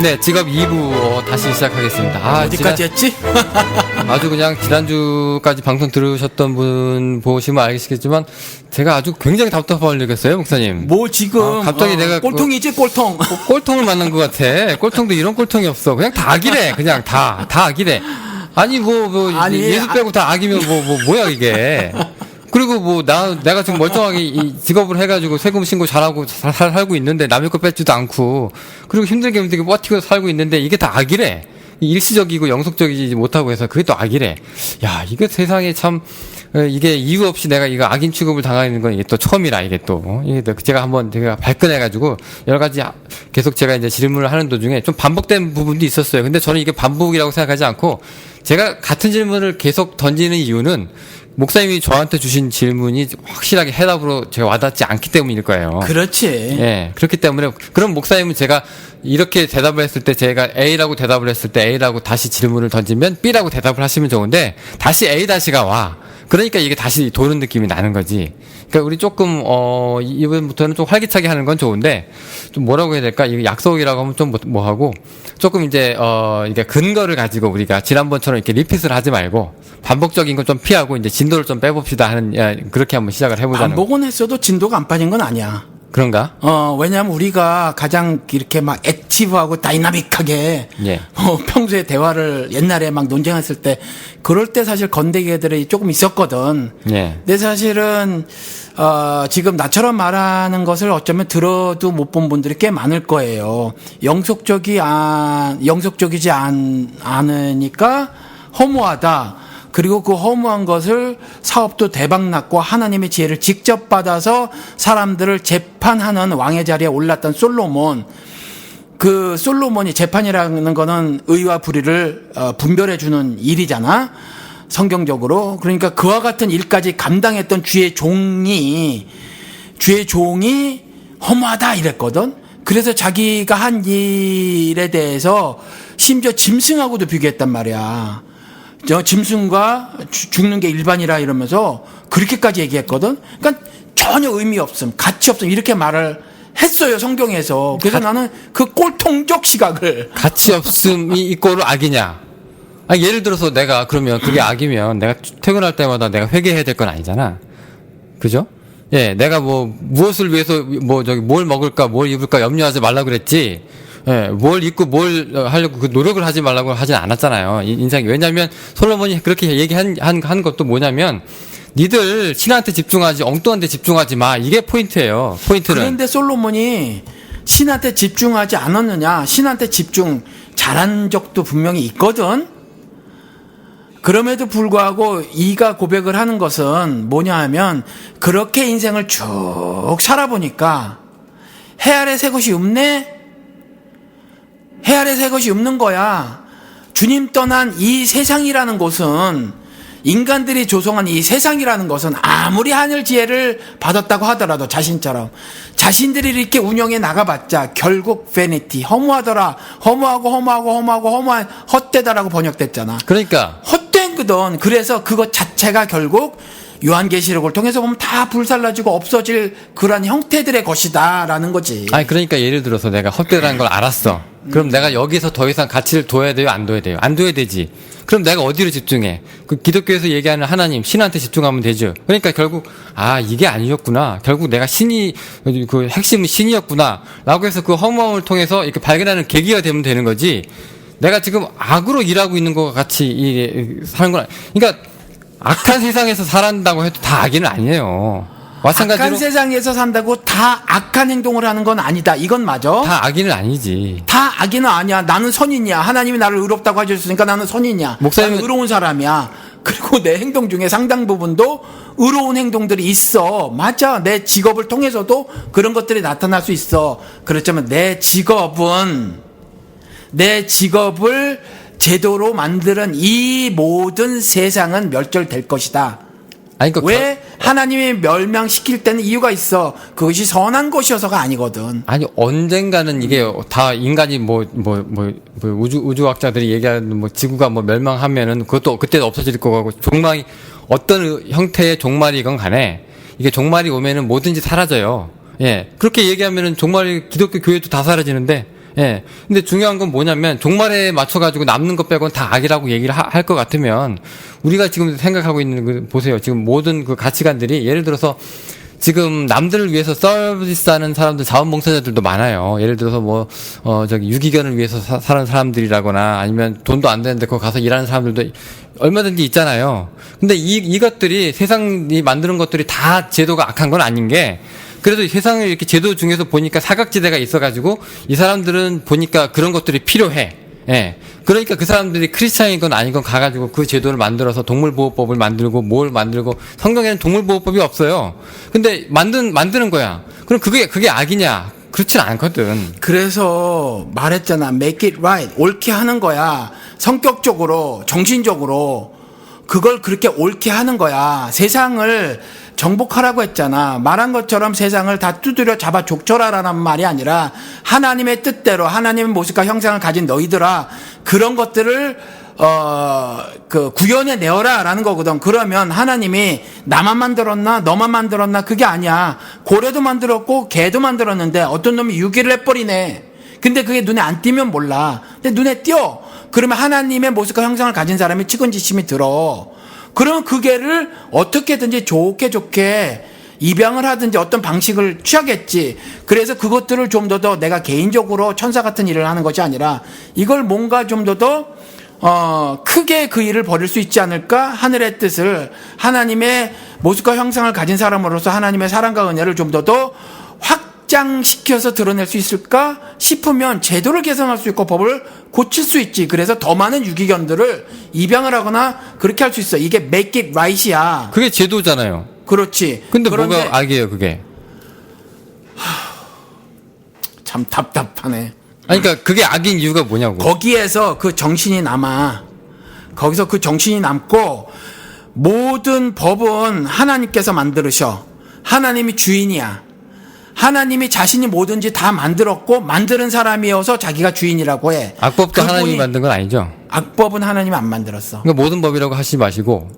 네, 직업 2부 다시 시작하겠습니다. 어디까지 했지? 아주 그냥 지난주까지 방송 들으셨던 분 보시면 알겠겠지만 제가 아주 굉장히 답답하게 느꼈어요, 목사님. 뭐 지금 갑자기 내가 꼴통이지 꼴통. 꼴통을 만난 것 같아. 꼴통도 이런 꼴통이 없어. 그냥 다 악이래. 그냥 다 악이래. 아니 아니, 예수 빼고 다 악이면 뭐야 이게. 그리고 내가 지금 멀쩡하게 이 직업을 해가지고 세금 신고 잘하고 살고 있는데 남의 거 뺏지도 않고, 그리고 힘들게 버티고 살고 있는데 이게 다 악이래. 일시적이고 영속적이지 못하고 해서 그게 또 악이래. 야, 이거 세상에 참, 이게 이유 없이 내가 이거 악인 취급을 당하는 건 이게 또 처음이라, 이게 또. 이게 제가 한번 제가 발끈해가지고 여러 가지 계속 제가 이제 질문을 하는 도중에 좀 반복된 부분도 있었어요. 근데 저는 이게 반복이라고 생각하지 않고 제가 같은 질문을 계속 던지는 이유는 목사님이 저한테 주신 질문이 확실하게 해답으로 제가 와닿지 않기 때문일 거예요. 그렇지. 예, 그렇기 때문에 그럼 목사님은 제가 이렇게 대답을 했을 때 제가 A라고 대답을 했을 때 A라고 다시 질문을 던지면 B라고 대답을 하시면 좋은데 다시 A 다시가 와. 그러니까 이게 다시 도는 느낌이 나는 거지. 그러니까 우리 조금 이번부터는 좀 활기차게 하는 건 좋은데 좀 뭐라고 해야 될까? 이거 약속이라고 하면 좀 뭐 하고 조금 이제 이게 근거를 가지고 우리가 지난번처럼 이렇게 리핏을 하지 말고 반복적인 건 좀 피하고 이제 진도를 좀 빼봅시다 하는, 그렇게 한번 시작을 해보자는. 반복은 했어도 진도가 안 빠진 건 아니야. 그런가? 왜냐면 우리가 가장 이렇게 막 액티브하고 다이나믹하게, 예. 평소에 대화를 옛날에 막 논쟁했을 때, 그럴 때 사실 건더기들이 조금 있었거든. 예. 근데 사실은, 지금 나처럼 말하는 것을 어쩌면 들어도 못 본 분들이 꽤 많을 거예요. 영속적이지 않으니까 허무하다. 그리고 그 허무한 것을 사업도 대박났고 하나님의 지혜를 직접 받아서 사람들을 재판하는 왕의 자리에 올랐던 솔로몬. 그 솔로몬이 재판이라는 거는 의와 불의를 분별해주는 일이잖아. 성경적으로. 그러니까 그와 같은 일까지 감당했던 주의 종이 허무하다 이랬거든. 그래서 자기가 한 일에 대해서 심지어 짐승하고도 비교했단 말이야. 짐승과 죽는 게 일반이라 이러면서 그렇게까지 얘기했거든. 그러니까 전혀 의미 없음, 가치 없음 이렇게 말을 했어요, 성경에서. 그래서 나는 그 꼴통적 시각을. 가치 없음이 이꼬르 악이냐? 예를 들어서 내가 그러면 그게 악이면 내가 퇴근할 때마다 내가 회개해야 될 건 아니잖아. 그죠? 예, 내가 무엇을 위해서 뭘 먹을까, 뭘 입을까 염려하지 말라 그랬지. 예, 뭘 입고 뭘 하려고 그 노력을 하지 말라고 하진 않았잖아요. 인상이. 왜냐면 솔로몬이 그렇게 얘기한 것도 뭐냐면 니들 신한테 집중하지 엉뚱한 데 집중하지 마. 이게 포인트예요. 포인트는. 그런데 솔로몬이 신한테 집중하지 않았느냐? 신한테 집중 잘한 적도 분명히 있거든. 그럼에도 불구하고 이가 고백을 하는 것은 뭐냐 하면 그렇게 인생을 쭉 살아보니까 해 아래 새 것이 없네? 해 아래 새 것이 없는 거야. 주님 떠난 이 세상이라는 곳은, 인간들이 조성한 이 세상이라는 것은 아무리 하늘 지혜를 받았다고 하더라도 자신들이 이렇게 운영해 나가봤자 결국 베니티, 허무하더라. 허무한 헛되다라고 번역됐잖아. 그러니까 헛된 거든. 그래서 그것 자체가 결국 요한계시록을 통해서 보면 다 불살라지고 없어질 그러한 형태들의 것이다라는 거지. 그러니까 예를 들어서 내가 헛되다는 걸 알았어. 그럼 내가 여기서 더 이상 가치를 둬야 돼요? 안 둬야 돼요? 안 둬야 되지. 그럼 내가 어디로 집중해? 그 기독교에서 얘기하는 하나님, 신한테 집중하면 되죠. 그러니까 결국, 이게 아니었구나. 결국 내가 그 핵심은 신이었구나. 라고 해서 그 허무함을 통해서 이렇게 발견하는 계기가 되면 되는 거지. 내가 지금 악으로 일하고 있는 것 같이 사는 건, 그러니까 악한 세상에서 살았다고 해도 다 악인은 아니에요. 마찬가지로 악한 세상에서 산다고 다 악한 행동을 하는 건 아니다. 이건 맞아. 다 악인은 아니지. 다 악인은 아니야. 나는 선인이야. 하나님이 나를 의롭다고 하셨으니까 나는 선인이야. 목사님은 나는 의로운 사람이야. 그리고 내 행동 중에 상당 부분도 의로운 행동들이 있어. 맞아. 내 직업을 통해서도 그런 것들이 나타날 수 있어. 그렇지만 내 직업을 제도로 만드는 이 모든 세상은 멸절될 것이다. 왜 하나님이 멸망시킬 때는 이유가 있어. 그것이 선한 것이어서가 아니거든. 언젠가는 이게 다 인간이 우주학자들이 얘기하는 지구가 멸망하면은 그것도 그때 없어질 거고, 종말이 어떤 형태의 종말이건 간에 이게 종말이 오면은 뭐든지 사라져요. 예. 그렇게 얘기하면은 종말이 기독교 교회도 다 사라지는데 예. 근데 중요한 건 뭐냐면 종말에 맞춰가지고 남는 것 빼고는 다 악이라고 얘기를 할 것 같으면 우리가 지금 생각하고 있는 그 보세요. 지금 모든 그 가치관들이 예를 들어서 지금 남들을 위해서 서비스하는 사람들, 자원봉사자들도 많아요. 예를 들어서 유기견을 위해서 사는 사람들이라거나 아니면 돈도 안 되는데 거기 가서 일하는 사람들도 얼마든지 있잖아요. 근데 이것들이 세상이 만드는 것들이 다 제도가 악한 건 아닌 게 그래도 세상을 이렇게 제도 중에서 보니까 사각지대가 있어가지고 이 사람들은 보니까 그런 것들이 필요해. 예. 그러니까 그 사람들이 크리스찬이건 아니건 가가지고 그 제도를 만들어서 동물보호법을 만들고 뭘 만들고 성경에는 동물보호법이 없어요. 근데 만드는 거야. 그럼 그게 악이냐? 그렇진 않거든. 그래서 말했잖아. make it right. 옳게 하는 거야. 성격적으로, 정신적으로. 그걸 그렇게 옳게 하는 거야. 세상을 정복하라고 했잖아. 말한 것처럼 세상을 다 두드려 잡아 족쳐라라는 말이 아니라 하나님의 뜻대로 하나님의 모습과 형상을 가진 너희들아 그런 것들을 구현해 내어라라는 거거든. 그러면 하나님이 나만 만들었나 너만 만들었나 그게 아니야. 고래도 만들었고 개도 만들었는데 어떤 놈이 유기를 해버리네. 근데 그게 눈에 안 띄면 몰라. 근데 눈에 띄어. 그러면 하나님의 모습과 형상을 가진 사람이 측은지심이 들어. 그러면 그 개를 어떻게든지 좋게 입양을 하든지 어떤 방식을 취하겠지. 그래서 그것들을 좀 더 내가 개인적으로 천사 같은 일을 하는 것이 아니라 이걸 뭔가 좀 더 크게 그 일을 벌일 수 있지 않을까? 하늘의 뜻을 하나님의 모습과 형상을 가진 사람으로서 하나님의 사랑과 은혜를 좀 더 확장시켜서 드러낼 수 있을까 싶으면 제도를 개선할 수 있고 법을 고칠 수 있지. 그래서 더 많은 유기견들을 입양을 하거나 그렇게 할 수 있어. 이게 make it right이야. 그게 제도잖아요. 그렇지. 근데 그런데 뭐가 악이에요, 그게? 참 답답하네. 아니, 그러니까 그게 악인 이유가 뭐냐고. 거기에서 그 정신이 남아. 거기서 그 정신이 남고 모든 법은 하나님께서 만들으셔. 하나님이 주인이야. 하나님이 자신이 뭐든지 다 만들었고 만드는 사람이어서 자기가 주인이라고 해. 악법도 하나님이 만든 건 아니죠? 악법은 하나님이 안 만들었어. 그러니까 모든 법이라고 하시지 마시고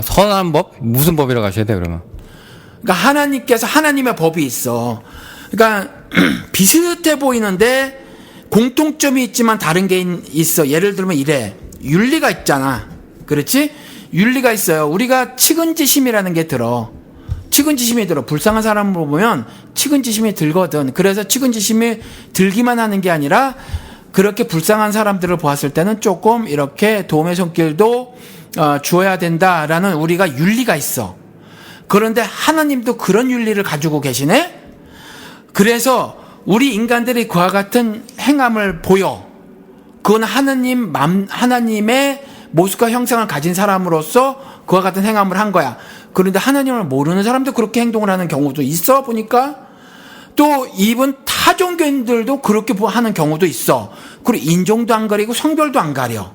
선한 법? 무슨 법이라고 하셔야 돼요, 그러면? 그러니까 하나님께서 하나님의 법이 있어. 그러니까 비슷해 보이는데 공통점이 있지만 다른 게 있어. 예를 들면 이래. 윤리가 있잖아. 그렇지? 윤리가 있어요. 우리가 측은지심이라는 게 들어. 측은지심이 들어. 불쌍한 사람을 보면 측은지심이 들거든. 그래서 측은지심이 들기만 하는 게 아니라 그렇게 불쌍한 사람들을 보았을 때는 조금 이렇게 도움의 손길도 주어야 된다라는 우리가 윤리가 있어. 그런데 하나님도 그런 윤리를 가지고 계시네? 그래서 우리 인간들이 그와 같은 행함을 보여. 그건 하나님의 모습과 형상을 가진 사람으로서 그와 같은 행함을 한 거야. 그런데 하나님을 모르는 사람도 그렇게 행동을 하는 경우도 있어 보니까. 또 이분 타종교인들도 그렇게 하는 경우도 있어. 그리고 인종도 안 가리고 성별도 안 가려.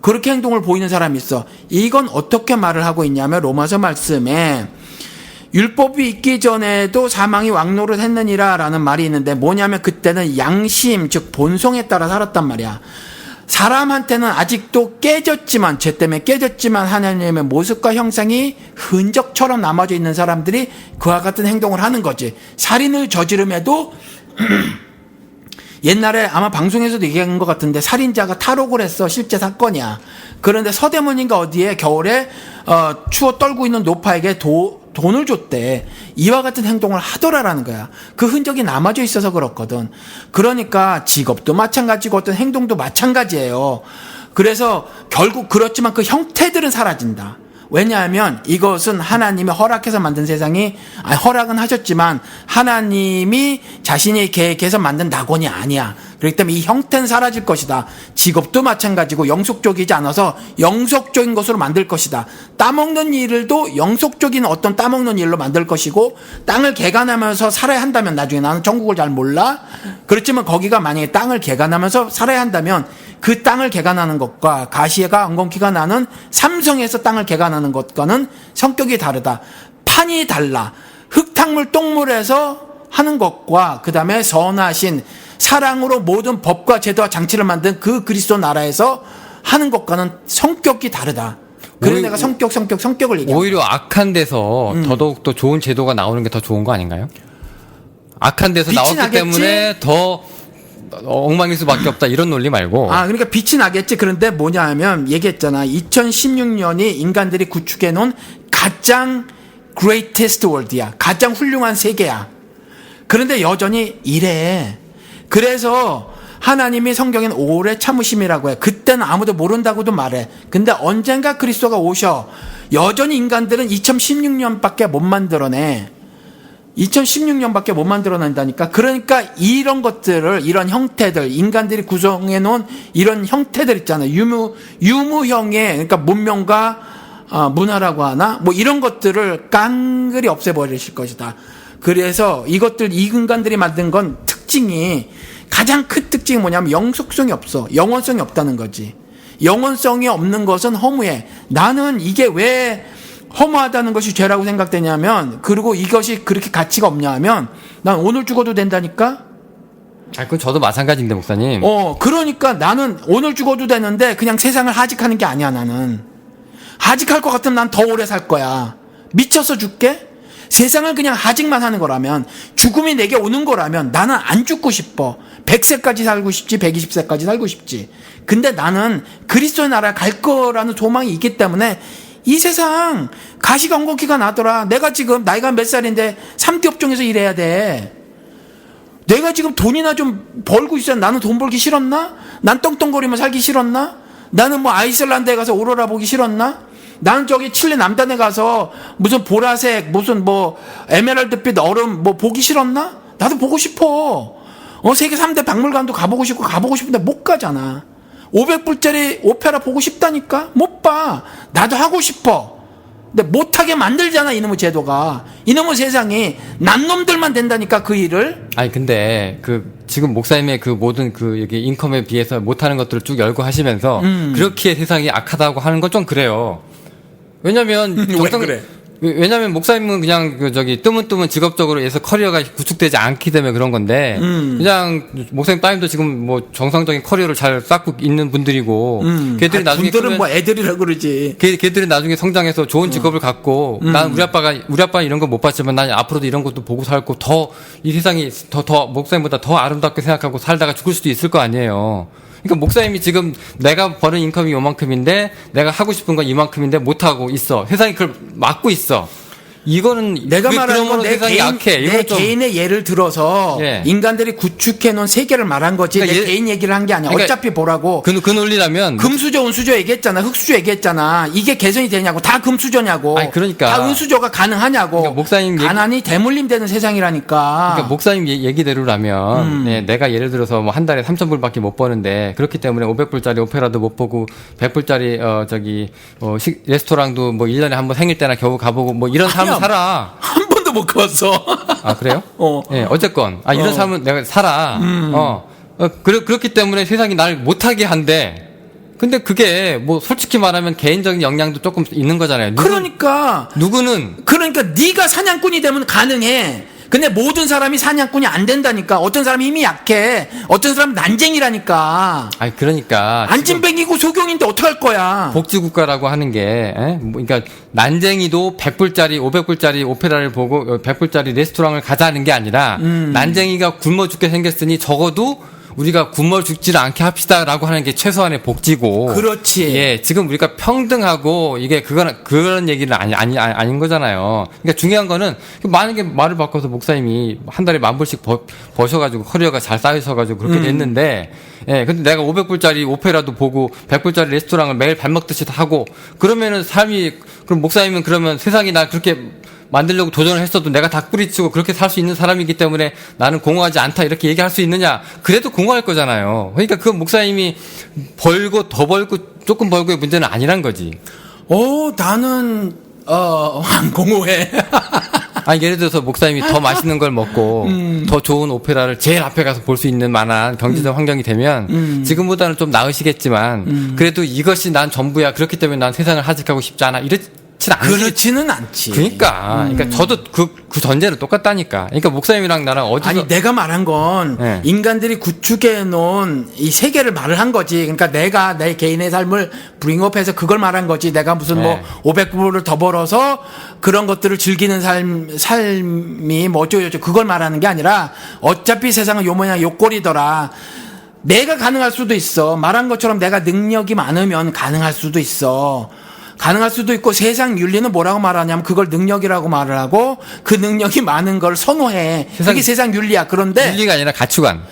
그렇게 행동을 보이는 사람이 있어. 이건 어떻게 말을 하고 있냐면 로마서 말씀에 율법이 있기 전에도 사망이 왕노를 했느니라 라는 말이 있는데 뭐냐면 그때는 양심 즉 본성에 따라 살았단 말이야. 사람한테는 아직도 깨졌지만 죄 때문에 깨졌지만 하나님의 모습과 형상이 흔적처럼 남아져 있는 사람들이 그와 같은 행동을 하는 거지. 살인을 저지름에도 옛날에 아마 방송에서도 얘기한 것 같은데 살인자가 탈옥을 했어. 실제 사건이야. 그런데 서대문인가 어디에 겨울에 추워 떨고 있는 노파에게 돈을 줬대. 이와 같은 행동을 하더라라는 거야. 그 흔적이 남아져 있어서 그렇거든. 그러니까 직업도 마찬가지고 어떤 행동도 마찬가지예요. 그래서 결국 그렇지만 그 형태들은 사라진다. 왜냐하면 이것은 하나님이 허락해서 만든 세상이 허락은 하셨지만 하나님이 자신이 계획해서 만든 낙원이 아니야. 그렇기 때문에 이 형태는 사라질 것이다. 직업도 마찬가지고 영속적이지 않아서 영속적인 것으로 만들 것이다. 따먹는 일도 영속적인 어떤 따먹는 일로 만들 것이고 땅을 개간하면서 살아야 한다면 나중에 나는 전국을 잘 몰라. 그렇지만 거기가 만약에 땅을 개간하면서 살아야 한다면 그 땅을 개간하는 것과 가시가 엉겅퀴가 나는 삼성에서 땅을 개간하는 것과는 성격이 다르다. 판이 달라. 흙탕물 똥물에서 하는 것과 그 다음에 선하신 사랑으로 모든 법과 제도와 장치를 만든 그 그리스도 나라에서 하는 것과는 성격이 다르다. 그래서 내가 성격을 얘기해. 오히려 악한 데서 더더욱 더 좋은 제도가 나오는 게 더 좋은 거 아닌가요? 악한 데서 나왔기 나겠지? 때문에 더 엉망일 수밖에 없다 이런 논리 말고. 그러니까 빛이 나겠지. 그런데 뭐냐 하면 얘기했잖아. 2016년이 인간들이 구축해 놓은 가장 greatest world야. 가장 훌륭한 세계야. 그런데 여전히 이래. 그래서 하나님이 성경엔 오래 참으심이라고 해. 그때는 아무도 모른다고도 말해. 근데 언젠가 그리스도가 오셔. 여전히 인간들은 2016년밖에 못 만들어내. 2016년밖에 못 만들어낸다니까. 그러니까 이런 것들을, 이런 형태들, 인간들이 구성해 놓은 이런 형태들 있잖아요. 유무형의, 그러니까 문명과 문화라고 하나? 뭐 이런 것들을 깡그리 없애버리실 것이다. 그래서 이것들, 이 인간들이 만든 건 특징이, 가장 큰 특징이 뭐냐면 영속성이 없어. 영원성이 없다는 거지. 영원성이 없는 것은 허무해. 나는 이게 왜 허무하다는 것이 죄라고 생각되냐면, 그리고 이것이 그렇게 가치가 없냐 하면, 난 오늘 죽어도 된다니까? 그건 저도 마찬가지인데, 목사님. 그러니까 나는 오늘 죽어도 되는데, 그냥 세상을 하직하는 게 아니야, 나는. 하직할 것 같으면 난 더 오래 살 거야. 미쳐서 죽게? 세상을 그냥 하직만 하는 거라면, 죽음이 내게 오는 거라면, 나는 안 죽고 싶어. 100세까지 살고 싶지, 120세까지 살고 싶지. 근데 나는 그리스도의 나라에 갈 거라는 소망이 있기 때문에, 이 세상 가시광곡기가 나더라. 내가 지금 나이가 몇 살인데 3대 업종에서 일해야 돼. 내가 지금 돈이나 좀 벌고 있어야. 나는 돈 벌기 싫었나? 난 떵떵거리면 살기 싫었나? 나는 뭐 아이슬란드에 가서 오로라 보기 싫었나? 나는 저기 칠레 남단에 가서 무슨 보라색 무슨 뭐 에메랄드빛 얼음 뭐 보기 싫었나? 나도 보고 싶어. 세계 3대 박물관도 가보고 싶은데 못 가잖아. 500불짜리 오페라 보고 싶다니까? 못 봐. 나도 하고 싶어. 근데 못하게 만들잖아, 이놈의 제도가. 이놈의 세상이 난놈들만 된다니까, 그 일을. 근데 지금 목사님의 그 모든 여기 인컴에 비해서 못하는 것들을 쭉 열고 하시면서 그렇게 세상이 악하다고 하는 건 좀 그래요. 왜냐면 왜 그래? 왜냐면 목사님은 그냥 뜨문뜨문 직업적으로 해서 커리어가 구축되지 않기 때문에 그런 건데 그냥 목사님 따님도 지금 뭐 정상적인 커리어를 잘 쌓고 있는 분들이고 걔들이 나중에 분들은 뭐 애들이라 그러지. 걔들이 나중에 성장해서 좋은 직업을 갖고 난 우리 아빠 이런 거 못 봤지만 난 앞으로도 이런 것도 보고 살고 더 이 세상이 더 목사님보다 더 아름답게 생각하고 살다가 죽을 수도 있을 거 아니에요. 그러니까 목사님이 지금 내가 버는 인컴이 요만큼인데 내가 하고 싶은 건 이만큼인데 못하고 있어. 세상이 그걸 막고 있어. 이거는 내가 말하는 건 내 개인의 예를 들어서 인간들이 구축해 놓은 세계를 말한 거지. 그러니까 내 개인 얘기를 한 게 아니야. 그러니까 어차피 보라고. 그 논리라면 금수저 은수저 얘기했잖아. 흑수저 얘기했잖아. 이게 개선이 되냐고. 다 금수저냐고. 그러니까 다 은수저가 가능하냐고. 그러니까 목사님 가난이 대물림되는 세상이라니까. 그러니까 목사님 얘기대로라면 내가 예를 들어서 뭐 한 달에 3,000불밖에 못 버는데 그렇기 때문에 500불짜리 오페라도 못 보고 100불짜리 레스토랑도 뭐 1년에 한 번 생일 때나 겨우 가보고 뭐 이런 삶을 살아. 한 번도 못 가봤어. 그래요? 어쨌건 이런 삶은 내가 살아. 그렇기 때문에 세상이 날 못하게 한대. 근데 그게 뭐 솔직히 말하면 개인적인 역량도 조금 있는 거잖아요. 그러니까 네가 사냥꾼이 되면 가능해. 근데 모든 사람이 사냥꾼이 안 된다니까. 어떤 사람이 힘이 약해. 어떤 사람은 난쟁이라니까. 그러니까 안진뱅이고 소경인데 어떡할 거야. 복지국가라고 하는 게 그러니까 난쟁이도 100불짜리 500불짜리 오페라를 보고 100불짜리 레스토랑을 가자는 게 아니라 난쟁이가 굶어 죽게 생겼으니 적어도 우리가 굶어 죽지를 않게 합시다라고 하는 게 최소한의 복지고. 그렇지. 지금 우리가 평등하고 이게 그런 얘기는 아닌 거잖아요. 그러니까 중요한 거는 만약에 말을 바꿔서 목사님이 한 달에 10,000불씩 버셔가지고 커리어가 잘 쌓이셔가지고 그렇게 됐는데, 근데 내가 500불짜리 오페라도 보고 100불짜리 레스토랑을 매일 밥 먹듯이 하고 그러면은 그럼 목사님은 그러면 세상이 날 그렇게 만들려고 도전을 했어도 내가 다 뿌리치고 그렇게 살 수 있는 사람이기 때문에 나는 공허하지 않다 이렇게 얘기할 수 있느냐? 그래도 공허할 거잖아요. 그러니까 그 목사님이 벌고 더 벌고 조금 벌고의 문제는 아니란 거지. 나는 안 공허해. 예를 들어서 목사님이 더 맛있는 걸 먹고 더 좋은 오페라를 제일 앞에 가서 볼 수 있는 만한 경제적 환경이 되면 지금보다는 좀 나으시겠지만 그래도 이것이 난 전부야. 그렇기 때문에 난 세상을 하직하고 싶지 않아. 그렇지는 않지. 그러니까 저도 그 전제는 똑같다니까. 그러니까 목사님이랑 나랑 어디서 내가 말한 건 인간들이 구축해 놓은 이 세계를 말을 한 거지. 그러니까 내가 내 개인의 삶을 브링업해서 그걸 말한 거지. 내가 무슨 뭐 500불을 더 벌어서 그런 것들을 즐기는 삶이 뭐 어쩌고저쩌고 그걸 말하는 게 아니라 어차피 세상은 요 모양 요 꼴이더라. 내가 가능할 수도 있어. 말한 것처럼 내가 능력이 많으면 가능할 수도 있어. 가능할 수도 있고 세상 윤리는 뭐라고 말하냐면 그걸 능력이라고 말을 하고 그 능력이 많은 걸 선호해. 그게 세상 윤리야. 그런데 윤리가 아니라 가치관.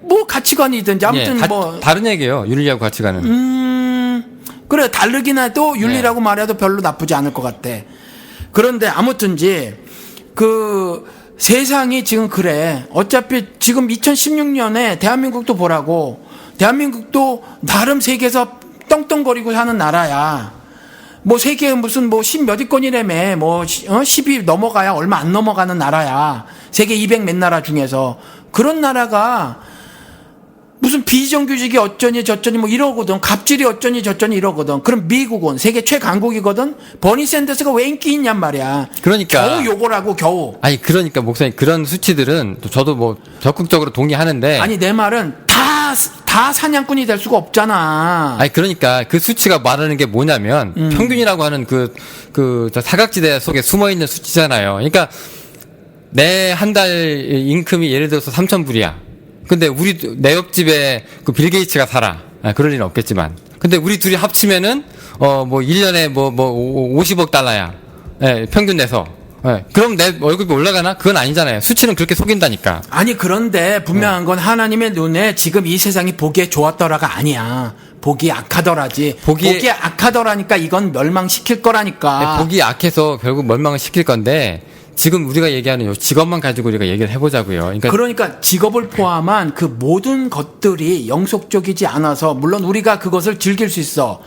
뭐 가치관이든지 아무튼 뭐 다른 얘기예요. 윤리하고 가치관은. 그래 다르긴 해도 윤리라고 말해도 별로 나쁘지 않을 것 같아. 그런데 아무튼지 그 세상이 지금 그래. 어차피 지금 2016년에 대한민국도 보라고. 대한민국도 나름 세계에서 떵떵거리고 사는 나라야. 뭐 세계에 무슨 뭐 10몇 위권이라며 뭐 10이 넘어가야 얼마 안 넘어가는 나라야. 세계 200 몇 나라 중에서. 그런 나라가 무슨 비정규직이 어쩌니 저쩌니 뭐 이러거든. 갑질이 어쩌니 저쩌니 이러거든. 그럼 미국은 세계 최강국이거든. 버니 샌더스가 왜 인기 있냔 말이야. 그러니까 겨우 요걸 하고 겨우. 아니 그러니까 목사님 그런 수치들은 저도 뭐 적극적으로 동의하는데 아니 내 말은 다 사냥꾼이 될 수가 없잖아. 아니 그러니까 그 수치가 말하는 게 뭐냐면 평균이라고 하는 그 사각지대 속에 숨어 있는 수치잖아요. 그러니까 내 한 달 인컴이 예를 들어서 3,000불이야. 근데 내 옆집에 그 빌 게이츠가 살아. 그럴 리는 없겠지만. 근데 우리 둘이 합치면은 뭐 1년에 뭐 50억 달러야. 예, 평균 내서. 예, 그럼 내 월급이 올라가나? 그건 아니잖아요. 수치는 그렇게 속인다니까. 아니 그런데 분명한 건 하나님의 눈에 지금 이 세상이 보기에 좋았더라가 아니야. 보기 악하더라지. 보기에 악하더라니까 이건 멸망시킬 거라니까. 보기 악해서 결국 멸망을 시킬 건데 지금 우리가 얘기하는 요 직업만 가지고 우리가 얘기를 해보자고요. 그러니까 직업을 포함한 그 모든 것들이 영속적이지 않아서 물론 우리가 그것을 즐길 수 있어.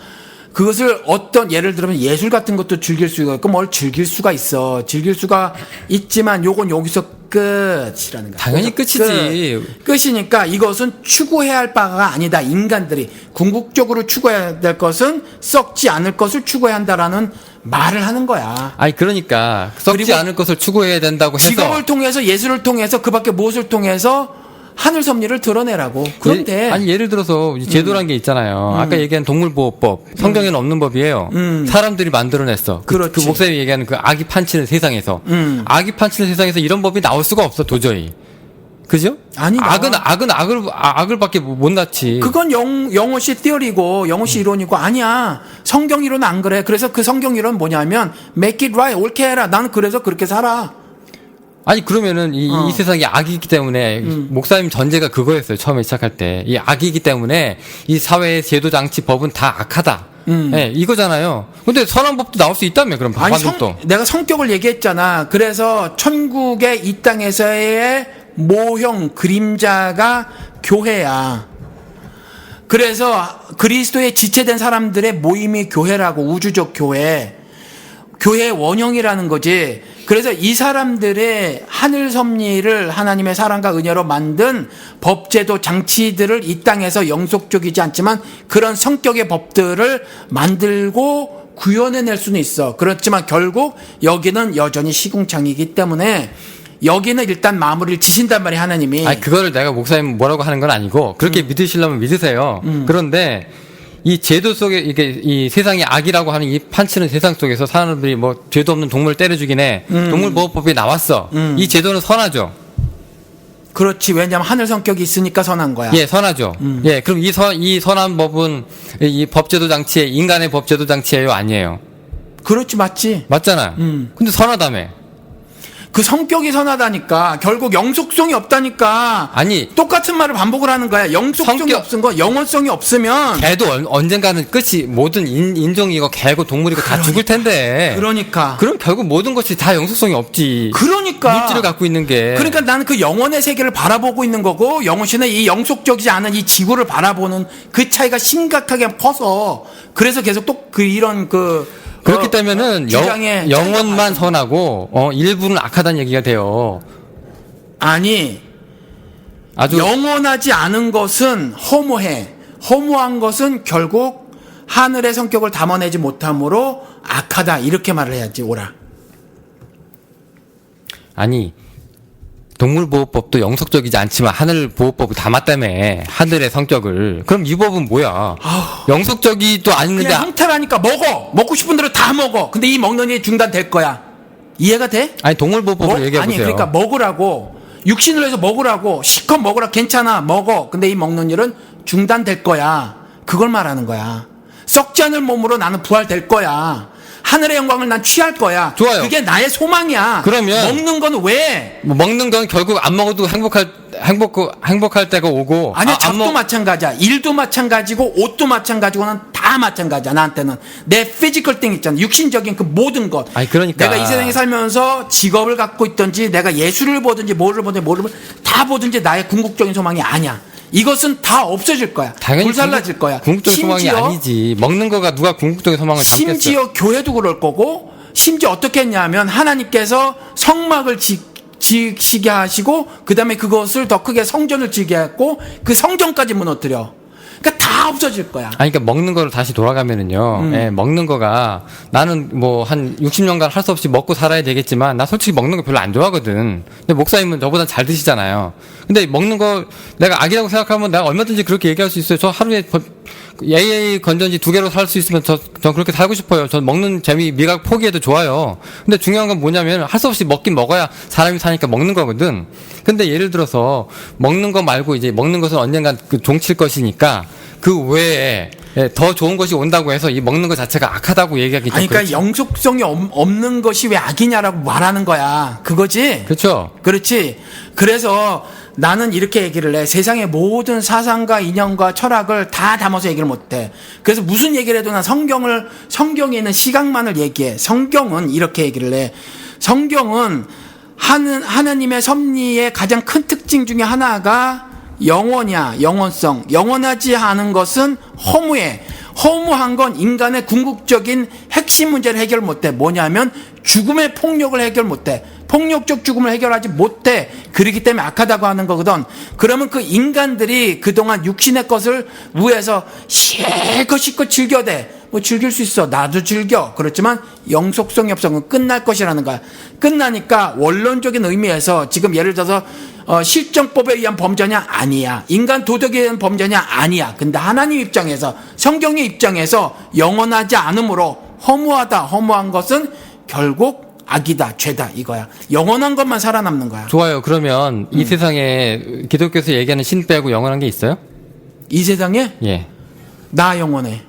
그것을 어떤 예를 들면 예술 같은 것도 즐길 수가 있고 뭘 즐길 수가 있어. 즐길 수가 있지만 요건 여기서 끝이라는 거야. 당연히 끝이지. 끝이니까 이것은 추구해야 할 바가 아니다. 인간들이 궁극적으로 추구해야 될 것은 썩지 않을 것을 추구해야 한다라는 말을 하는 거야. 아니 그러니까 썩지 않을 것을 추구해야 된다고 해서 직업을 통해서 예술을 통해서 그밖에 무엇을 통해서 하늘 섭리를 드러내라고. 그런데 아니 예를 들어서 제도란 게 있잖아요. 아까 얘기한 동물보호법 성경에는 없는 법이에요. 사람들이 만들어냈어. 그 목사님이 얘기하는 그 아기 판치는 세상에서 아기 판치는 세상에서 이런 법이 나올 수가 없어 도저히. 그죠? 아니 악을밖에 못 낳지. 그건 영어시 티어리고 영어시 이론이고 아니야. 성경 이론은 안 그래. 그래서 그 성경 이론은 뭐냐면 make it right 옳게 해라. 나는 그래서 그렇게 살아. 아니 그러면은 이 세상이 악이기 때문에 목사님 전제가 그거였어요. 처음에 시작할 때 이 악이기 때문에 이 사회의 제도 장치 법은 다 악하다. 네, 이거잖아요. 근데 선한 법도 나올 수 있다며 그럼 반복도. 내가 성격을 얘기했잖아. 그래서 천국의 이 땅에서의 모형 그림자가 교회야. 그래서 그리스도에 지체된 사람들의 모임이 교회라고. 우주적 교회. 교회의 원형이라는 거지. 그래서 이 사람들의 하늘 섭리를 하나님의 사랑과 은혜로 만든 법제도 장치들을 이 땅에서 영속적이지 않지만 그런 성격의 법들을 만들고 구현해낼 수는 있어. 그렇지만 결국 여기는 여전히 시궁창이기 때문에 여기는 일단 마무리를 지신단 말이야 하나님이. 아니 그거를 내가 목사님 뭐라고 하는 건 아니고 그렇게 믿으시려면 믿으세요. 그런데 이 제도 속에 이게 이 세상이 악이라고 하는 이 판치는 세상 속에서 사람들이 뭐 죄도 없는 동물 때려 죽이네. 동물보호법이 나왔어. 이 제도는 선하죠. 그렇지. 왜냐하면 하늘 성격이 있으니까 선한 거야. 예, 선하죠. 예, 그럼 이 선한 법은 이 법제도 장치에 인간의 법제도 장치예요, 아니에요? 그렇지, 맞지. 맞잖아. 근데 선하다며. 그 성격이 선하다니까. 결국 영속성이 없다니까. 아니 똑같은 말을 반복을 하는 거야. 영속성이 없은 거, 영원성이 없으면 개도 언젠가는 끝이 모든 인종이고 개고 동물이고 다 죽을 텐데. 그러니까. 그럼 결국 모든 것이 다 영속성이 없지. 그러니까. 물질을 갖고 있는 게. 그러니까 나는 그 영원의 세계를 바라보고 있는 거고 영혼신은 이 영속적이지 않은 이 지구를 바라보는 그 차이가 심각하게 커서 그래서 계속 또 이런 그렇기 때문에는 영혼만 선하고 일부는 악하다는 얘기가 돼요. 아니 아주 영원하지 않은 것은 허무해. 허무한 것은 결국 하늘의 성격을 담아내지 못함으로 악하다 이렇게 말을 해야지. 오라. 아니 동물보호법도 영속적이지 않지만 하늘보호법을 담았다며. 하늘의 성격을. 그럼 이 법은 뭐야? 영속적이도 아닌데. 그냥 형태라니까 먹고 싶은 대로 다 먹어. 근데 이 먹는 게 중단될 거야. 이해가 돼? 아니 동물보호법을 얘기해보세요. 아니 그러니까 먹으라고. 육신을 해서 먹으라고 실컷 먹으라 괜찮아 먹어. 근데 이 먹는 일은 중단될 거야. 그걸 말하는 거야. 썩지 않을 몸으로 나는 부활될 거야. 하늘의 영광을 난 취할 거야. 좋아요. 그게 나의 소망이야. 그러면 먹는 건 왜? 뭐 먹는 건 결국 안 먹어도 행복할 때가 오고. 아니야, 안 잡도 먹- 마찬가지야. 일도 마찬가지고 옷도 마찬가지고는 다 마찬가지야. 나한테는 내 피지컬 띵 있잖아. 육신적인 그 모든 것. 아니, 그러니까. 내가 이 세상에 살면서 직업을 갖고 있든지 내가 예술을 보든지 뭐를 다 보든지 나의 궁극적인 소망이 아니야. 이것은 다 없어질 거야. 당연히 불살라질 거야. 궁극적인 소망이 아니지. 먹는 거가 누가 궁극적인 소망을 담겠어요. 심지어 교회도 그럴 거고, 심지어 어떻게 했냐면 하나님께서 성막을 지시게 하시고, 그 다음에 그것을 더 크게 성전을 지게 했고, 그 성전까지 무너뜨려. 그러니까 다 없어질 거야. 아니, 그러니까 먹는 거로 다시 돌아가면은요. 예, 먹는 거가 나는 뭐 한 60년간 할 수 없이 먹고 살아야 되겠지만 나 솔직히 먹는 거 별로 안 좋아하거든. 근데 목사님은 저보다 잘 드시잖아요. 근데 먹는 거 내가 악이라고 생각하면 내가 얼마든지 그렇게 얘기할 수 있어요. 저 하루에 AA 건전지 2개로 살 수 있으면 전 그렇게 살고 싶어요. 전 먹는 재미 미각 포기해도 좋아요. 근데 중요한 건 뭐냐면 할 수 없이 먹긴 먹어야 사람이 사니까 먹는 거거든. 근데 예를 들어서 먹는 거 말고 이제 먹는 것은 언젠간 종칠 것이니까 그 외에 더 좋은 것이 온다고 해서 이 먹는 것 자체가 악하다고 얘기하기 좀 아니, 그러니까 그렇지. 영속성이 없는 것이 왜 악이냐라고 말하는 거야. 그거지? 그렇죠. 그렇지. 그래서 나는 이렇게 얘기를 해. 세상의 모든 사상과 이념과 철학을 다 담아서 얘기를 못해. 그래서 무슨 얘기를 해도 난 성경에 있는 시각만을 얘기해. 성경은 이렇게 얘기를 해. 성경은 하나님의 섭리의 가장 큰 특징 중에 하나가 영원이야. 영원성. 영원하지 않은 것은 허무해. 허무한 건 인간의 궁극적인 핵심 문제를 해결 못해. 뭐냐면 죽음의 폭력을 해결 못해. 폭력적 죽음을 해결하지 못해. 그렇기 때문에 악하다고 하는 거거든. 그러면 그 인간들이 그동안 육신의 것을 위해서 실컷 즐겨대. 뭐 즐길 수 있어. 나도 즐겨. 그렇지만 영속성이 없어. 그건 끝날 것이라는 거야. 끝나니까 원론적인 의미에서 지금 예를 들어서 실정법에 의한 범죄냐? 아니야. 인간 도덕에 의한 범죄냐? 아니야. 근데 하나님 입장에서, 성경의 입장에서 영원하지 않으므로 허무한 것은 결국 악이다, 죄다, 이거야. 영원한 것만 살아남는 거야. 좋아요. 그러면 이 세상에 기독교에서 얘기하는 신 빼고 영원한 게 있어요? 이 세상에 예. 나 영원해.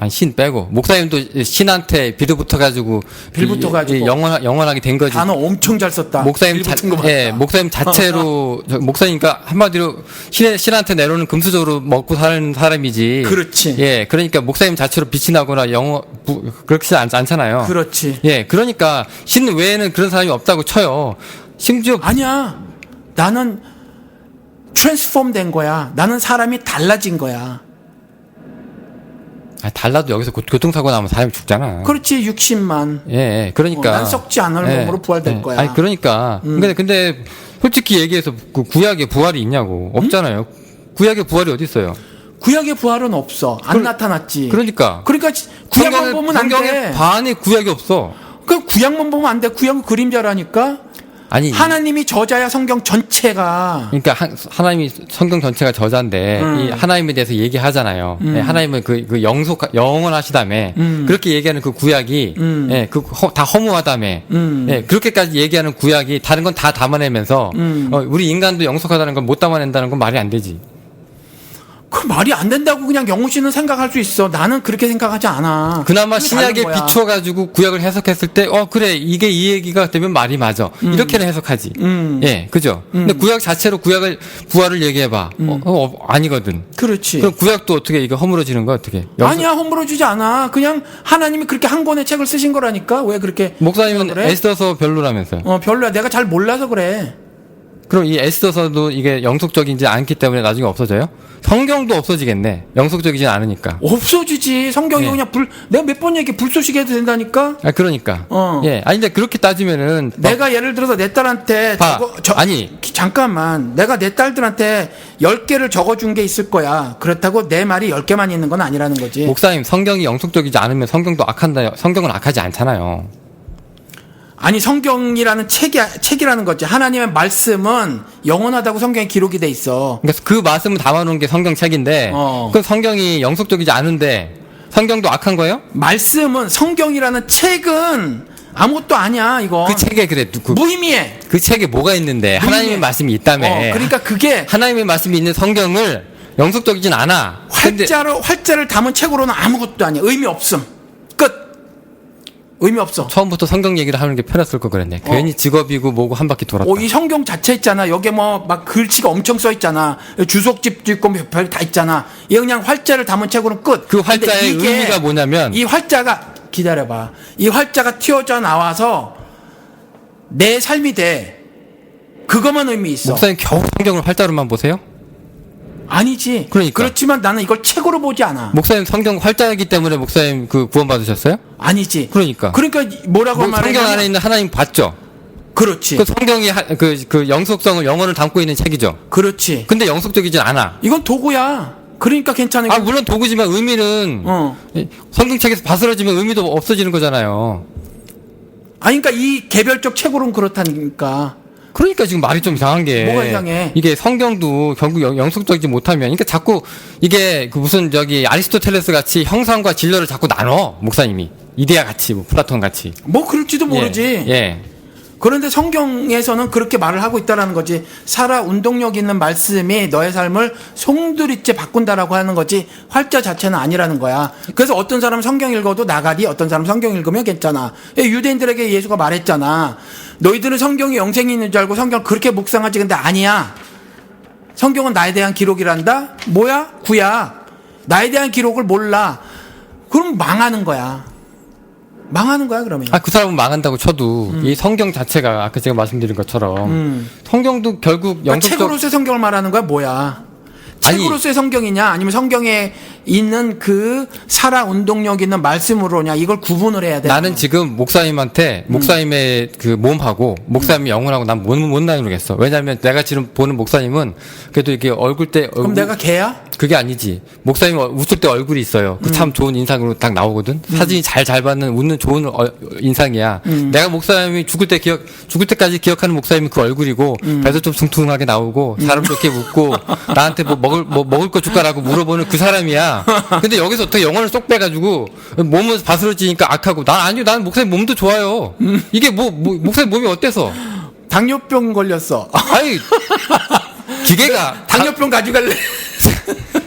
아니, 신 빼고. 목사님도 신한테 빌붙어가지고. 빌붙어가지고. 영원하게 된 거지. 단어 엄청 잘 썼다. 목사님 빌붙은 거 봤다. 예, 목사님 자체로, 목사니까 한마디로 신한테 내려오는 금수저로 먹고 사는 사람이지. 그렇지. 예, 그러니까 목사님 자체로 빛이 나거나 그렇지 않잖아요. 그렇지. 예, 그러니까 신 외에는 그런 사람이 없다고 쳐요. 심지어. 아니야. 나는 트랜스폼 된 거야. 나는 사람이 달라진 거야. 달라도 여기서 교통사고 나면 사람이 죽잖아. 그렇지, 60만. 예, 그러니까. 난 썩지 않을 몸으로 부활될 거야. 아니, 그러니까. 근데 솔직히 얘기해서 그 구약에 부활이 있냐고. 없잖아요. 구약에 부활이 어디 있어요? 구약의 부활은 없어. 안 나타났지. 그러니까. 구약만 보면 안 성경에 돼. 반이 구약이 없어. 그 구약만 보면 안 돼. 구약은 그림자라니까. 아니. 하나님이 저자야, 성경 전체가. 그러니까 하나님이 성경 전체가 저자인데 이 하나님에 대해서 얘기하잖아요. 예, 하나님은 그 영원하시다며. 그렇게 얘기하는 그 구약이 예, 다 허무하다며. 예, 그렇게까지 얘기하는 구약이 다른 건 다 담아내면서 우리 인간도 영속하다는 걸 못 담아낸다는 건 말이 안 되지. 그 말이 안 된다고 그냥 영호 씨는 생각할 수 있어. 나는 그렇게 생각하지 않아. 그나마 그게 신약에 다른 거야. 비추어가지고 구약을 해석했을 때, 그래, 이게 이 얘기가 되면 말이 맞아. 이렇게는 해석하지. 예, 그죠? 근데 구약 자체로 부활을 얘기해봐. 아니거든. 그렇지. 그럼 구약도 어떻게 이게 허물어지는 거야, 어떻게? 아니야, 허물어주지 않아. 그냥 하나님이 그렇게 한 권의 책을 쓰신 거라니까. 왜 그렇게. 목사님은 그래? 에스더서 별로라면서요. 별로야. 내가 잘 몰라서 그래. 그럼 이 에스더서도 이게 영속적이지 않기 때문에 나중에 없어져요? 성경도 없어지겠네. 영속적이지 않으니까. 없어지지. 성경이 예. 그냥 내가 몇 번 얘기 불쏘시게 해도 된다니까. 그러니까. 어. 예. 아니, 근데 그렇게 따지면은. 내가 예를 들어서 내 딸한테 아니. 잠깐만. 내가 내 딸들한테 10개를 적어준 게 있을 거야. 그렇다고 내 말이 10개만 있는 건 아니라는 거지. 목사님, 성경이 영속적이지 않으면 성경도 악한다. 성경은 악하지 않잖아요. 아니, 성경이라는 책이라는 거지. 하나님의 말씀은 영원하다고 성경에 기록이 돼 있어. 그러니까 그 말씀을 담아놓은 게 성경책인데, 그 성경이 영속적이지 않은데, 성경도 악한 거예요? 말씀은, 성경이라는 책은 아무것도 아니야 이거. 그 책에 그래 무의미해. 그 책에 뭐가 있는데 무의미해. 하나님의 말씀이 있다며. 그러니까 그게 하나님의 말씀이 있는 성경을 영속적이진 않아. 활자를 담은 책으로는 아무것도 아니야. 의미 없음. 끝. 의미 없어. 처음부터 성경 얘기를 하는 게 편했을 거 그랬네. 괜히 직업이고 뭐고 한 바퀴 돌았다. 이 성경 자체 있잖아. 여기에 뭐 막 글씨가 엄청 써 있잖아. 주석집도 있고 별 다 있잖아. 이 그냥 활자를 담은 책으로는 끝. 그 활자의 근데 이게 의미가 뭐냐면 이 활자가 기다려봐. 이 활자가 튀어져 나와서 내 삶이 돼. 그것만 의미 있어. 목사님 겨우 성경을 활자로만 보세요? 아니지. 그러니까. 그렇지만 나는 이걸 책으로 보지 않아. 목사님 성경 활자이기 때문에 목사님 그 구원 받으셨어요? 아니지. 그러니까 뭐라고 말하냐면 성경 안에 있는 하나님 봤죠? 그렇지. 그 성경이 그 영속성을 영혼을 담고 있는 책이죠. 그렇지. 근데 영속적이진 않아. 이건 도구야. 그러니까 괜찮은 게. 물론 도구지만 의미는 성경책에서 바스러지면 의미도 없어지는 거잖아요. 그러니까 이 개별적 책으로는 그렇다니까. 그러니까 지금 말이 좀 이상한 게 뭐가 이상해? 이게 성경도 결국 영속적이지 못하면 그러니까 자꾸 이게 그 무슨 저기 아리스토텔레스 같이 형상과 진리를 자꾸 나눠 목사님이 이데아 같이 뭐 플라톤 같이 뭐 그럴지도 모르지. 예. 그런데 성경에서는 그렇게 말을 하고 있다라는 거지. 살아 운동력 있는 말씀이 너의 삶을 송두리째 바꾼다라고 하는 거지. 활자 자체는 아니라는 거야. 그래서 어떤 사람은 성경 읽어도 나가리, 어떤 사람은 성경 읽으면 괜찮아. 유대인들에게 예수가 말했잖아. 너희들은 성경이 영생이 있는 줄 알고 성경을 그렇게 묵상하지. 근데 아니야. 성경은 나에 대한 기록이란다. 뭐야? 구야. 나에 대한 기록을 몰라. 그럼 망하는 거야. 망하는 거야 그러면. 그 사람은 망한다고 쳐도 이 성경 자체가 아까 제가 말씀드린 것처럼 성경도 결국 영속적 책으로서의 성경을 말하는 거야 뭐야? 책으로서의 성경이냐 아니면 성경에 있는 그 살아 운동력 있는 말씀으로냐 이걸 구분을 해야 돼. 나는 지금 목사님한테 목사님의 그 몸하고 목사님의 영혼하고 난 못 나누겠어. 왜냐하면 내가 지금 보는 목사님은 그래도 이렇게 그럼 내가 걔야? 그게 아니지. 목사님 웃을 때 얼굴이 있어요. 그 참 좋은 인상으로 딱 나오거든. 사진이 잘 받는 웃는 좋은 인상이야. 내가 목사님이 죽을 때까지 기억하는 목사님이 그 얼굴이고 배도 좀 퉁퉁하게 나오고 사람 좋게 웃고 나한테 뭐 먹을 거 줄까라고 물어보는 그 사람이야. 근데 여기서 어떻게 영혼을 쏙 빼가지고 몸은 바스러지니까 악하고 난 목사님 몸도 좋아요. 이게 목사님 몸이 어때서? 당뇨병 걸렸어. 아니 기계가 당뇨병 가져갈래?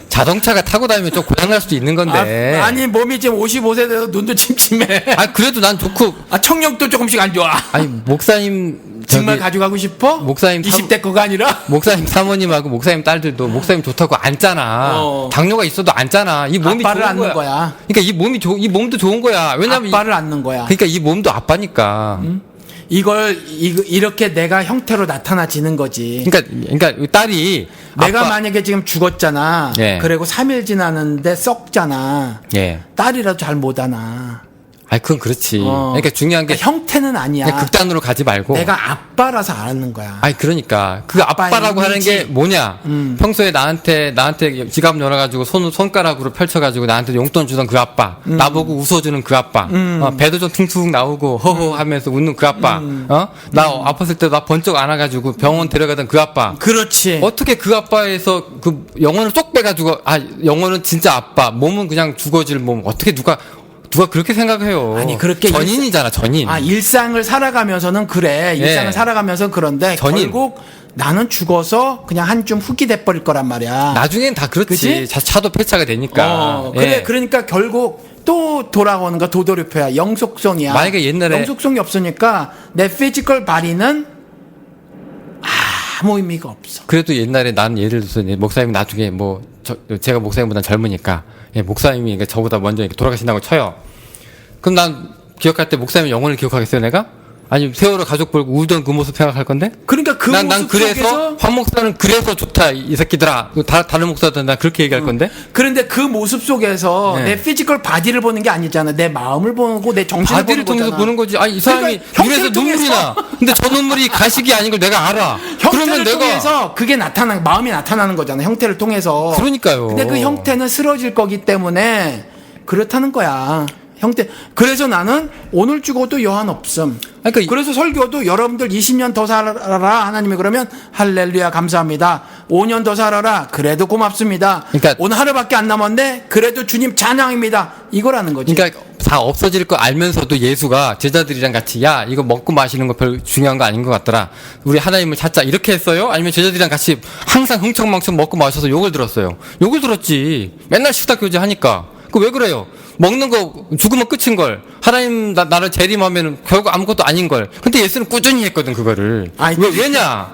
자동차가 타고 다니면 좀 고장날 수도 있는 건데. 아니 몸이 지금 55세 돼서 눈도 침침해. 그래도 난 좋고. 청력도 조금씩 안 좋아. 아니 목사님 정말 가져가고 싶어? 목사님 20대 거가 아니라? 목사님 사모님하고 목사님 딸들도 목사님 좋다고 앉잖아. 당뇨가 있어도 앉잖아. 이 몸이 아빠를 좋은 앉는 거야. 그러니까 이 몸도 좋은 거야. 왜냐면 아빠를 앉는 거야. 그러니까 이 몸도 아빠니까. 이렇게 내가 형태로 나타나지는 거지. 그러니까 딸이 내가 만약에 지금 죽었잖아. 예. 그리고 3일 지났는데 썩잖아. 예. 딸이라도 잘 못하나. 그건 그렇지. 그러니까 중요한 게 형태는 아니야. 그냥 극단으로 가지 말고. 내가 아빠라서 알았는 거야. 그러니까 그 아빠라고 하는 게 뭐냐? 평소에 나한테 지갑 열어가지고 손가락으로 펼쳐가지고 나한테 용돈 주던 그 아빠, 나보고 웃어주는 그 아빠, 배도 좀 퉁퉁 나오고 허허 하면서 웃는 그 아빠, 나 아팠을 때 나 번쩍 안아가지고 병원 데려가던 그 아빠. 그렇지. 어떻게 그 아빠에서 그 영혼을 쏙 빼가지고 영혼은 진짜 아빠, 몸은 그냥 죽어질 몸. 어떻게 누가 그렇게 생각해요? 아니 그렇게 전인이잖아 전인. 일상을 살아가면서는 그래. 일상을 살아가면서 그런데 결국 나는 죽어서 그냥 한 줌 흙이 돼버릴 거란 말이야. 나중엔 다 그렇지. 차도 폐차가 되니까. 그래. 그러니까 결국 또 돌아오는 거 도돌이표야. 영속성이야. 만약에 옛날에 영속성이 없으니까 내 피지컬 바디는 아무 의미가 없어. 그래도 옛날에 난 예를 들어서 목사님이 나중에 제가 목사님보다 젊으니까 목사님이 저보다 먼저 이렇게 돌아가신다고 쳐요. 그럼 난 기억할 때 목사님 영혼을 기억하겠어요, 내가? 아니 세월호 가족 벌고 울던 그 모습 생각할 건데? 그러니까 그 난 모습 그래서 속에서 황 목사는 그래서 좋다 이 새끼들아. 다른 목사들 난 그렇게 얘기할 건데? 그런데 그 모습 속에서 내 피지컬 바디를 보는 게 아니잖아. 내 마음을 보고 내 정신을 바디를 보는 통해서 거잖아. 보는 거지. 이 사람이 그러니까 눈에서 눈물이 나. 근데 저 눈물이 가식이 아닌 걸 내가 알아. 형태를 통해서 그게 마음이 나타나는 거잖아. 형태를 통해서. 그러니까요. 근데 그 형태는 쓰러질 거기 때문에 그렇다는 거야. 형태. 그래서 나는 오늘 죽어도 여한 없음. 그래서 설교도 여러분들 20년 더 살아라 하나님이 그러면 할렐루야 감사합니다. 5년 더 살아라 그래도 고맙습니다. 오늘 하루밖에 안 남았는데 그래도 주님 찬양입니다. 이거라는 거지. 그러니까 다 없어질 거 알면서도 예수가 제자들이랑 같이 야 이거 먹고 마시는 거 별 중요한 거 아닌 것 같더라. 우리 하나님을 찾자 이렇게 했어요? 아니면 제자들이랑 같이 항상 흥청망청 먹고 마셔서 욕을 들었어요? 욕을 들었지. 맨날 식탁 교제 하니까. 그 왜 그래요? 먹는 거 죽으면 끝인 걸. 하나님 나를 재림하면 결국 아무것도 아닌 걸. 근데 예수는 꾸준히 했거든 그거를. 아니, 왜냐?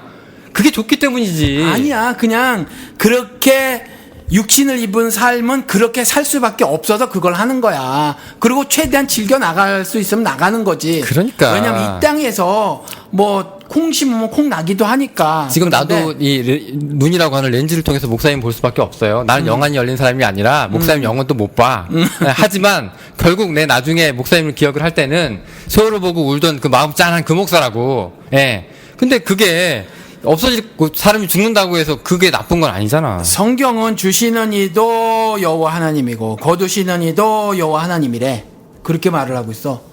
그게 좋기 때문이지. 아니야. 그냥 그렇게 육신을 입은 삶은 그렇게 살 수밖에 없어서 그걸 하는 거야. 그리고 최대한 즐겨 나갈 수 있으면 나가는 거지. 그러니까. 왜냐면 이 땅에서 뭐 콩 심으면 콩 나기도 하니까. 지금 그런데 나도 이 눈이라고 하는 렌즈를 통해서 목사님 볼 수밖에 없어요. 나는 영안이 열린 사람이 아니라 목사님 영혼도 못 봐. 네, 하지만 결국 내 나중에 목사님을 기억을 할 때는 세월을 보고 울던 그 마음 짠한 그 목사라고. 예. 근데 그게 없어지고 사람이 죽는다고 해서 그게 나쁜 건 아니잖아. 성경은 주시는 이도 여호와 하나님이고 거두시는 이도 여호와 하나님이래. 그렇게 말을 하고 있어.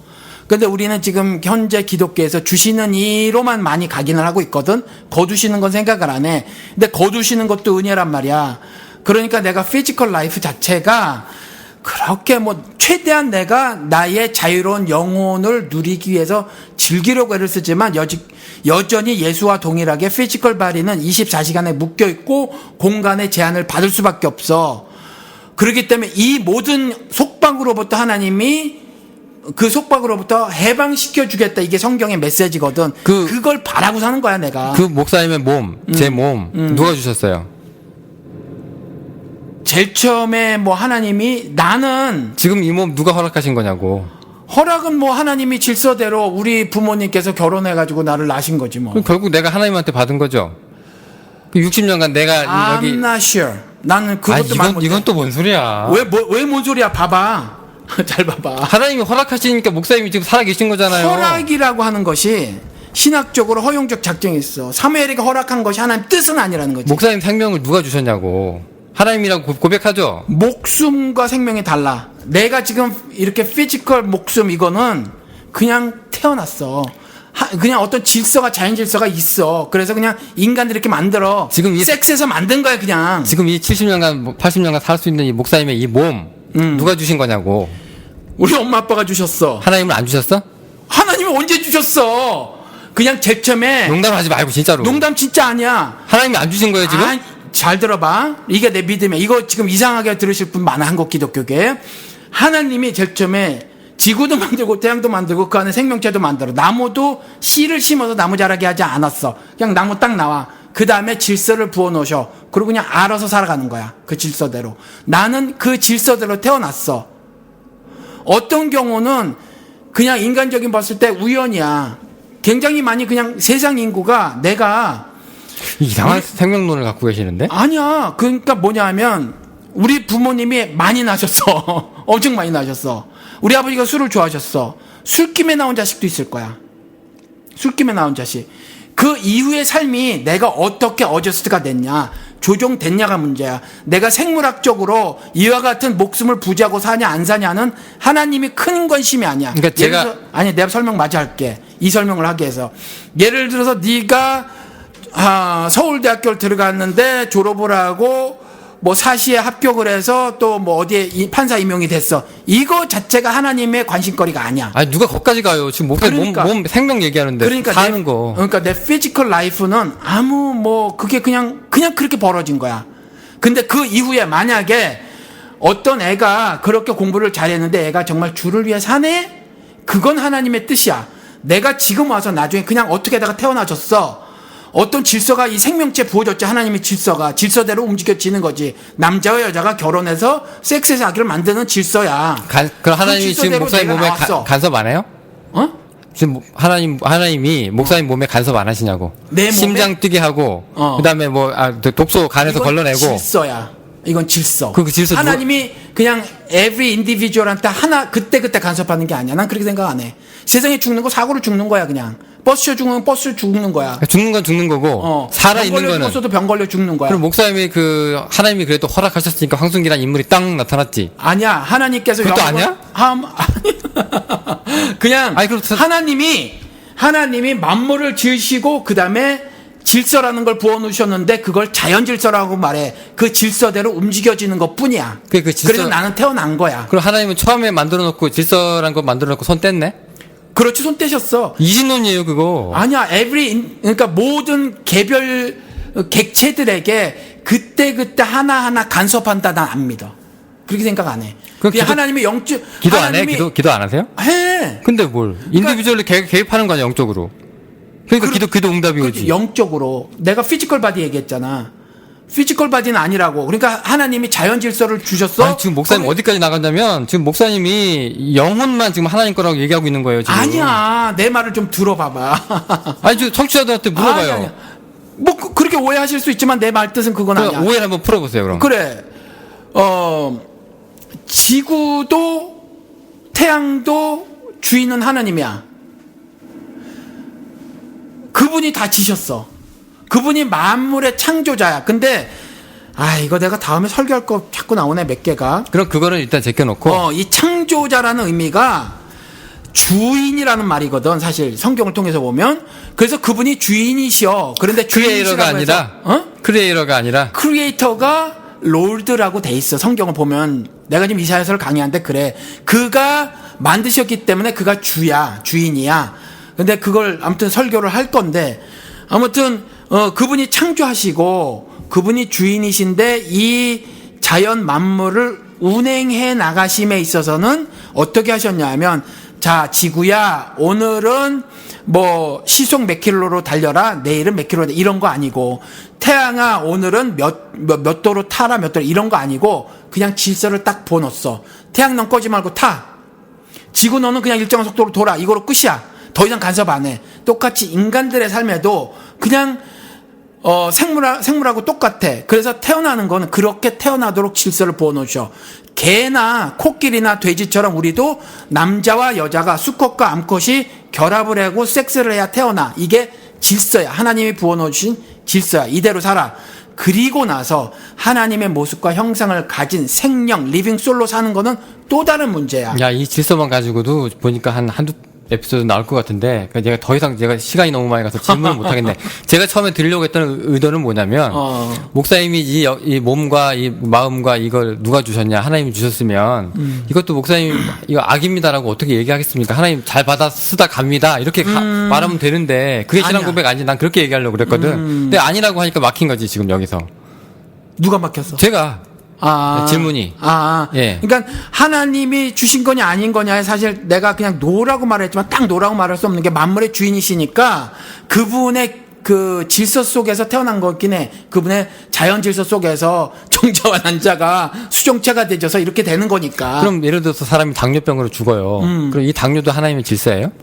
근데 우리는 지금 현재 기독교에서 주시는 이로만 많이 각인을 하고 있거든. 거두시는 건 생각을 안 해. 근데 거두시는 것도 은혜란 말이야. 그러니까 내가 피지컬 라이프 자체가 그렇게 뭐 최대한 내가 나의 자유로운 영혼을 누리기 위해서 즐기려고 애를 쓰지만 여전히 예수와 동일하게 피지컬 바디는 24시간에 묶여 있고 공간의 제한을 받을 수밖에 없어. 그렇기 때문에 이 모든 속박으로부터 하나님이 그 속박으로부터 해방시켜 주겠다. 이게 성경의 메시지거든. 그걸 바라고 사는 거야, 내가. 그 목사님의 몸, 제 몸 누가 주셨어요? 제일 처음에 뭐 하나님이 나는 지금 이 몸 누가 허락하신 거냐고. 허락은 뭐 하나님이 질서대로 우리 부모님께서 결혼해가지고 나를 낳으신 거지 뭐. 그럼 결국 내가 하나님한테 받은 거죠. 그 60년간 내가 I'm 여기. not sure. 나는 그것도 말 못해. 이건 또 뭔 소리야? 왜 뭔 소리야? 봐봐. 잘 봐봐. 하나님이 허락하시니까 목사님이 지금 살아계신 거잖아요. 허락이라고 하는 것이 신학적으로 허용적 작정이 있어. 사무엘이가 허락한 것이 하나님 뜻은 아니라는 거지. 목사님 생명을 누가 주셨냐고. 하나님이라고 고백하죠. 목숨과 생명이 달라. 내가 지금 이렇게 피지컬 목숨 이거는 그냥 태어났어. 그냥 어떤 질서가 자연 질서가 있어. 그래서 그냥 인간들이 이렇게 만들어. 지금 섹스에서 만든 거야 그냥. 지금 이 70년간 80년간 살 수 있는 이 목사님의 이 몸 누가 주신 거냐고. 우리 엄마 아빠가 주셨어. 하나님은 안 주셨어? 하나님이 언제 주셨어? 그냥 제일 처음에. 농담하지 말고 진짜로. 농담 진짜 아니야. 하나님이 안 주신 거예요 지금? 잘 들어봐. 이게 내 믿음이야. 이거 지금 이상하게 들으실 분 많아. 한국 기독교계. 하나님이 제일 처음에 지구도 만들고 태양도 만들고 그 안에 생명체도 만들어. 나무도 씨를 심어서 나무 자라게 하지 않았어. 그냥 나무 딱 나와. 그 다음에 질서를 부어 놓으셔. 그리고 그냥 알아서 살아가는 거야. 그 질서대로. 나는 그 질서대로 태어났어. 어떤 경우는 그냥 인간적인 봤을 때 우연이야. 굉장히 많이 그냥 세상 인구가 내가 이상한 생명론을 갖고 계시는데? 아니야. 그러니까 뭐냐면 우리 부모님이 많이 나셨어. 엄청 많이 나셨어. 우리 아버지가 술을 좋아하셨어. 술김에 나온 자식도 있을 거야. 술김에 나온 자식. 그 이후의 삶이 내가 어떻게 어저스트가 됐냐, 조정됐냐가 문제야. 내가 생물학적으로 이와 같은 목숨을 부지하고 사냐 안 사냐는 하나님이 큰 관심이 아니야. 그러니까 내가 설명 마저 할게. 이 설명을 하기 위해서. 예를 들어서 네가 서울대학교를 들어갔는데 졸업을 하고 뭐 사시에 합격을 해서 또 뭐 어디에 판사 임용이 됐어. 이거 자체가 하나님의 관심거리가 아니야. 아니 누가 거기까지 가요? 지금 목사님 몸 생명 얘기하는데 그러니까 사는 거. 그러니까 내 피지컬 라이프는 아무 뭐 그게 그냥 그렇게 벌어진 거야. 근데 그 이후에 만약에 어떤 애가 그렇게 공부를 잘했는데 애가 정말 주를 위해 사네? 그건 하나님의 뜻이야. 내가 지금 와서 나중에 그냥 어떻게다가 태어나졌어. 어떤 질서가 이 생명체 부어졌지. 하나님의 질서대로 움직여지는 거지. 남자와 여자가 결혼해서 섹스에서 아기를 만드는 질서야. 그럼 하나님이 지금 목사님 몸에 간섭 안 해요? 지금 하나님이 목사님 몸에 간섭 안 하시냐고. 내 몸에? 심장 뛰게 하고 그다음에 뭐 독소 간에서 걸러내고. 질서야. 이건 질서. 그 질서 하나님이 그냥 every individual한테 그때 간섭하는 게 아니야. 난 그렇게 생각 안 해. 세상에 죽는 거 사고로 죽는 거야 그냥. 버스에 죽는 건 버스로 죽는 거야. 죽는 건 죽는 거고 살아 있는 거는. 병 걸려 죽었어도 병 걸려 죽는 거야. 그럼 목사님이 하나님이 그래도 허락하셨으니까 황순기란 인물이 딱 나타났지. 아니야. 하나님께서 그것도 아니야? 그냥 하나님이 만물을 지으시고 그다음에 질서라는 걸 부어놓으셨는데 그걸 자연 질서라고 말해. 그 질서대로 움직여지는 것 뿐이야. 그 질서. 그래서 나는 태어난 거야. 그럼 하나님은 처음에 만들어놓고 질서란 거 만들어놓고 손 뗐네? 그렇지, 손 떼셨어. 이신론이에요 그거. 아니야, 그러니까 모든 개별 객체들에게 그때 하나하나 간섭한다, 난 안 믿어. 그렇게 생각 안 해. 그게 하나님의 영적 기도 안 해? 기도 안 하세요? 해. 근데 뭘? 인디비주얼리 개입하는 거 아니야 영적으로. 그러니까 기도 응답이 오지. 영적으로 내가 피지컬 바디 얘기했잖아. 피지컬 바디는 아니라고. 그러니까 하나님이 자연 질서를 주셨어. 아니, 지금 목사님 어디까지 나간다면 지금 목사님이 영혼만 지금 하나님 거라고 얘기하고 있는 거예요 지금. 아니야, 내 말을 좀 들어봐봐. 아니 저 청취자들한테 물어봐요. 아니. 뭐 그렇게 오해하실 수 있지만 내 말 뜻은 그건 아니야. 오해를 한번 풀어보세요 그럼. 그래. 지구도 태양도 주인은 하나님이야. 그분이 다 지셨어. 그분이 만물의 창조자야. 근데 이거 내가 다음에 설교할 거 자꾸 나오네, 몇 개가. 그럼 그거는 일단 제껴놓고. 이 창조자라는 의미가 주인이라는 말이거든, 사실 성경을 통해서 보면. 그래서 그분이 주인이셔. 그런데 크리에이터가 아니라. 크리에이터가 아니라. 크리에이터가 롤드라고 돼 있어. 성경을 보면. 내가 지금 이사야서를 강의하는데 그래. 그가 만드셨기 때문에 그가 주인이야. 근데 그걸 아무튼 설교를 할 건데, 아무튼 그분이 창조하시고 그분이 주인이신데 이 자연 만물을 운행해 나가심에 있어서는 어떻게 하셨냐면, 자, 지구야, 오늘은 뭐 시속 몇 킬로로 달려라, 내일은 몇 킬로, 이런 거 아니고, 태양아, 오늘은 몇 도로 타라, 몇 도로, 이런 거 아니고 그냥 질서를 딱 부어놓았어. 태양 넌 꺼지 말고 타. 지구 너는 그냥 일정한 속도로 돌아. 이거로 끝이야. 더 이상 간섭 안 해. 똑같이 인간들의 삶에도 그냥 생물하고 똑같아. 그래서 태어나는 거는 그렇게 태어나도록 질서를 부어놓으셔. 개나 코끼리나 돼지처럼 우리도 남자와 여자가 수컷과 암컷이 결합을 하고 섹스를 해야 태어나. 이게 질서야. 하나님이 부어놓으신 질서야. 이대로 살아. 그리고 나서 하나님의 모습과 형상을 가진 생명, 리빙 솔로 사는 거는 또 다른 문제야. 야, 이 질서만 가지고도 보니까 한두 에피소드 나올 것 같은데, 제가 더 이상 시간이 너무 많이 가서 질문을 못 하겠네. 제가 처음에 드리려고 했던 의도는 뭐냐면, 목사님이 이 몸과 이 마음과 이걸 누가 주셨냐, 하나님이 주셨으면, 이것도 목사님, 이거 악입니다라고 어떻게 얘기하겠습니까? 하나님 잘 받아 쓰다 갑니다. 이렇게 말하면 되는데, 그게 신앙 아니야. 고백 아니지. 난 그렇게 얘기하려고 그랬거든. 근데 아니라고 하니까 막힌 거지, 지금 여기서. 누가 막혔어? 제가. 질문이. 예. 그러니까 하나님이 주신 거냐 아닌 거냐에 사실 내가 그냥 노라고 말했지만 딱 노라고 말할 수 없는 게 만물의 주인이시니까 그분의 그 질서 속에서 태어난 거긴 해. 그분의 자연 질서 속에서 정자와 난자가 수정체가 되져서 이렇게 되는 거니까. 그럼 예를 들어서 사람이 당뇨병으로 죽어요. 그럼 이 당뇨도 하나님의 질서예요?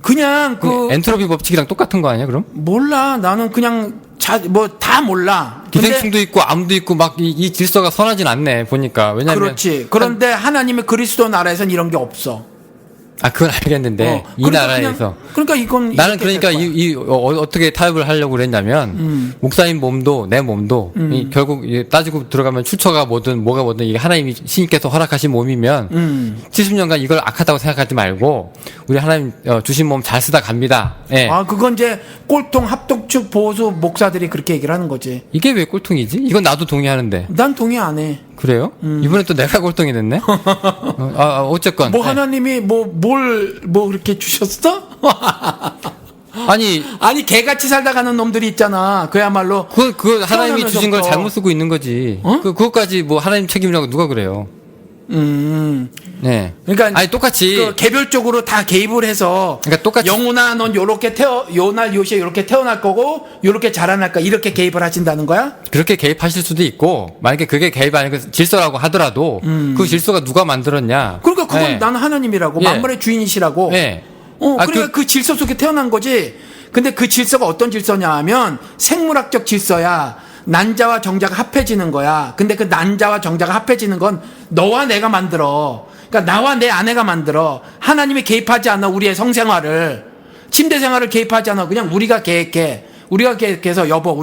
그냥 엔트로피 법칙이랑 똑같은 거 아니야, 그럼? 몰라. 나는 그냥 다 몰라. 기생충도 있고 암도 있고 막 이 질서가 선하진 않네, 보니까. 왜냐면. 그렇지. 그런데 하나님의 그리스도 나라에선 이런 게 없어. 그건 알겠는데, 이 그러니까 나라에서. 그러니까 이건. 나는 그러니까 어떻게 타협을 하려고 그랬냐면, 목사님 몸도, 내 몸도, 결국 따지고 들어가면 출처가 뭐든 뭐가 뭐든 이게 하나님이 신께서 허락하신 몸이면, 70년간 이걸 악하다고 생각하지 말고, 우리 하나님 주신 몸 잘 쓰다 갑니다. 예. 그건 이제 꼴통 합동측 보수 목사들이 그렇게 얘기를 하는 거지. 이게 왜 꼴통이지? 이건 나도 동의하는데. 난 동의 안 해. 그래요? 이번에 또 내가 꼴통이 됐네? 어쨌건. 뭐 하나님이 뭘 그렇게 주셨어? 아니 개같이 살다 가는 놈들이 있잖아. 그야말로. 그 하나님이 주신 걸 잘못 쓰고 있는 거지. 그것까지 뭐 하나님 책임이라고 누가 그래요? 네. 그러니까 아니 똑같이 개별적으로 다 개입을 해서. 그러니까 똑같이 영혼아, 넌 요날 요시에 요렇게 태어날 거고 요렇게 자라날 거야. 이렇게 개입을 하신다는 거야? 그렇게 개입하실 수도 있고, 만약에 그게 개입 아니고 질서라고 하더라도 그 질서가 누가 만들었냐? 그러니까 그건 네. 나는 하나님이라고. 예. 만물의 주인이시라고. 네. 그러니까 그 질서 속에 태어난 거지. 근데 그 질서가 어떤 질서냐 하면 생물학적 질서야. 난자와 정자가 합해지는 거야. 근데 그 난자와 정자가 합해지는 건 너와 내가 만들어. 그러니까 나와 내 아내가 만들어. 하나님이 개입하지 않아, 우리의 성생활을. 침대 생활을 개입하지 않아. 그냥 우리가 계획해. 우리가 계획해서, 여보,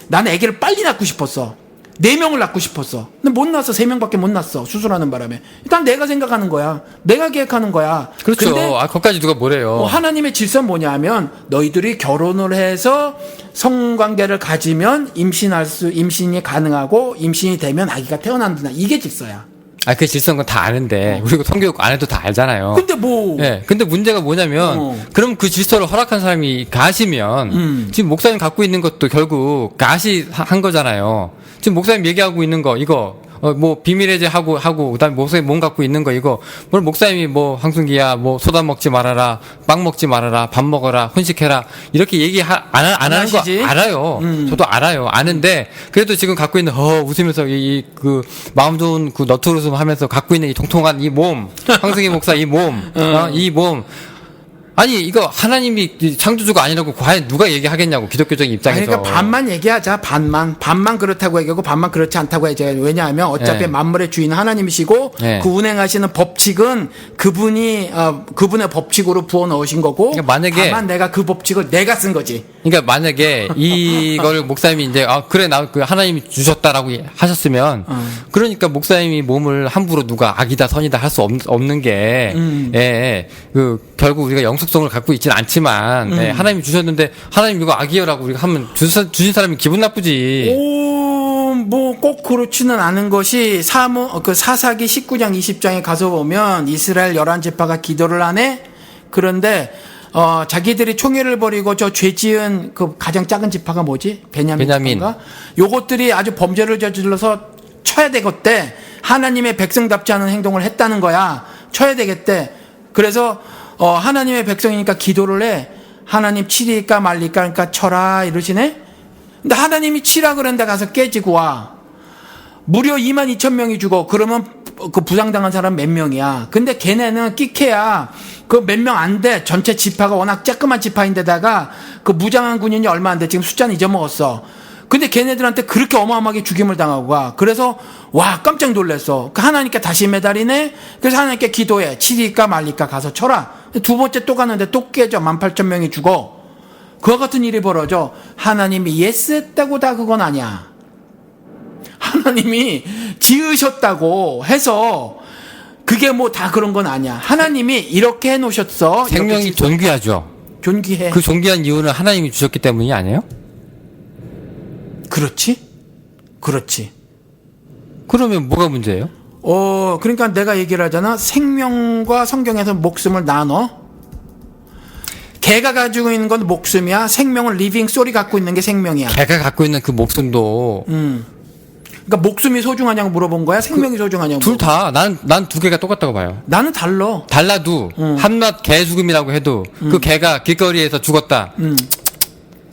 나는 아기를 빨리 낳고 싶었어. 4명을 낳고 싶었어. 근데 못 낳았어. 3명밖에 못 낳았어. 수술하는 바람에. 일단 내가 생각하는 거야. 내가 계획하는 거야. 그렇죠. 근데 거기까지 누가 뭐래요. 하나님의 질서는 뭐냐면 너희들이 결혼을 해서 성관계를 가지면 임신이 가능하고 임신이 되면 아기가 태어난다. 이게 질서야. 그 질서인 건 다 아는데, 그리고 성교육 안 해도 다 알잖아요. 근데 뭐. 예. 근데 문제가 뭐냐면, 그럼 그 질서를 허락한 사람이 가시면, 지금 목사님 갖고 있는 것도 결국 가시 한 거잖아요. 지금 목사님 얘기하고 있는 거, 이거, 뭐, 비밀해제 하고, 그 다음에 목사님 몸 갖고 있는 거, 이거, 뭘 목사님이 뭐, 황순기야, 뭐, 소다 먹지 말아라, 빵 먹지 말아라, 밥 먹어라, 혼식해라, 이렇게 안 하는 거 하시지? 알아요. 저도 알아요. 아는데, 그래도 지금 갖고 있는, 웃으면서 마음 좋은 그 너트웃음 하면서 갖고 있는 이 통통한 이 몸, 황승희 목사 이 몸, 이 몸, 아니 이거 하나님이 창조주가 아니라고 과연 누가 얘기하겠냐고 기독교적인 입장에서. 그러니까 반만 얘기하자. 반만 그렇다고 얘기하고 반만 그렇지 않다고 얘기해요. 왜냐하면 어차피 만물의 주인 하나님이시고 그 운행하시는 법칙은 그분의 법칙으로 부어 넣으신 거고. 그러니까 만약에 다만 내가 그 법칙을 내가 쓴 거지. 그러니까 만약에 이걸 목사님이 이제 그래 나 그 하나님이 주셨다라고 하셨으면 그러니까 목사님이 몸을 함부로 누가 악이다 선이다 할 수 없는 게 그 결국 우리가 영속성을 갖고 있지는 않지만 하나님이 주셨는데 하나님 이거 악이여라고 우리가 하면 주신 사람이 기분 나쁘지. 뭐 꼭 그렇지는 않은 것이 사사기 19장 20장에 가서 보면 이스라엘 11지파가 기도를 하네. 그런데 자기들이 총회를 벌이고 저 죄 지은 그 가장 작은 지파가 뭐지? 베냐민. 요것들이 아주 범죄를 저질러서 쳐야 되겠대. 하나님의 백성답지 않은 행동을 했다는 거야. 쳐야 되겠대. 그래서 하나님의 백성이니까 기도를 해. 하나님 치리까 말리까 그러니까 쳐라 이러시네. 근데 하나님이 치라 그런데 가서 깨지고 와. 무려 22,000명이 죽어. 그러면 그 부상당한 사람 몇 명이야. 근데 걔네는 끼케야. 그 몇 명 안 돼. 전체 지파가 워낙 쬐끄만 지파인데다가 그 무장한 군인이 얼마 안 돼. 지금 숫자는 잊어먹었어. 근데 걔네들한테 그렇게 어마어마하게 죽임을 당하고 가. 그래서 와 깜짝 놀랐어. 하나님께 다시 매달리네. 그래서 하나님께 기도해. 치리까 말리까 가서 쳐라. 두 번째 또 갔는데 또 깨져. 18,000명이 죽어. 그와 같은 일이 벌어져. 하나님이 예스 했다고 다 그건 아니야. 하나님이 지으셨다고 해서 그게 뭐 다 그런 건 아니야. 하나님이 이렇게 해놓으셨어. 생명이 존귀하죠. 존귀해. 그 존귀한 이유는 하나님이 주셨기 때문이 아니에요? 그렇지. 그러면 뭐가 문제예요? 그러니까 내가 얘기를 하잖아. 생명과 성경에서 목숨을 나눠. 개가 가지고 있는 건 목숨이야. 생명은 리빙 소리 갖고 있는 게 생명이야. 개가 갖고 있는 그 목숨도. 그러니까 목숨이 소중하냐고 물어본 거야? 생명이 소중하냐고? 둘 다. 난 두 개가 똑같다고 봐요. 나는 달라. 달라도 한낱 개 죽음이라고 해도 그 개가 길거리에서 죽었다.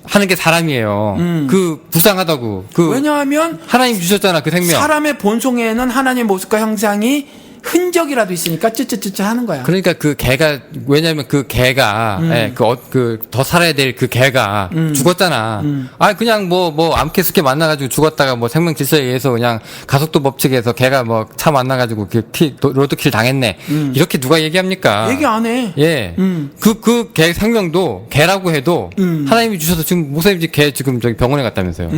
하는 게 사람이에요. 그 불쌍하다고. 왜냐하면 하나님 주셨잖아 그 생명. 사람의 본성에는 하나님의 모습과 형상이 흔적이라도 있으니까 쯔쯔쯔쯔 하는 거야. 그러니까 그 개가 왜냐면 그 개가 더 살아야 될 그 개가 죽었잖아. 그냥 뭐 암캐스케 만나가지고 죽었다가 뭐 생명 질서에 의해서 그냥 가속도 법칙에서 개가 뭐 차 만나가지고 로드킬 당했네. 이렇게 누가 얘기합니까? 얘기 안 해. 예. 그 개 생명도 개라고 해도 하나님이 주셔서 지금 목사님 집 개 지금 저기 병원에 갔다면서요.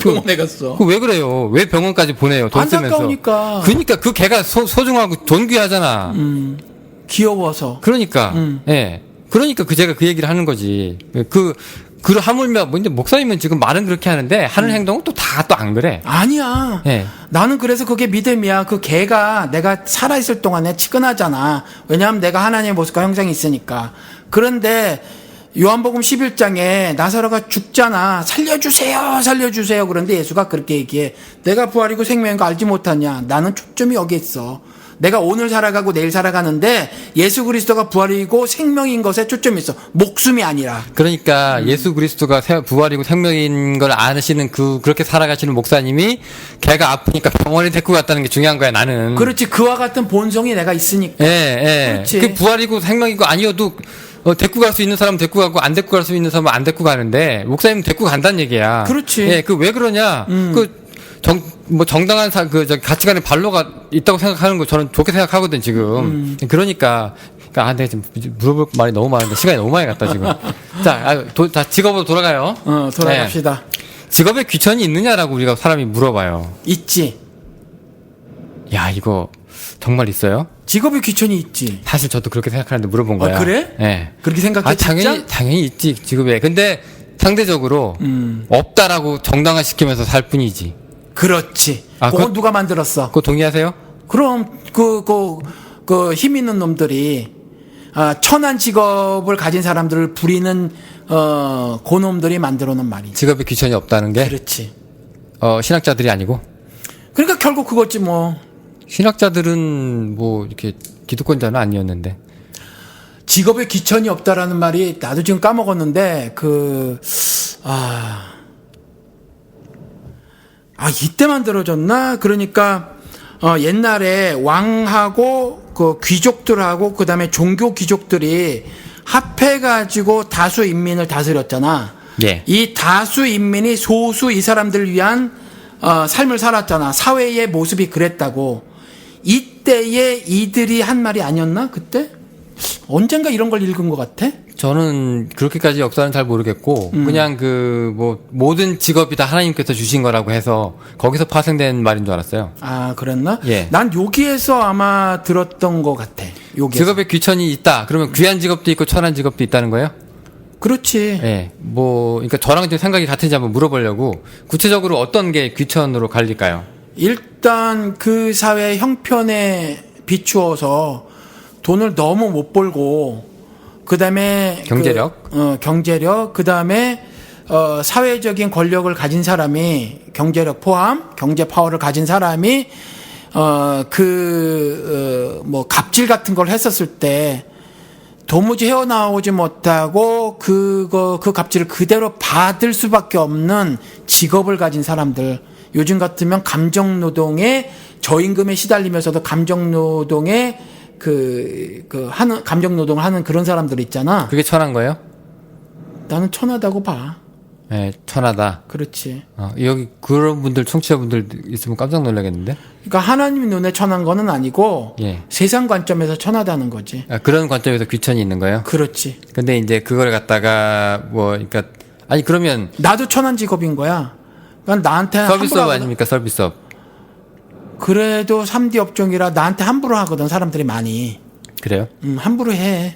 병원에 갔어. 왜 그래요? 왜 병원까지 보내요? 돈 쓰면서. 안타까우니까. 그러니까 그 개가 소중하고 존귀하잖아. 귀여워서. 그러니까, 예. 그러니까 제가 그 얘기를 하는 거지. 하물며, 근데 목사님은 지금 말은 그렇게 하는데, 하는 행동은 또 다 또 안 그래. 아니야. 예. 나는 그래서 그게 믿음이야. 그 개가 내가 살아있을 동안에 치근하잖아. 왜냐하면 내가 하나님의 모습과 형상이 있으니까. 그런데, 요한복음 11장에 나사로가 죽잖아. 살려주세요. 그런데 예수가 그렇게 얘기해. 내가 부활이고 생명인 거 알지 못하냐. 나는 초점이 여기 있어. 내가 오늘 살아가고 내일 살아가는데 예수 그리스도가 부활이고 생명인 것에 초점이 있어. 목숨이 아니라. 그러니까 예수 그리스도가 부활이고 생명인 걸 아시는 그렇게 살아가시는 목사님이 걔가 아프니까 병원에 데리고 갔다는 게 중요한 거야, 나는. 그렇지. 그와 같은 본성이 내가 있으니까. 예. 그렇지. 그 부활이고 생명이고 아니어도 데리고 갈 수 있는 사람은 데리고 가고 안 데리고 갈 수 있는 사람은 안 데리고 가는데 목사님은 데리고 간다는 얘기야. 그렇지. 예, 왜 그러냐? 정당한 가치관의 반로가 있다고 생각하는 거 저는 좋게 생각하거든 지금. 그러니까 내가 지금 물어볼 말이 너무 많은데 시간이 너무 많이 갔다 지금. 자, 직업으로 돌아가요. 돌아갑시다. 네. 직업에 귀천이 있느냐라고 우리가 사람이 물어봐요. 있지. 야, 이거 정말 있어요? 직업에 귀천이 있지. 사실 저도 그렇게 생각하는데 물어본 거야. 그래? 예. 그렇게 생각해? 당연히 있지, 직업에. 근데 상대적으로 없다라고 정당화시키면서 살 뿐이지. 그렇지. 아, 그건 누가 만들었어? 그거 동의하세요? 그럼 힘 있는 놈들이 천한 직업을 가진 사람들을 부리는 고놈들이 만들어 놓은 말이지. 직업에 귀천이 없다는 게 그렇지. 신학자들이 아니고. 그러니까 결국 그거지 뭐. 신학자들은 뭐 이렇게 기득권자는 아니었는데. 직업에 귀천이 없다라는 말이 나도 지금 까먹었는데 이때 만들어졌나? 그러니까 옛날에 왕하고 그 귀족들하고 그다음에 종교 귀족들이 합해가지고 다수 인민을 다스렸잖아. 예. 이 다수 인민이 소수 이 사람들을 위한 삶을 살았잖아. 사회의 모습이 그랬다고. 이때에 이들이 한 말이 아니었나? 그때? 언젠가 이런 걸 읽은 것 같아? 저는 그렇게까지 역사는 잘 모르겠고 그냥 모든 직업이 다 하나님께서 주신 거라고 해서 거기서 파생된 말인 줄 알았어요. 아, 그랬나? 예. 난 여기에서 아마 들었던 것 같아. 여기에서. 직업에 귀천이 있다. 그러면 귀한 직업도 있고 천한 직업도 있다는 거예요? 그렇지. 예. 그러니까 저랑 좀 생각이 같은지 한번 물어보려고. 구체적으로 어떤 게 귀천으로 갈릴까요? 일단 그 사회 형편에 비추어서 돈을 너무 못 벌고 그다음에 경제력, 그다음에 사회적인 권력을 가진 사람이 경제력 포함 경제 파워를 가진 사람이 갑질 같은 걸 했었을 때 도무지 헤어나오지 못하고 그 갑질을 그대로 받을 수밖에 없는 직업을 가진 사람들. 요즘 같으면 감정노동에 저임금에 시달리면서도 감정노동에 감정노동을 하는 그런 사람들 있잖아. 그게 천한 거예요? 나는 천하다고 봐. 네, 천하다. 그렇지. 여기 그런 분들, 청취자분들 있으면 깜짝 놀라겠는데? 그러니까 하나님 눈에 천한 거는 아니고 예. 세상 관점에서 천하다는 거지. 그런 관점에서 귀천이 있는 거예요? 그렇지. 근데 이제 그걸 갖다가 그러면 나도 천한 직업인 거야. 그러니까 나한테 서비스업 아닙니까? 서비스업. 그래도 3D 업종이라 나한테 함부로 하거든, 사람들이 많이. 그래요? 함부로 해.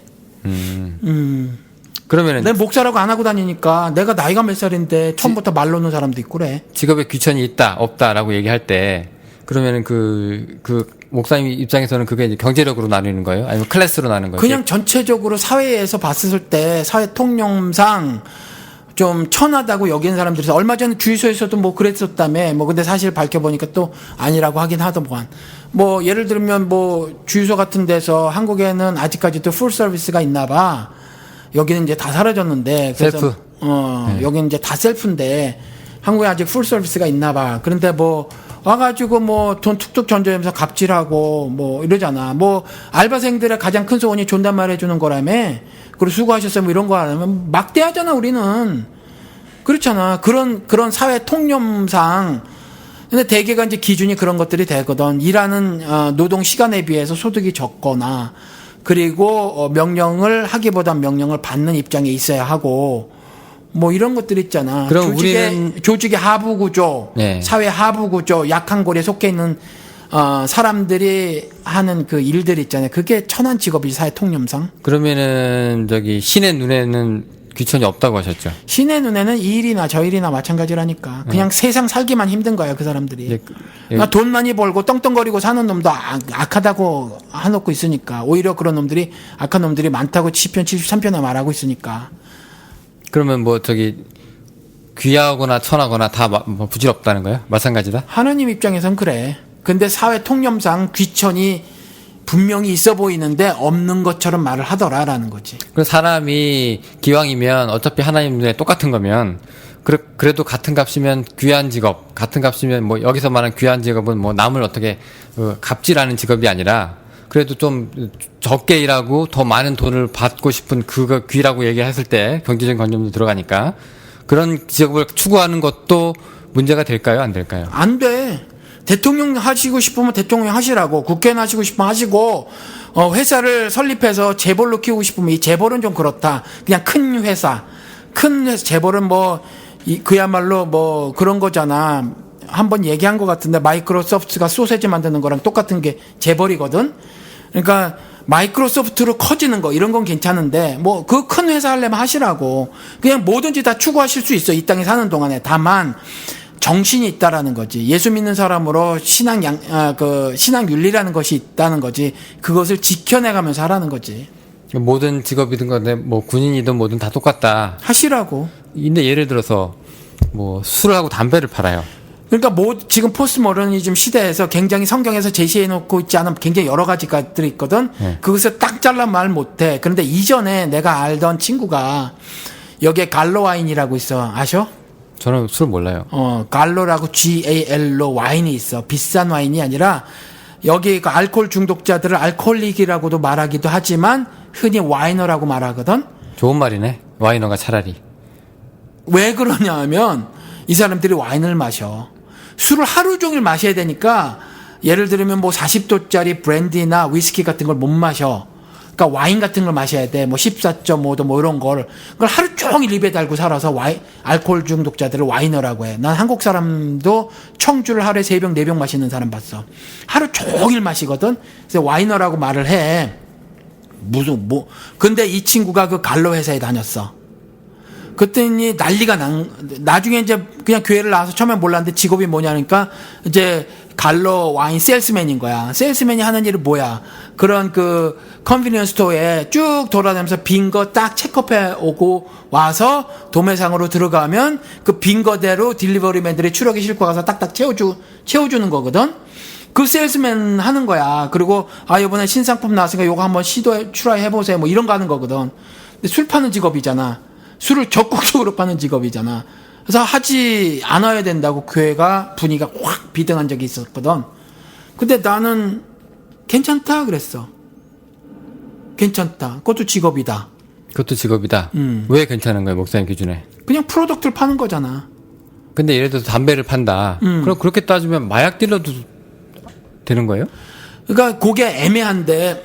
그러면은 내 목사라고 안 하고 다니니까 내가 나이가 몇 살인데 처음부터 말 놓는 사람도 있고 그래. 직업에 귀천이 있다, 없다라고 얘기할 때 그러면은 그 목사님 입장에서는 그게 이제 경제력으로 나누는 거예요? 아니면 클래스로 나누는 거예요? 그냥 전체적으로 사회에서 봤을 때 사회 통념상 좀 천하다고 여기는 사람들이 얼마 전에 주유소에서도 뭐 그랬었다며. 근데 사실 밝혀보니까 또 아니라고 하긴 하더만. 예를 들면 주유소 같은 데서 한국에는 아직까지도 풀 서비스가 있나 봐. 여기는 이제 다 사라졌는데. 그래서 셀프. 여기는 이제 다 셀프인데 한국에 아직 풀 서비스가 있나 봐. 그런데 와가지고 돈 툭툭 던져면서 갑질하고 이러잖아. 알바생들의 가장 큰 소원이 존댓말 해주는 거라며. 그리고 수고하셨어요. 이런 거 하면 막대하잖아, 우리는. 그렇잖아. 그런 사회 통념상. 근데 대개가 이제 기준이 그런 것들이 되거든. 일하는 노동 시간에 비해서 소득이 적거나, 그리고 명령을 하기보단 명령을 받는 입장에 있어야 하고, 이런 것들 있잖아. 그럼 조직의 하부 구조, 네. 사회 하부 구조, 약한 고리에 속해 있는 사람들이 하는 그 일들 있잖아요. 그게 천한 직업이 사회 통념상. 그러면은 신의 눈에는 귀천이 없다고 하셨죠? 신의 눈에는 이 일이나 저 일이나 마찬가지라니까. 그냥 세상 살기만 힘든 거야, 그 사람들이. 그러니까 돈 많이 벌고 떵떵거리고 사는 놈도 악하다고 해놓고 있으니까. 오히려 그런 놈들이 악한 놈들이 많다고 시편 73편에 말하고 있으니까. 그러면 귀하거나 천하거나 다 부질없다는 거예요? 마찬가지다? 하나님 입장에선 그래. 근데 사회 통념상 귀천이 분명히 있어 보이는데 없는 것처럼 말을 하더라라는 거지. 그럼 사람이 기왕이면 어차피 하나님 눈에 똑같은 거면 그래도 같은 값이면 귀한 직업, 같은 값이면 여기서 말하는 귀한 직업은 남을 어떻게 갑질하는 직업이 아니라 그래도 좀 적게 일하고 더 많은 돈을 받고 싶은 그거 귀라고 얘기했을 때 경제적인 관점도 들어가니까 그런 직업을 추구하는 것도 문제가 될까요? 안 될까요? 안 돼. 대통령 하시고 싶으면 대통령 하시라고, 국회의원 하시고 싶으면 하시고, 회사를 설립해서 재벌로 키우고 싶으면 이 재벌은 좀 그렇다. 그냥 큰 회사 재벌은 그야말로 뭐 그런 거잖아. 한번 얘기한 것 같은데 마이크로소프트가 소세지 만드는 거랑 똑같은 게 재벌이거든. 그러니까 마이크로소프트로 커지는 거 이런 건 괜찮은데 뭐 그 큰 회사 하려면 하시라고. 그냥 뭐든지 다 추구하실 수 있어. 이 땅에 사는 동안에. 다만 정신이 있다라는 거지. 예수 믿는 사람으로 신앙 윤리라는 것이 있다는 거지. 그것을 지켜내가면서 하라는 거지. 모든 직업이든 간에 뭐 군인이든 뭐든 다 똑같다. 하시라고. 근데 예를 들어서 뭐 술을 하고 담배를 팔아요. 그러니까 뭐 지금 포스트 모더니즘 시대에서 굉장히 성경에서 제시해 놓고 있지 않은 굉장히 여러 가지들이 있거든. 그것을 딱 잘라 말 못해. 그런데 이전에 내가 알던 친구가 여기에 갈로 와인이라고 있어. 아셔? 저는 술 몰라요. 갈로라고 GAL로 와인이 있어. 비싼 와인이 아니라 여기 그 알코올 중독자들을 알코올릭이라고도 말하기도 하지만 흔히 와이너라고 말하거든. 좋은 말이네. 와이너가 차라리. 왜 그러냐 하면 이 사람들이 와인을 마셔. 술을 하루 종일 마셔야 되니까 예를 들면 뭐 40도짜리 브랜디나 위스키 같은 걸 못 마셔. 그러니까 와인 같은 걸 마셔야 돼. 뭐 14.5도 뭐 이런 걸. 그걸 하루 종일 입에 달고 살아서 알코올 중독자들을 와이너라고 해. 난 한국 사람도 청주를 하루에 3병, 4병 마시는 사람 봤어. 하루 종일 마시거든. 그래서 와이너라고 말을 해. 근데 이 친구가 그 갈로 회사에 다녔어. 그랬더니 나중에 이제 그냥 교회를 나와서 처음에 몰랐는데 직업이 뭐냐니까 이제 갈로 와인 세일스맨인 거야. 세일스맨이 하는 일은 뭐야? 그런 그 컨비니언스 스토어에 쭉 돌아다니면서 빈 거 딱 체크업해 오고 와서 도매상으로 들어가면 그 빈 거대로 딜리버리맨들이 추락이 싣고 가서 딱딱 채워주는 거거든. 그 세일스맨 하는 거야. 그리고 이번에 신상품 나왔으니까 요거 한번 트라이 해보세요. 뭐 이런 거 하는 거거든. 근데 술 파는 직업이잖아. 술을 적극적으로 파는 직업이잖아. 그래서 하지 않아야 된다고 교회가 분위기가 확 비등한 적이 있었거든. 근데 나는 괜찮다 그랬어. 괜찮다. 그것도 직업이다. 그것도 직업이다. 왜 괜찮은 거예요, 목사님 기준에? 그냥 프로덕트를 파는 거잖아. 근데 예를 들어서 담배를 판다. 그럼 그렇게 따지면 마약 딜러도 되는 거예요? 그러니까 그게 애매한데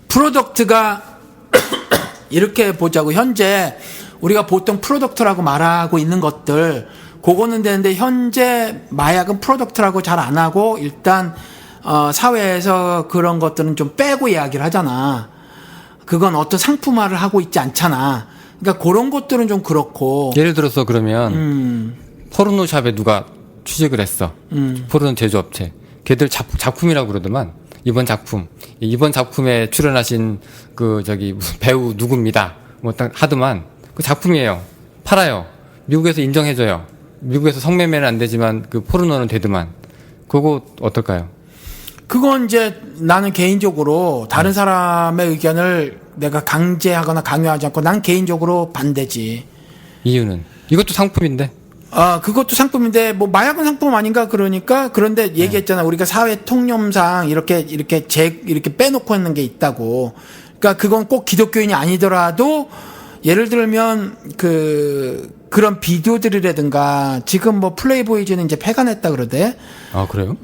프로덕트가 이렇게 보자고. 현재 우리가 보통 프로덕트라고 말하고 있는 것들 그거는 되는데 현재 마약은 프로덕트라고 잘 안 하고 일단 사회에서 그런 것들은 좀 빼고 이야기를 하잖아. 그건 어떤 상품화를 하고 있지 않잖아. 그러니까 그런 것들은 좀 그렇고. 예를 들어서 그러면 포르노샵에 누가 취직을 했어. 포르노 제조업체. 걔들 작품이라고 그러더만. 이번 작품에 출연하신 무슨 배우 누구입니다. 뭐 딱 하더만 그 작품이에요. 팔아요. 미국에서 인정해줘요. 미국에서 성매매는 안 되지만 그 포르노는 되더만. 그거 어떨까요? 그건 이제 나는 개인적으로 다른 사람의 의견을 내가 강제하거나 강요하지 않고 난 개인적으로 반대지. 이유는? 이것도 상품인데. 그것도 상품인데 뭐 마약은 상품 아닌가 그러니까. 그런데 얘기했잖아. 우리가 사회 통념상 이렇게 빼놓고 있는 게 있다고. 그러니까 그건 꼭 기독교인이 아니더라도 예를 들면 그런 비디오들이라든가 지금 뭐 플레이보이즈는 이제 폐간했다 그러대. 아, 그래요?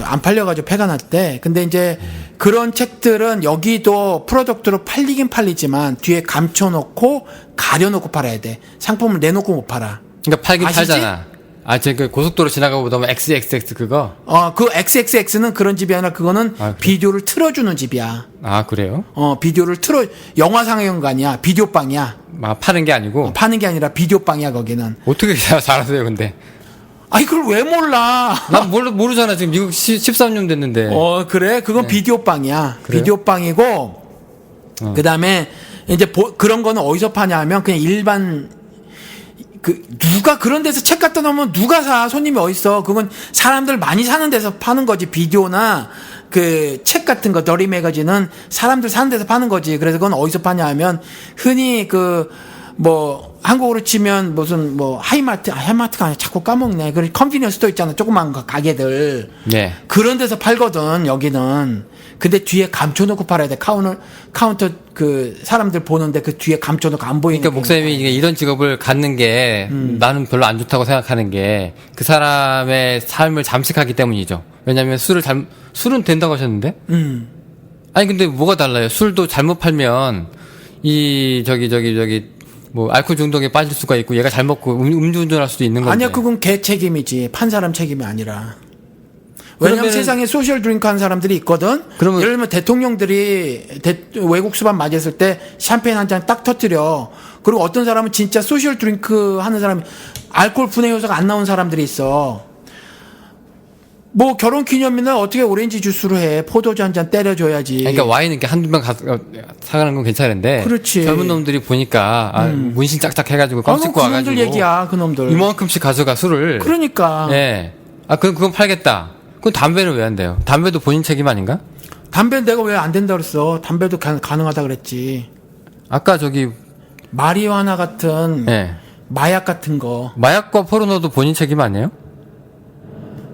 안 팔려가지고 폐간했대. 근데 이제 그런 책들은 여기도 프로덕트로 팔리긴 팔리지만 뒤에 감춰놓고 가려놓고 팔아야 돼. 상품을 내놓고 못 팔아. 그러니까 팔긴 아시지? 팔잖아. 그 고속도로 지나가고 보면 XXX 그거? 그 XXX는 그런 집이 아니라 그거는 그래? 비디오를 틀어주는 집이야. 아, 그래요? 비디오를 영화 상영관이야. 비디오방이야. 파는 게 아니고? 파는 게 아니라 비디오방이야, 거기는. 어떻게 잘하세요, 근데? 아니, 그걸 왜 몰라? 난 모르잖아. 지금 미국 13년 됐는데. 그래? 그건 비디오방이야. 그래요? 비디오방이고, 그 다음에 이제 그런 거는 어디서 파냐 하면 그냥 일반 누가 그런 데서 책 갖다 놓으면 누가 사? 손님이 어딨어? 그건 사람들 많이 사는 데서 파는 거지. 비디오나 그 책 같은 거, 더리 매거진은 사람들 사는 데서 파는 거지. 그래서 그건 어디서 파냐 하면 흔히 한국으로 치면 무슨 하이마트가 아니라 자꾸 까먹네. 그 컨비니언스 스토어 있잖아. 조그만 가게들. 네. 그런 데서 팔거든, 여기는. 근데 뒤에 감춰놓고 팔아야 돼. 카운터 사람들 보는데 그 뒤에 감춰놓고 안 보이는. 그러니까 목사님이 이런 직업을 갖는 게 나는 별로 안 좋다고 생각하는 게 그 사람의 삶을 잠식하기 때문이죠. 왜냐하면 술은 된다고 하셨는데? 아니 근데 뭐가 달라요? 술도 잘못 팔면 뭐 알코올 중독에 빠질 수가 있고 얘가 잘 먹고 음주운전할 수도 있는 건데. 아니야, 그건 걔 책임이지. 판 사람 책임이 아니라. 왜냐면 그러면은- 세상에 소셜 드링크 한 사람들이 있거든. 그러면- 예를 들면 대통령들이 외국 수반 맞이했을 때 샴페인 한 잔 딱 터뜨려. 그리고 어떤 사람은 진짜 소셜 드링크 하는 사람이 알코올 분해 요소가 안 나온 사람들이 있어. 뭐 결혼 기념일날 어떻게 오렌지 주스로 해? 포도주 한 잔 때려줘야지. 그러니까 와인 이렇게 한두 병 사가는 건 괜찮은데. 그렇지. 젊은 놈들이 보니까 문신 짝짝 해가지고 껌 씹고 그놈들 와가지고. 얘기야, 그놈들. 이만큼씩 가져가 술을. 그러니까. 예. 그건 팔겠다. 그럼 담배는 왜 안 돼요? 담배도 본인 책임 아닌가? 담배 내가 왜 안 된다 그랬어? 담배도 가능하다 그랬지. 아까 저기 마리화나 같은 예. 마약 같은 거. 마약과 포르노도 본인 책임 아니에요?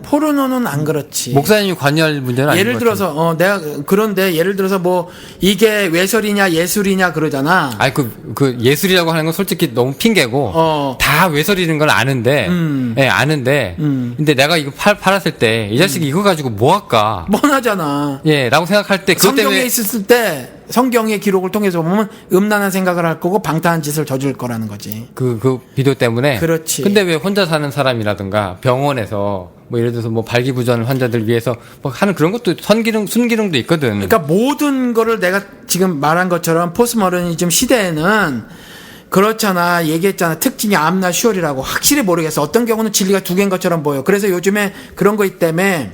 포르노는 안 그렇지. 목사님이 관여할 문제는 아닌 예를 것 들어서 내가 그런데 예를 들어서 뭐 이게 외설이냐 예술이냐 그러잖아. 아니 그 예술이라고 하는 건 솔직히 너무 핑계고 다 외설이는 걸 아는데 예 아는데 근데 내가 이거 팔았을 때 이 자식이 이거 가지고 뭐 할까 뻔하잖아. 예라고 생각할 때 그것 성경에 때문에 있었을 때 성경의 기록을 통해서 보면 음란한 생각을 할 거고 방탕한 짓을 저질 거라는 거지. 그 비디오 때문에 그렇지. 근데 왜 혼자 사는 사람이라든가 병원에서 뭐 예를 들어서 뭐 발기부전 환자들 위해서 뭐 하는 그런 것도 순기능도 있거든. 그러니까 모든 거를 내가 지금 말한 것처럼 포스모더니즘 시대에는 그렇잖아. 얘기했잖아. 특징이 암나 슈얼이라고. 확실히 모르겠어. 어떤 경우는 진리가 두 개인 것처럼 보여. 그래서 요즘에 그런 거 있다며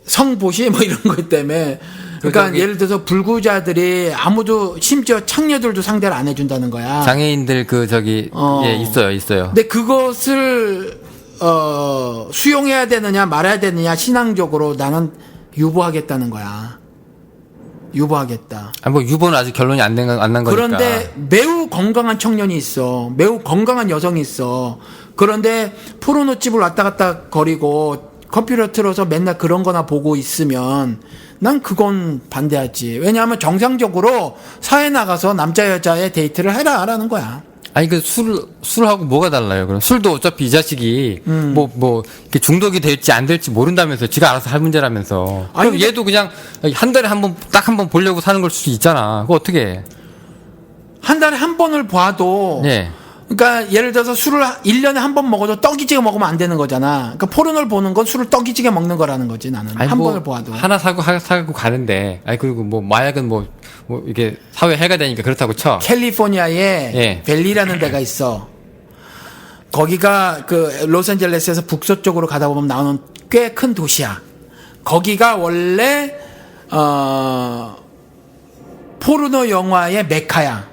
성보시 뭐 이런 거 때문에 그러니까 저기- 예를 들어서 불구자들이 아무도 심지어 창녀들도 상대를 안 해준다는 거야. 장애인들 예 있어요. 근데 그것을 수용해야 되느냐 말아야 되느냐 신앙적으로 나는 유보하겠다는 거야. 유보하겠다. 뭐 유보는 아직 결론이 안 난 거니까. 그런데 매우 건강한 청년이 있어. 매우 건강한 여성이 있어. 그런데 포르노집을 왔다 갔다 거리고 컴퓨터 틀어서 맨날 그런 거나 보고 있으면 난 그건 반대하지. 왜냐하면 정상적으로 사회 나가서 남자 여자의 데이트를 해라라는 거야. 아니 술하고 뭐가 달라요? 그럼 술도 어차피 이 자식이 이렇게 중독이 될지 안 될지 모른다면서 지가 알아서 할 문제라면서. 아니, 그럼 얘도 그냥 한 달에 딱 한 번 보려고 사는 걸 수도 있잖아. 그거 어떻게 해? 한 달에 한 번을 봐도 예. 그러니까 예를 들어서 술을 1년에 한 번 먹어도 떡이지게 먹으면 안 되는 거잖아. 그러니까 포르노를 보는 건 술을 떡이지게 먹는 거라는 거지 나는. 아니, 한 뭐 번을 보아도. 하나 사고 가는데. 아니 그리고 뭐 마약은 뭐 이게 사회 해가 되니까 그렇다고 쳐. 캘리포니아에 예. 벨리라는 데가 있어. 거기가 그 로스앤젤레스에서 북서쪽으로 가다 보면 나오는 꽤 큰 도시야. 거기가 원래 포르노 영화의 메카야.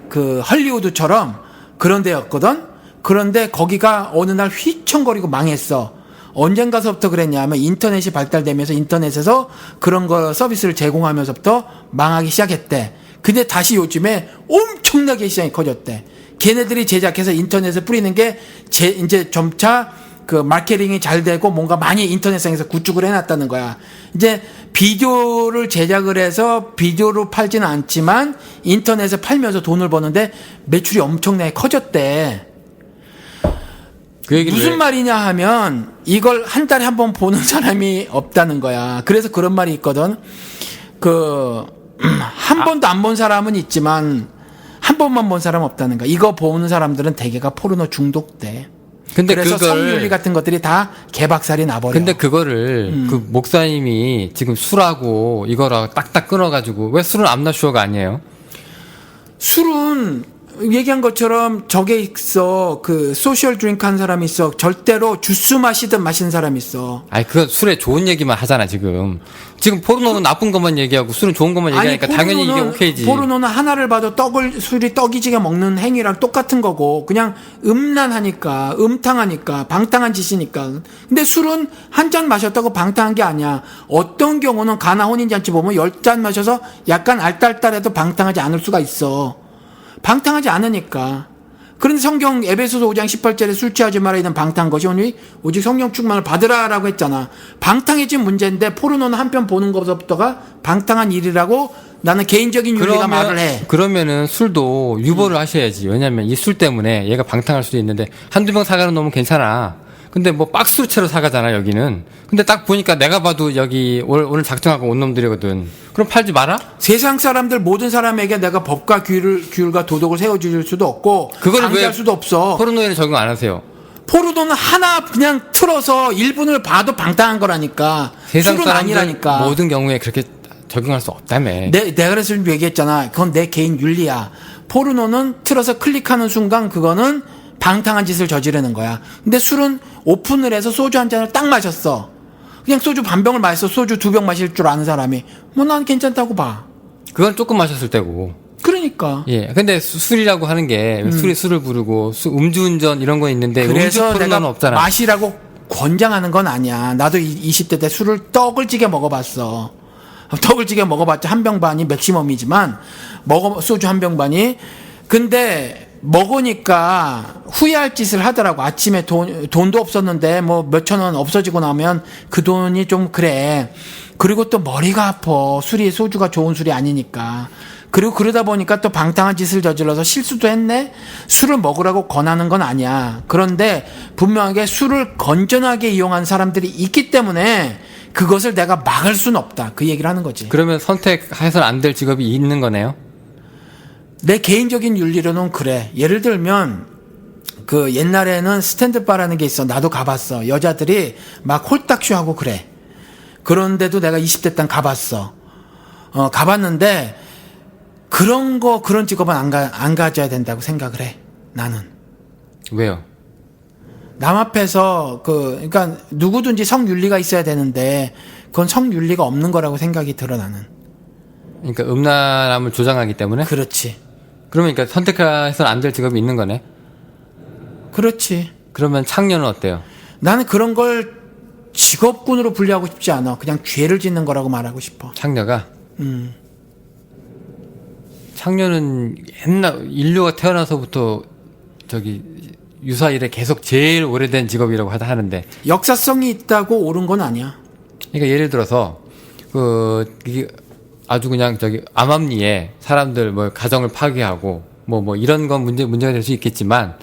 그 헐리우드처럼 그런 데였거든. 그런데 거기가 어느 날 휘청거리고 망했어. 언젠가서부터 그랬냐면 인터넷이 발달되면서 인터넷에서 그런 거 서비스를 제공하면서부터 망하기 시작했대. 근데 다시 요즘에 엄청나게 시장이 커졌대. 걔네들이 제작해서 인터넷에 뿌리는 게 이제 점차 그 마케팅이 잘 되고 뭔가 많이 인터넷상에서 구축을 해놨다는 거야. 이제 비디오를 제작을 해서 비디오로 팔지는 않지만 인터넷에 팔면서 돈을 버는데 매출이 엄청나게 커졌대. 그 얘기를 무슨 왜- 말이냐 하면 이걸 한 달에 한 번 보는 사람이 없다는 거야. 그래서 그런 말이 있거든. 한 번도 안 본 사람은 있지만 한 번만 본 사람은 없다는 거야. 이거 보는 사람들은 대개가 포르노 중독돼. 근데 그래서 그걸 성윤리 같은 것들이 다 개박살이 나버려. 근데 그거를 그 목사님이 지금 술하고 이거랑 딱딱 끊어가지고 왜 술은 암나슈어가 아니에요? 술은 얘기한 것처럼 저게 있어. 그 소셜 드링크 한 사람이 있어. 절대로 주스 마시든 마시는 사람이 있어. 아니 그거 술에 좋은 얘기만 하잖아 지금. 지금 포르노는 나쁜 것만 얘기하고 술은 좋은 것만 얘기하니까 당연히 이게 오케이지. 포르노는 하나를 봐도 술이 떡이지게 먹는 행위랑 똑같은 거고 그냥 음란하니까 음탕하니까 방탕한 짓이니까. 근데 술은 한 잔 마셨다고 방탕한 게 아니야. 어떤 경우는 가나 혼인잔치 보면 10잔 마셔서 약간 알딸딸해도 방탕하지 않을 수가 있어. 방탕하지 않으니까. 그런데 성경 에베소서 5장 18절에 술 취하지 마라 이는 방탕한 것이 오직 성령 충만을 받으라라고 했잖아. 방탕해진 문제인데 포르노는 한편 보는 것부터가 방탕한 일이라고 나는 개인적인 윤리가 말을 해. 그러면은 술도 유보를 하셔야지. 왜냐면 이 술 때문에 얘가 방탕할 수도 있는데 한두 병 사가는 놈은 괜찮아. 근데 뭐 박스채로 사가잖아 여기는. 근데 딱 보니까 내가 봐도 여기 오늘 작정하고 온 놈들이거든. 그럼 그럼 팔지 마라? 세상 사람들 모든 사람에게 내가 법과 규율과 도덕을 세워줄 수도 없고 그거를 강제할 왜 수도 없어. 포르노에는 적용 안 하세요? 포르노는 하나 그냥 틀어서 1분을 봐도 방탕한 거라니까. 세상 술은 사람들 아니라니까. 모든 경우에 그렇게 적용할 수 없다며. 내가 그래서 좀 얘기했잖아. 그건 내 개인 윤리야. 포르노는 틀어서 클릭하는 순간 그거는 방탕한 짓을 저지르는 거야. 근데 술은 오픈을 해서 소주 한 잔을 딱 마셨어. 그냥 소주 반 병을 마셔서 소주 2병 마실 줄 아는 사람이 뭐 난 괜찮다고 봐. 그건 조금 마셨을 때고. 그러니까. 예. 근데 술이라고 하는 게 술을 부르고 음주운전 이런 거 있는데 그래서 음주 내가 포르노는 없잖아. 마시라고 권장하는 건 아니야. 나도 20대 때 술을 떡을 찌게 먹어봤어. 떡을 찌게 먹어봤자 한 병 반이 맥시멈이지만 소주 한 병 반이. 근데 먹으니까 후회할 짓을 하더라고. 아침에 돈도 없었는데 뭐 몇천 원 없어지고 나면 그 돈이 좀 그래. 그리고 또 머리가 아파. 소주가 좋은 술이 아니니까. 그리고 그러다 보니까 또 방탕한 짓을 저질러서 실수도 했네? 술을 먹으라고 권하는 건 아니야. 그런데 분명하게 술을 건전하게 이용한 사람들이 있기 때문에 그것을 내가 막을 수는 없다. 그 얘기를 하는 거지. 그러면 선택해서는 안 될 직업이 있는 거네요? 내 개인적인 윤리로는 그래. 예를 들면 그 옛날에는 스탠드바라는 게 있어. 나도 가봤어. 여자들이 막 홀딱쇼 하고 그래. 그런데도 내가 20대 때 가봤어. 가봤는데 그런 직업은 안 가져야 된다고 생각을 해. 나는. 왜요? 남 앞에서 그러니까 누구든지 성윤리가 있어야 되는데 그건 성윤리가 없는 거라고 생각이 들어 나는. 그러니까 음란함을 조장하기 때문에? 그렇지. 그러면 그러니까 선택해서는 안 될 직업이 있는 거네? 그렇지. 그러면 창녀는 어때요? 나는 그런 걸 직업군으로 분류하고 싶지 않아. 그냥 죄를 짓는 거라고 말하고 싶어. 창녀가? 창녀는 옛날 인류가 태어나서부터 유사일에 계속 제일 오래된 직업이라고 하는데. 역사성이 있다고 옳은 건 아니야. 그러니까 예를 들어서 이게 아주 그냥 암암리에 사람들 뭐 가정을 파괴하고 뭐 이런 건 문제가 될 수 있겠지만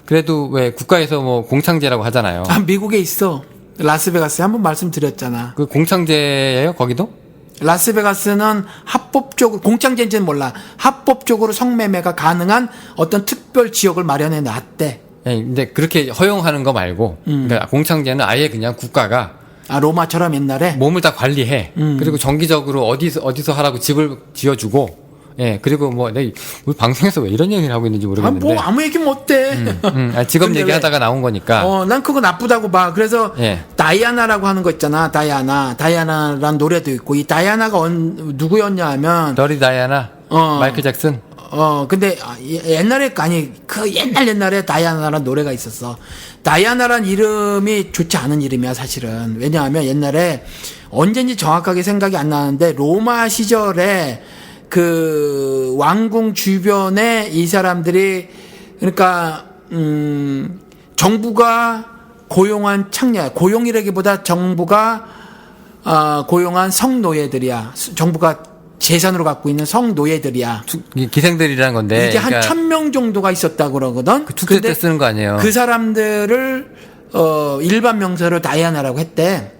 그래도 왜 국가에서 뭐 공창제라고 하잖아요. 미국에 있어. 라스베가스에 한번 말씀드렸잖아. 그 공창제예요, 거기도? 라스베가스는 합법적으로, 공창제인지는 몰라. 합법적으로 성매매가 가능한 어떤 특별 지역을 마련해 놨대. 예, 근데 그렇게 허용하는 거 말고, 그러니까 공창제는 아예 그냥 국가가 로마처럼 옛날에 몸을 다 관리해. 그리고 정기적으로 어디서 하라고 집을 지어주고, 예, 그리고 우리 방송에서 왜 이런 얘기를 하고 있는지 모르겠는데. 아무 얘기 못해. 직업 얘기하다가 나온 거니까. 난 그거 나쁘다고 봐. 그래서 예. 다이아나라고 하는 거 있잖아. 다이아나라는 노래도 있고 이 다이아나가 누구였냐 하면 더리 다이아나, 마이클 잭슨. 근데 옛날에 그 옛날에 다이아나라는 노래가 있었어. 다이아나란 이름이 좋지 않은 이름이야 사실은. 왜냐하면 옛날에 언젠지 정확하게 생각이 안 나는데 로마 시절에 그 왕궁 주변에 이 사람들이 그러니까 정부가 고용한 창녀야. 고용이라기보다 정부가 고용한 성노예들이야. 정부가 재산으로 갖고 있는 성노예들이야. 기생들이라는 건데. 이게 한 1000명 정도가 있었다고 그러거든. 그 축제 때 쓰는 거 아니에요? 그 사람들을 일반 명사로 다이아나라고 했대.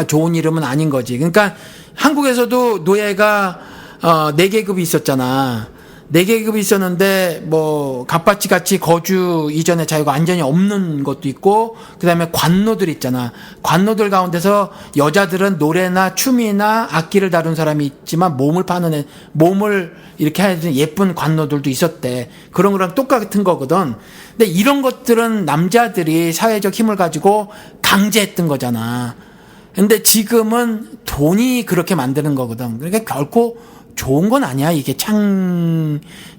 좋은 이름은 아닌 거지. 그러니까 한국에서도 노예가 4계급이 있었잖아. 4계급이 있었는데 뭐 갑바치 같이 거주 이전의 자유가 완전히 없는 것도 있고 그다음에 관노들 있잖아. 관노들 가운데서 여자들은 노래나 춤이나 악기를 다룬 사람이 있지만 몸을 이렇게 하는 예쁜 관노들도 있었대. 그런 거랑 똑같은 거거든. 근데 이런 것들은 남자들이 사회적 힘을 가지고 강제했던 거잖아. 근데 지금은 돈이 그렇게 만드는 거거든. 그러니까 결코 좋은 건 아니야. 이게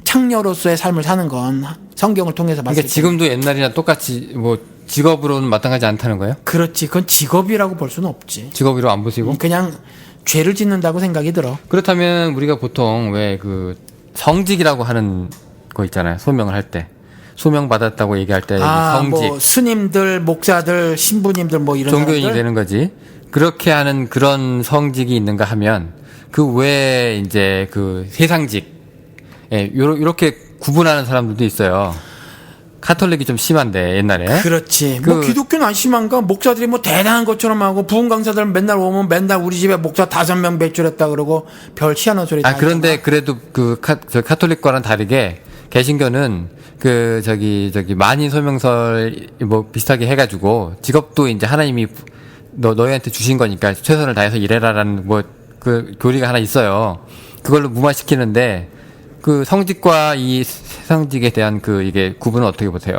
창녀로서의 삶을 사는 건 성경을 통해서 봤을 그러니까 때. 지금도 옛날이나 똑같이 뭐 직업으로는 마땅하지 않다는 거예요? 그렇지. 그건 직업이라고 볼 수는 없지. 직업으로 안 보시고? 그냥 죄를 짓는다고 생각이 들어. 그렇다면 우리가 보통 왜 그 성직이라고 하는 거 있잖아요. 소명을 할 때. 소명 받았다고 얘기할 때 성직. 뭐 스님들, 목사들, 신부님들 뭐 이런 종교인이 사람들? 되는 거지. 그렇게 하는 그런 성직이 있는가 하면 그 외에 이제 그 세상직, 요렇게 구분하는 사람들도 있어요. 카톨릭이 좀 심한데 옛날에. 그렇지. 뭐 기독교는 안 심한가? 목사들이 뭐 대단한 것처럼 하고 부흥 강사들 맨날 오면 맨날 우리 집에 목사 5명 배출했다 그러고 별 희한한 소리 다 그런데 있잖아. 그래도 저 카톨릭과는 다르게 개신교는 저기 만인 소명설 뭐 비슷하게 해가지고 직업도 이제 하나님이 너희한테 주신 거니까 최선을 다해서 일해라라는 뭐 그 교리가 하나 있어요. 그걸로 무마시키는데 그 성직과 이 세상직에 대한 이게 구분은 어떻게 보세요?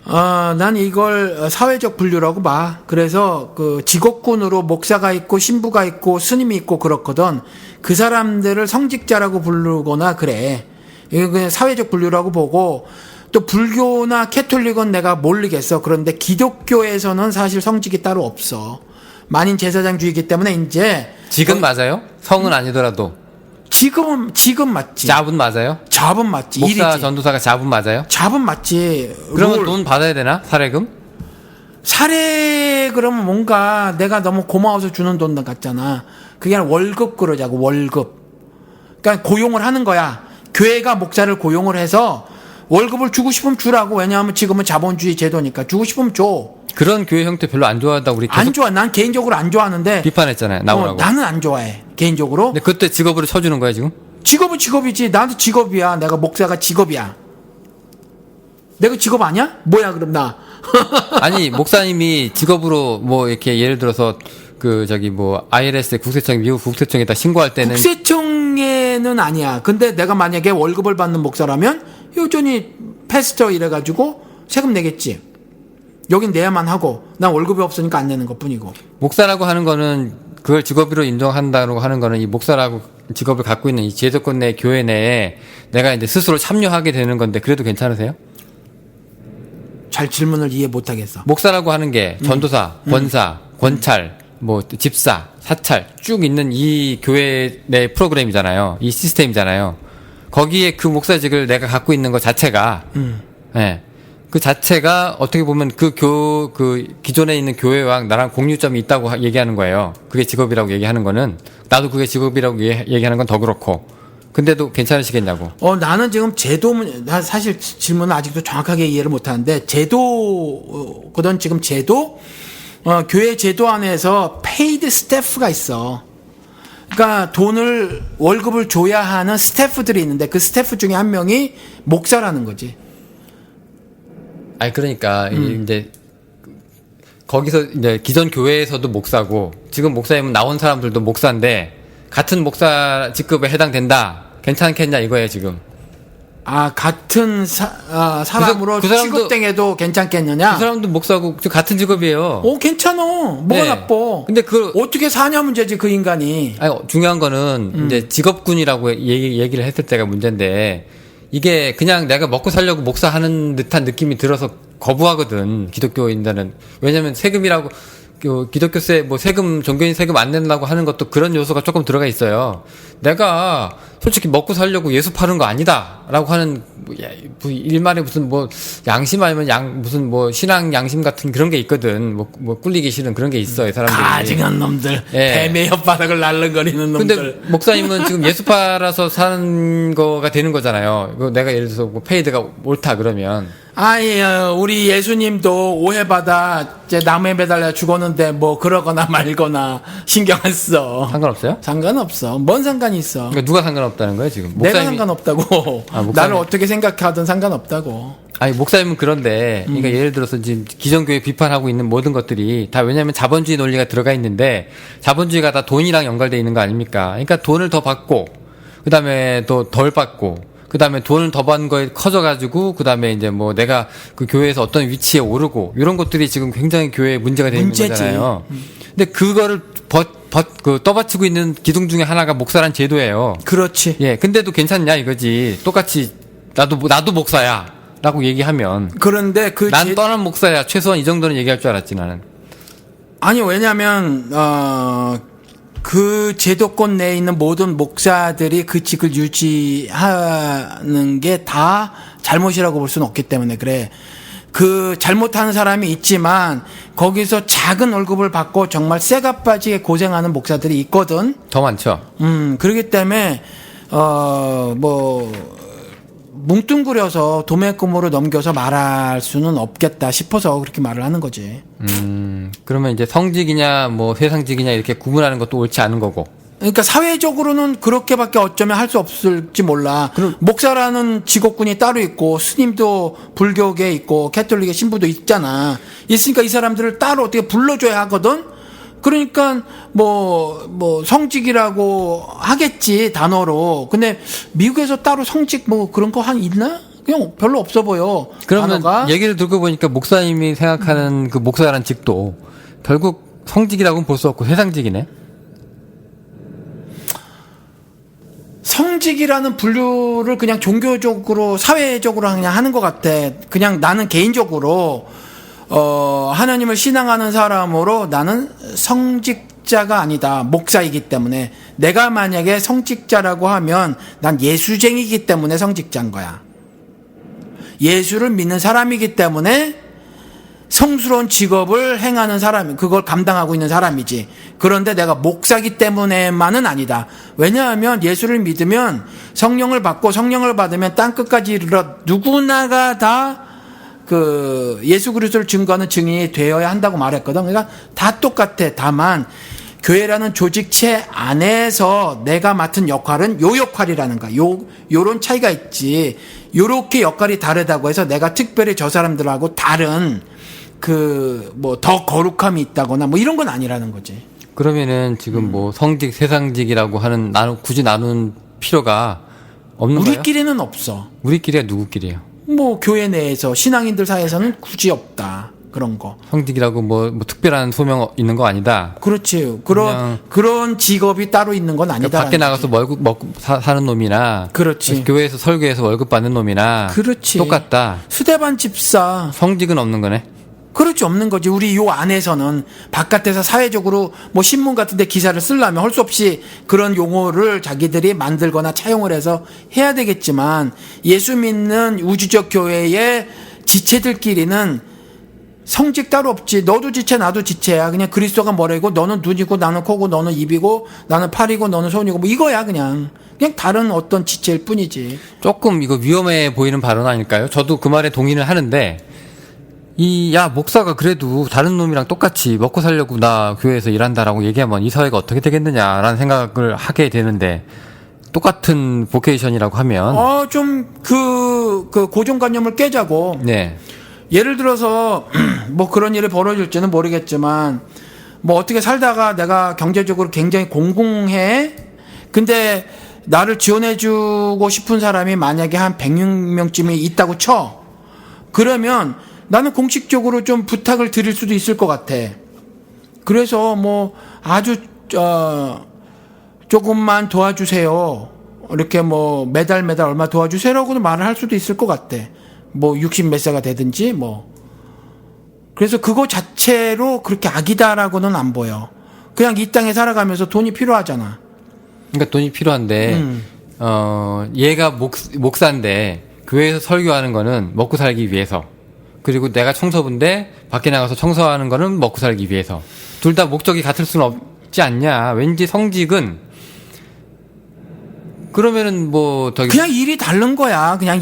난 이걸 사회적 분류라고 봐. 그래서 그 직업군으로 목사가 있고 신부가 있고 스님이 있고 그렇거든. 그 사람들을 성직자라고 부르거나 그래. 이거 그냥 사회적 분류라고 보고, 또 불교나 캐톨릭은 내가 모르겠어. 그런데 기독교에서는 사실 성직이 따로 없어. 만인 제사장주의이기 때문에 이제 직은 맞아요? 성은 아니더라도 지금 맞지. 잡은 맞아요? 잡은 맞지. 목사 일이지. 전도사가 잡은 맞아요? 잡은 맞지. 그러면 돈 받아야 되나? 사례금? 사례 그러면 뭔가 내가 너무 고마워서 주는 돈 같잖아. 그게 아니라 월급 그러자고. 월급. 그러니까 고용을 하는 거야. 교회가 목사를 고용을 해서 월급을 주고 싶으면 주라고. 왜냐하면 지금은 자본주의 제도니까 주고 싶으면 줘. 그런 교회 형태 별로 안 좋아한다고 우리 계속 안 좋아. 난 개인적으로 안 좋아하는데 비판했잖아요. 나오라고. 나는 안 좋아해. 개인적으로. 근데 그때 직업으로 쳐주는 거야 지금? 직업은 직업이지. 나도 직업이야. 내가 목사가 직업이야. 내가 직업 아니야? 뭐야 그럼 나. 아니 목사님이 직업으로 뭐 이렇게 예를 들어서 뭐 IRS 국세청 미국 국세청에다 신고할 때는 국세청에는 아니야. 근데 내가 만약에 월급을 받는 목사라면 여전히 패스터 이래가지고 세금 내겠지. 여긴 내야만 하고 난 월급이 없으니까 안 내는 것뿐이고. 목사라고 하는 거는 그걸 직업으로 인정한다고 하는 거는 이 목사라고 직업을 갖고 있는 이 제도권 내 교회 내에 내가 이제 스스로 참여하게 되는 건데 그래도 괜찮으세요? 잘 질문을 이해 못하겠어. 목사라고 하는 게 전도사, 권사, 권찰, 뭐 집사, 사찰 쭉 있는 이 교회 내 프로그램이잖아요. 이 시스템이잖아요. 거기에 그 목사직을 내가 갖고 있는 것 자체가, 예. 그 자체가 어떻게 보면 기존에 있는 교회와 나랑 공유점이 있다고 얘기하는 거예요. 그게 직업이라고 얘기하는 거는, 나도 그게 직업이라고 얘기하는 건 더 그렇고. 근데도 괜찮으시겠냐고. 나는 지금 나 사실 질문을 아직도 정확하게 이해를 못 하는데, 제도거든, 지금 제도? 교회 제도 안에서 페이드 스태프가 있어. 그러니까 월급을 줘야 하는 스태프들이 있는데 그 스태프 중에 한 명이 목사라는 거지. 아니 그러니까 이제 거기서 이제 기존 교회에서도 목사고 지금 목사님은 나온 사람들도 목사인데 같은 목사 직급에 해당된다. 괜찮겠냐 이거예요 지금. 같은 사람으로 그 사람도- 취급당해도 괜찮겠느냐? 그 사람도 목사고 같은 직업이에요. 괜찮아. 뭐가 네. 나빠? 근데 어떻게 사냐 문제지 그 인간이. 아니, 중요한 거는 이제 직업군이라고 얘기를 했을 때가 문제인데 이게 그냥 내가 먹고 살려고 목사하는 듯한 느낌이 들어서 거부하거든 기독교인들은. 왜냐면 세금이라고 기독교세 뭐 세금 종교인 세금 안 낸다고 하는 것도 그런 요소가 조금 들어가 있어요. 내가 솔직히 먹고 살려고 예수 파는 거 아니다라고 하는 일말에 무슨 뭐 양심 아니면 무슨 뭐 신앙 양심 같은 그런 게 있거든. 뭐 꿀리기 싫은 그런 게 있어요 사람들이. 가증한 놈들, 예. 뱀의 혓바닥을 날름거리는 놈들. 근데 목사님은 지금 예수 팔아서 사는 거가 되는 거잖아요. 이거 내가 예를 들어서 뭐 페이드가 옳다 그러면. 우리 예수님도 오해받아 이제 남에 매달려 죽었는데 뭐 그러거나 말거나 신경 안 써. 상관없어요? 상관없어. 뭔 상관이 있어. 그러니까 누가 상관없다는 거예요 지금? 내가 상관없다고. 목사님. 나를 어떻게 생각하든 상관없다고. 아니 목사님은 그런데 그러니까 예를 들어서 지금 기존 교회 비판하고 있는 모든 것들이 다 왜냐하면 자본주의 논리가 들어가 있는데 자본주의가 다 돈이랑 연관돼 있는 거 아닙니까? 그러니까 돈을 더 받고 그다음에 또 덜 받고 그다음에 돈을 더 받는 거에 커져가지고 그다음에 이제 뭐 내가 그 교회에서 어떤 위치에 오르고 이런 것들이 지금 굉장히 교회에 문제가 되는 거잖아요. 근데 그거를 떠받치고 있는 기둥 중에 하나가 목사란 제도예요. 그렇지. 예, 근데도 괜찮냐 이거지. 똑같이 나도 목사야라고 얘기하면. 그런데 난 떠난 목사야. 최소한 이 정도는 얘기할 줄 알았지 나는. 아니 왜냐하면 그 제도권 내에 있는 모든 목사들이 그 직을 유지하는 게 다 잘못이라고 볼 수는 없기 때문에 그래. 그 잘못하는 사람이 있지만 거기서 작은 월급을 받고 정말 쇠가 빠지게 고생하는 목사들이 있거든. 더 많죠. 그렇기 때문에 뭉뚱그려서 도매금으로 넘겨서 말할 수는 없겠다 싶어서 그렇게 말을 하는 거지. 그러면 이제 성직이냐 뭐 세상직이냐 이렇게 구분하는 것도 옳지 않은 거고. 그러니까 사회적으로는 그렇게밖에 어쩌면 할 수 없을지 몰라. 목사라는 직업군이 따로 있고 스님도 불교계 있고 캐톨릭의 신부도 있잖아. 있으니까 이 사람들을 따로 어떻게 불러줘야 하거든. 그러니까 뭐 성직이라고 하겠지 단어로. 근데 미국에서 따로 성직 뭐 그런 거 있나? 그냥 별로 없어 보여. 그러면 단어가. 얘기를 듣고 보니까 목사님이 생각하는 그 목사라는 직도 결국 성직이라고는 볼 수 없고 세상직이네. 성직이라는 분류를 그냥 종교적으로 사회적으로 그냥 하는 것 같아. 그냥 나는 개인적으로 하나님을 신앙하는 사람으로 나는 성직자가 아니다. 목사이기 때문에. 내가 만약에 성직자라고 하면 난 예수쟁이기 때문에 성직자인 거야. 예수를 믿는 사람이기 때문에 성스러운 직업을 행하는 사람, 그걸 감당하고 있는 사람이지. 그런데 내가 목사기 때문에만은 아니다. 왜냐하면 예수를 믿으면 성령을 받고 성령을 받으면 땅끝까지 이르러 누구나가 다 그 예수 그리스도를 증거하는 증인이 되어야 한다고 말했거든. 그러니까 다 똑같아. 다만 교회라는 조직체 안에서 내가 맡은 역할은 요 역할이라는 거야. 요런 차이가 있지. 요렇게 역할이 다르다고 해서 내가 특별히 저 사람들하고 다른 더 거룩함이 있다거나 뭐 이런 건 아니라는 거지. 그러면은 지금 뭐 성직, 세상직이라고 하는 굳이 나눈 필요가 없는 거예요? 우리끼리는 없어. 우리끼리야 누구끼리요? 뭐 교회 내에서 신앙인들 사이에서는 굳이 없다. 그런 거. 성직이라고 뭐 특별한 소명 있는 거 아니다. 그렇지. 그런 직업이 따로 있는 건 아니다. 그러니까 밖에 나가서 월급 먹고 사는 놈이나, 그렇지. 교회에서 설교해서 월급 받는 놈이나, 그렇지. 똑같다. 수대반 집사. 성직은 없는 거네. 그렇지, 없는 거지. 우리 요 안에서는 바깥에서 사회적으로 뭐 신문 같은 데 기사를 쓰려면 할 수 없이 그런 용어를 자기들이 만들거나 차용을 해서 해야 되겠지만 예수 믿는 우주적 교회의 지체들끼리는 성직 따로 없지. 너도 지체 나도 지체야. 그냥 그리스도가 머리고 너는 눈이고 나는 코고 너는 입이고 나는 팔이고 너는 손이고 뭐 이거야. 그냥 다른 어떤 지체일 뿐이지. 조금 이거 위험해 보이는 발언 아닐까요? 저도 그 말에 동의를 하는데 목사가 그래도 다른 놈이랑 똑같이 먹고 살려고 나 교회에서 일한다라고 얘기하면 이 사회가 어떻게 되겠느냐라는 생각을 하게 되는데, 똑같은 보케이션이라고 하면. 그 고정관념을 깨자고. 네. 예를 들어서, 뭐 그런 일이 벌어질지는 모르겠지만, 뭐 어떻게 살다가 내가 경제적으로 굉장히 공공해? 근데 나를 지원해주고 싶은 사람이 만약에 한 100명쯤이 있다고 쳐. 그러면 나는 공식적으로 좀 부탁을 드릴 수도 있을 것 같아. 그래서 뭐 아주 조금만 도와주세요. 이렇게 뭐 매달 얼마 도와주세요라고도 말을 할 수도 있을 것 같아. 뭐 60 몇 세가 되든지 뭐. 그래서 그거 자체로 그렇게 악이다라고는 안 보여. 그냥 이 땅에 살아가면서 돈이 필요하잖아. 그러니까 돈이 필요한데 얘가 목사인데 교회에서 설교하는 거는 먹고 살기 위해서. 그리고 내가 청소부인데 밖에 나가서 청소하는 거는 먹고 살기 위해서. 둘 다 목적이 같을 수는 없지 않냐. 왠지 성직은 그러면은 그냥 일이 다른 거야. 그냥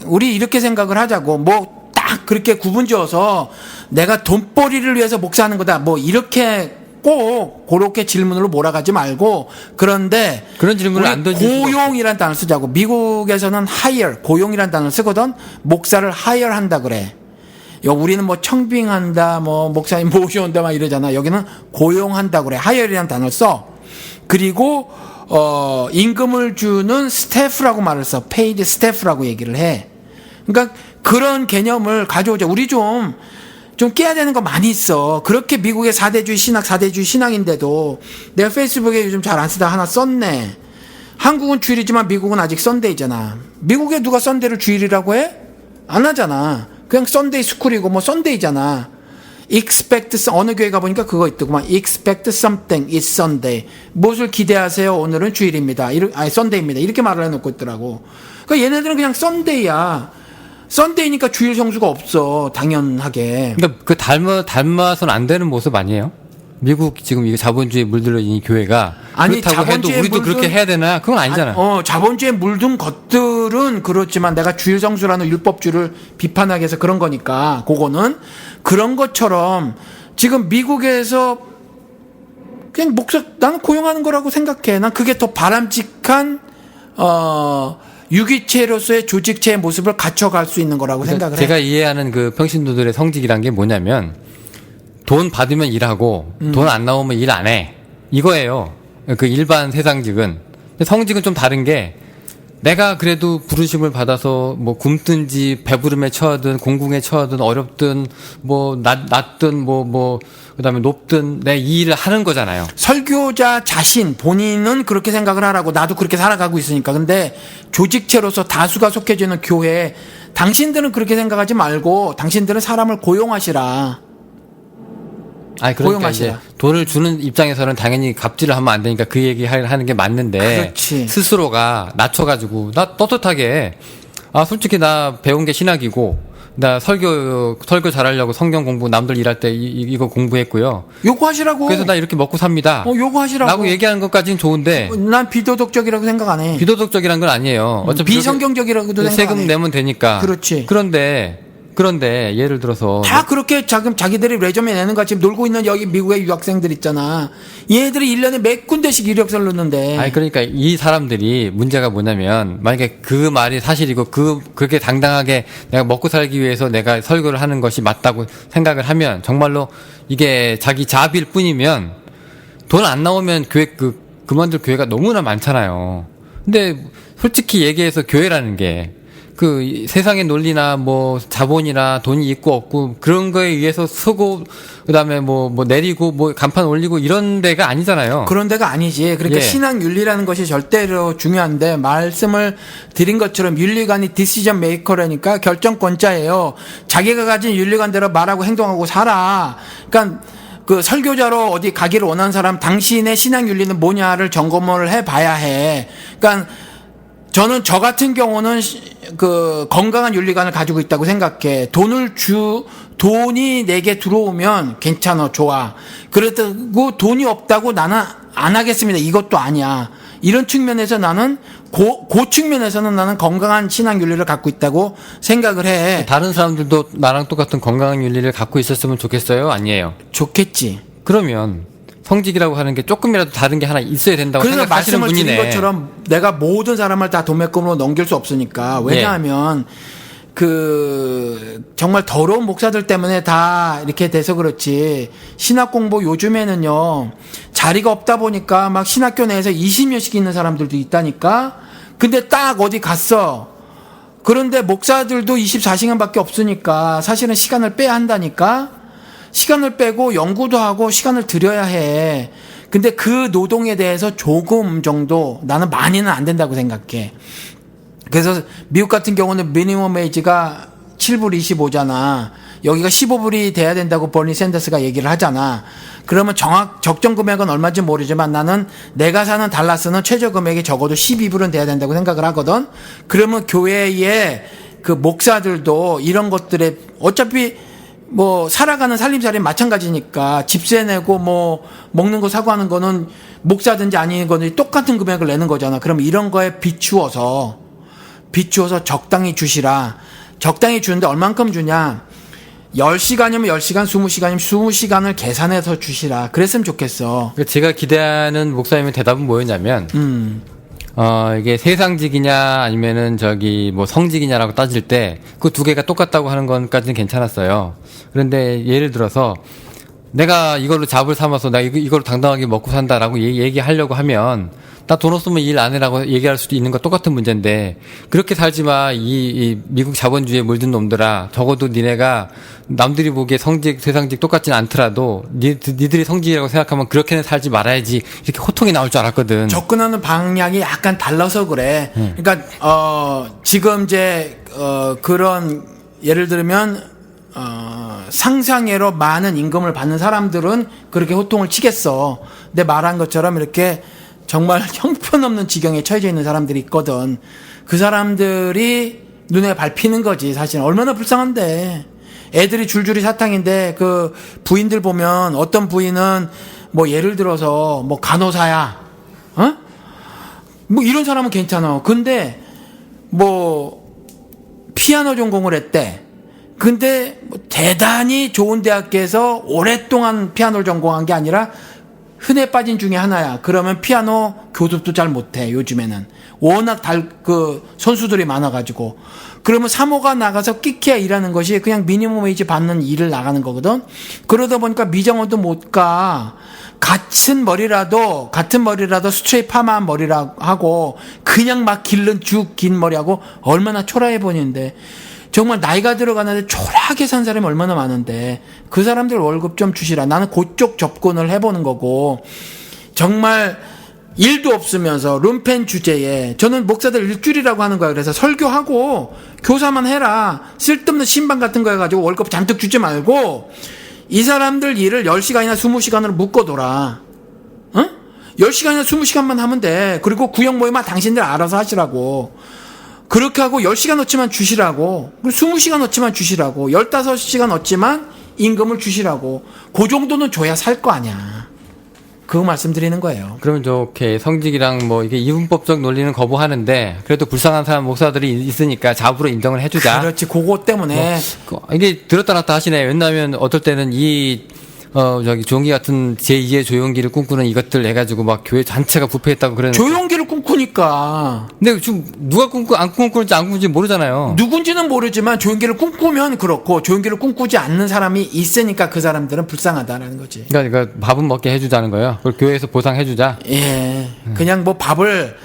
우리 이렇게 생각을 하자고. 뭐 딱 그렇게 구분지어서 내가 돈벌이를 위해서 목사하는 거다. 뭐 이렇게 꼭 그렇게 질문으로 몰아가지 말고. 그런데 그런 질문을 안 던지고 고용이란 단어를 쓰자고. 미국에서는 hire, 고용이란 단어를 쓰거든. 목사를 hire 한다 그래. 우리는 뭐 청빙한다, 뭐 목사님 모셔온다 막 이러잖아. 여기는 고용한다 그래. hire이란 단어를 써. 그리고 임금을 주는 스태프라고 말을 써. paid staff라고 얘기를 해. 그러니까 그런 개념을 가져오자. 우리 좀 깨야 되는 거 많이 있어. 그렇게 미국의 사대주의 신앙인데도 내가 페이스북에 요즘 잘 안 쓰다 하나 썼네. 한국은 주일이지만 미국은 아직 썬데이잖아. 미국에 누가 썬데이를 주일이라고 해? 안 하잖아. 그냥 썬데이 스쿨이고 뭐 썬데이잖아. expect, 어느 교회 가보니까 그거 있더구만. expect something is Sunday. 무엇을 기대하세요? 오늘은 주일입니다. 썬데이입니다. 이렇게 말을 해놓고 있더라고. 그러니까 얘네들은 그냥 썬데이야. 썬데이니까 주일 성수가 없어. 당연하게. 그러니까 닮아서는 안 되는 모습 아니에요? 미국 지금 이게 자본주의에 물들어 있는 이 교회가 아니, 그렇다고 해도 자본주의에 우리도 그렇게 해야 되나? 그건 아니잖아. 자본주의에 물든 것들은 그렇지만 내가 주일성수라는 율법주를 비판하기 위해서 그런 거니까 그거는 그런 것처럼 지금 미국에서 그냥 나는 고용하는 거라고 생각해. 난 그게 더 바람직한 유기체로서의 조직체의 모습을 갖춰갈 수 있는 거라고 생각을 해. 제가 이해하는 그 평신도들의 성직이란 게 뭐냐면 돈 받으면 일하고 돈 안 나오면 일 안 해. 이거예요. 그 일반 세상직은. 성직은 좀 다른 게 내가 그래도 부르심을 받아서 뭐 굶든지 배부름에 처하든 공궁에 처하든 어렵든 뭐 낮든 그다음에 높든 내 이 일을 하는 거잖아요. 설교자 자신 본인은 그렇게 생각을 하라고 나도 그렇게 살아가고 있으니까. 근데 조직체로서 다수가 속해지는 교회에 당신들은 그렇게 생각하지 말고 당신들은 사람을 고용하시라. 아니 그러니까 이제 돈을 주는 입장에서는 당연히 갑질을 하면 안 되니까 그 얘기 하는 게 맞는데 그렇지. 스스로가 낮춰가지고 나 떳떳하게 솔직히 나 배운 게 신학이고 나 설교 잘하려고 성경 공부 남들 일할 때 이거 공부했고요. 요구하시라고. 그래서 나 이렇게 먹고 삽니다. 요구하시라고. 라고 얘기하는 것까지는 좋은데 난 비도덕적이라고 생각 안 해. 비도덕적이란 건 아니에요. 어차피 비성경적이라고도 생각 안 해. 세금 내면 되니까. 그렇지. 그런데 예를 들어서 다 그렇게 자기들이 레저메 내는 거 지금 놀고 있는 여기 미국의 유학생들 있잖아. 얘들이 1년에 몇 군데씩 이력서를 넣는데. 아니 그러니까 이 사람들이 문제가 뭐냐면 만약에 그 말이 사실이고 그렇게 당당하게 내가 먹고 살기 위해서 내가 설교를 하는 것이 맞다고 생각을 하면 정말로 이게 자기 자비일 뿐이면 돈 안 나오면 그만둘 교회가 너무나 많잖아요. 근데 솔직히 얘기해서 교회라는 게 그 세상의 논리나 뭐 자본이나 돈이 있고 없고 그런 거에 의해서 서고 그다음에 뭐 내리고 뭐 간판 올리고 이런 데가 아니잖아요. 그런 데가 아니지. 그러니까 신앙 윤리라는 것이 절대로 중요한데 말씀을 드린 것처럼 윤리관이 디시전 메이커라니까 결정권자예요. 자기가 가진 윤리관대로 말하고 행동하고 살아. 그러니까 그 설교자로 어디 가기를 원하는 사람 당신의 신앙 윤리는 뭐냐를 점검을 해봐야 해. 그러니까 저는 저 같은 경우는 그 건강한 윤리관을 가지고 있다고 생각해. 돈이 내게 들어오면 괜찮아, 좋아. 그렇다고 돈이 없다고 나는 안 하겠습니다. 이것도 아니야. 이런 측면에서 나는 그 측면에서는 나는 건강한 신앙 윤리를 갖고 있다고 생각을 해. 다른 사람들도 나랑 똑같은 건강한 윤리를 갖고 있었으면 좋겠어요? 아니에요? 좋겠지. 그러면 성직이라고 하는 게 조금이라도 다른 게 하나 있어야 된다고 그래서 생각하시는 말씀을 분이네. 드린 것처럼 내가 모든 사람을 다 도매금으로 넘길 수 없으니까. 왜냐하면 정말 더러운 목사들 때문에 다 이렇게 돼서 그렇지. 신학 공부 요즘에는요 자리가 없다 보니까 막 신학교 내에서 20년씩 있는 사람들도 있다니까. 근데 딱 어디 갔어. 그런데 목사들도 24시간밖에 없으니까 사실은 시간을 빼야 한다니까. 시간을 빼고 연구도 하고 시간을 들여야 해. 근데 그 노동에 대해서 조금 정도 나는 많이는 안 된다고 생각해. 그래서 미국 같은 경우는 미니멈 웨이지가 7불 25잖아. 여기가 15불이 돼야 된다고 버니 샌더스가 얘기를 하잖아. 그러면 적정 금액은 얼마인지 모르지만 나는 내가 사는 달라스는 최저 금액이 적어도 12불은 돼야 된다고 생각을 하거든. 그러면 교회의 그 목사들도 이런 것들에 어차피 뭐 살아가는 살림살이 마찬가지니까 집세 내고 뭐 먹는 거 사고 하는 거는 목사든지 아닌 거는 똑같은 금액을 내는 거잖아. 그럼 이런 거에 비추어서 적당히 주시라. 적당히 주는데 얼만큼 주냐? 10시간이면 10시간, 20시간이면 20시간을 계산해서 주시라. 그랬으면 좋겠어. 제가 기대하는 목사님의 대답은 뭐였냐면 이게 세상직이냐 아니면은 뭐 성직이냐라고 따질 때 그 두 개가 똑같다고 하는 건까지는 괜찮았어요. 그런데 예를 들어서 내가 이걸로 잡을 삼아서 나 이걸로 당당하게 먹고 산다라고 얘기하려고 하면 나 돈 없으면 일 안 해라고 얘기할 수도 있는 거 똑같은 문제인데 그렇게 살지 마. 이 미국 자본주의에 물든 놈들아. 적어도 니네가 남들이 보기에 세상직 똑같진 않더라도 니들이 성직이라고 생각하면 그렇게는 살지 말아야지. 이렇게 호통이 나올 줄 알았거든. 접근하는 방향이 약간 달라서 그래. 그러니까 지금 이제 그런 예를 들면 상상외로 많은 임금을 받는 사람들은 그렇게 호통을 치겠어. 내 말한 것처럼 이렇게 정말 형편없는 지경에 처해져 있는 사람들이 있거든. 그 사람들이 눈에 밟히는 거지. 사실 얼마나 불쌍한데. 애들이 줄줄이 사탕인데 그 부인들 보면 어떤 부인은 뭐 예를 들어서 뭐 간호사야, 어? 뭐 이런 사람은 괜찮아. 근데 뭐 피아노 전공을 했대. 근데 뭐 대단히 좋은 대학교에서 오랫동안 피아노를 전공한 게 아니라 흔해 빠진 중에 하나야. 그러면 피아노 교습도 잘 못해, 요즘에는. 워낙 선수들이 많아가지고. 그러면 사모가 나가서 끼키야 일하는 것이 그냥 미니멈 웨이지 받는 일을 나가는 거거든. 그러다 보니까 미정원도 못 가. 같은 머리라도 스트레이트 파마한 머리라고 하고 그냥 막 길른 쭉 긴 머리하고 얼마나 초라해 보이는데, 정말 나이가 들어가는데 초라하게 산 사람이 얼마나 많은데 그 사람들 월급 좀 주시라. 나는 그쪽 접근을 해보는 거고, 정말 일도 없으면서 룸펜 주제에 저는 목사들 일주일이라고 하는 거야. 그래서 설교하고 교사만 해라. 쓸데없는 신방 같은 거 해가지고 월급 잔뜩 주지 말고 이 사람들 일을 10시간이나 20시간으로 묶어둬라. 어? 10시간이나 20시간만 하면 돼. 그리고 구역 모임만 당신들 알아서 하시라고. 그렇게 하고 10시간 어치만 주시라고. 그리고 20시간 어치만 주시라고. 15시간 어치만 임금을 주시라고. 그 정도는 줘야 살 거 아니야. 그거 말씀드리는 거예요. 그러면 좋게 성직이랑 뭐 이게 이분법적 논리는 거부하는데 그래도 불쌍한 사람 목사들이 있으니까 잡으로 인정을 해주자. 그렇지. 그거 때문에. 이게 들었다 놨다 하시네. 왜냐하면 어떨 때는 조용기 같은 제2의 조용기를 꿈꾸는 이것들 해가지고 막 교회 전체가 부패했다고 그러는. 조용기를 꿈꾸니까. 근데 지금 누가 안 꿈꾸는지 안 꿈꾸는지 모르잖아요. 누군지는 모르지만 조용기를 꿈꾸면 그렇고 조용기를 꿈꾸지 않는 사람이 있으니까 그 사람들은 불쌍하다라는 거지. 그러니까 밥은 먹게 해주자는 거예요. 그걸 교회에서 보상해주자. 예. 그냥 뭐 밥을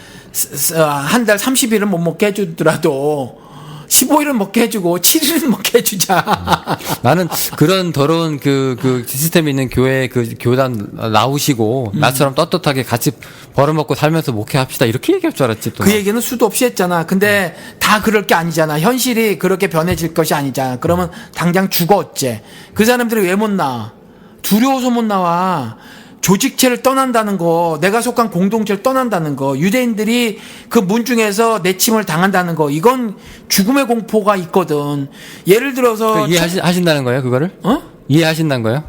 한 달 30일은 못 먹게 해주더라도 15일은 먹게 해주고 7일은 먹게 해주자. 나는 그런 더러운 그 시스템이 있는 교회 그 교단 나오시고 나처럼 떳떳하게 같이 벌어먹고 살면서 목회합시다 이렇게 얘기할 줄 알았지. 또 그 얘기는 수도 없이 했잖아. 근데 다 그럴 게 아니잖아. 현실이 그렇게 변해질 것이 아니잖아. 그러면 당장 죽어 어째. 그 사람들이 왜 못 나와? 두려워서 못 나와. 조직체를 떠난다는 거, 내가 속한 공동체를 떠난다는 거, 유대인들이 그 문중에서 내침을 당한다는 거, 이건 죽음의 공포가 있거든. 예를 들어서 이해하신다는 거예요, 그거를? 어? 이해하신다는 거예요?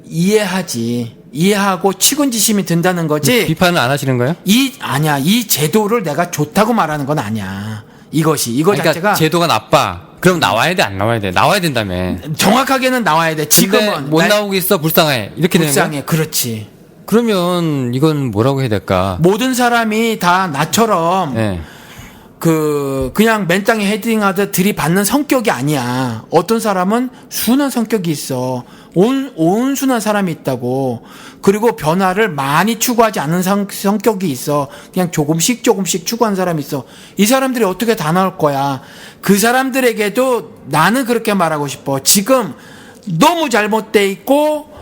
이해하지. 이해하고 측은지심이 든다는 거지. 비판은 안 하시는 거예요? 아니야. 이 제도를 내가 좋다고 말하는 건 아니야. 이거 그러니까 자체가 제도가 나빠. 그럼 나와야 돼, 안 나와야 돼? 나와야 된다며. 정확하게는 나와야 돼. 지금은 못 나오고 있어, 불쌍해. 이렇게 되는 거야? 불쌍해. 그렇지. 그러면 이건 뭐라고 해야 될까? 모든 사람이 다 나처럼 네. 그냥 맨땅에 헤딩하듯 들이받는 성격이 아니야. 어떤 사람은 순한 성격이 있어. 온순한 사람이 있다고. 그리고 변화를 많이 추구하지 않는 성격이 있어. 그냥 조금씩 추구하는 사람이 있어. 이 사람들이 어떻게 다 나올 거야. 그 사람들에게도 나는 그렇게 말하고 싶어. 지금 너무 잘못돼 있고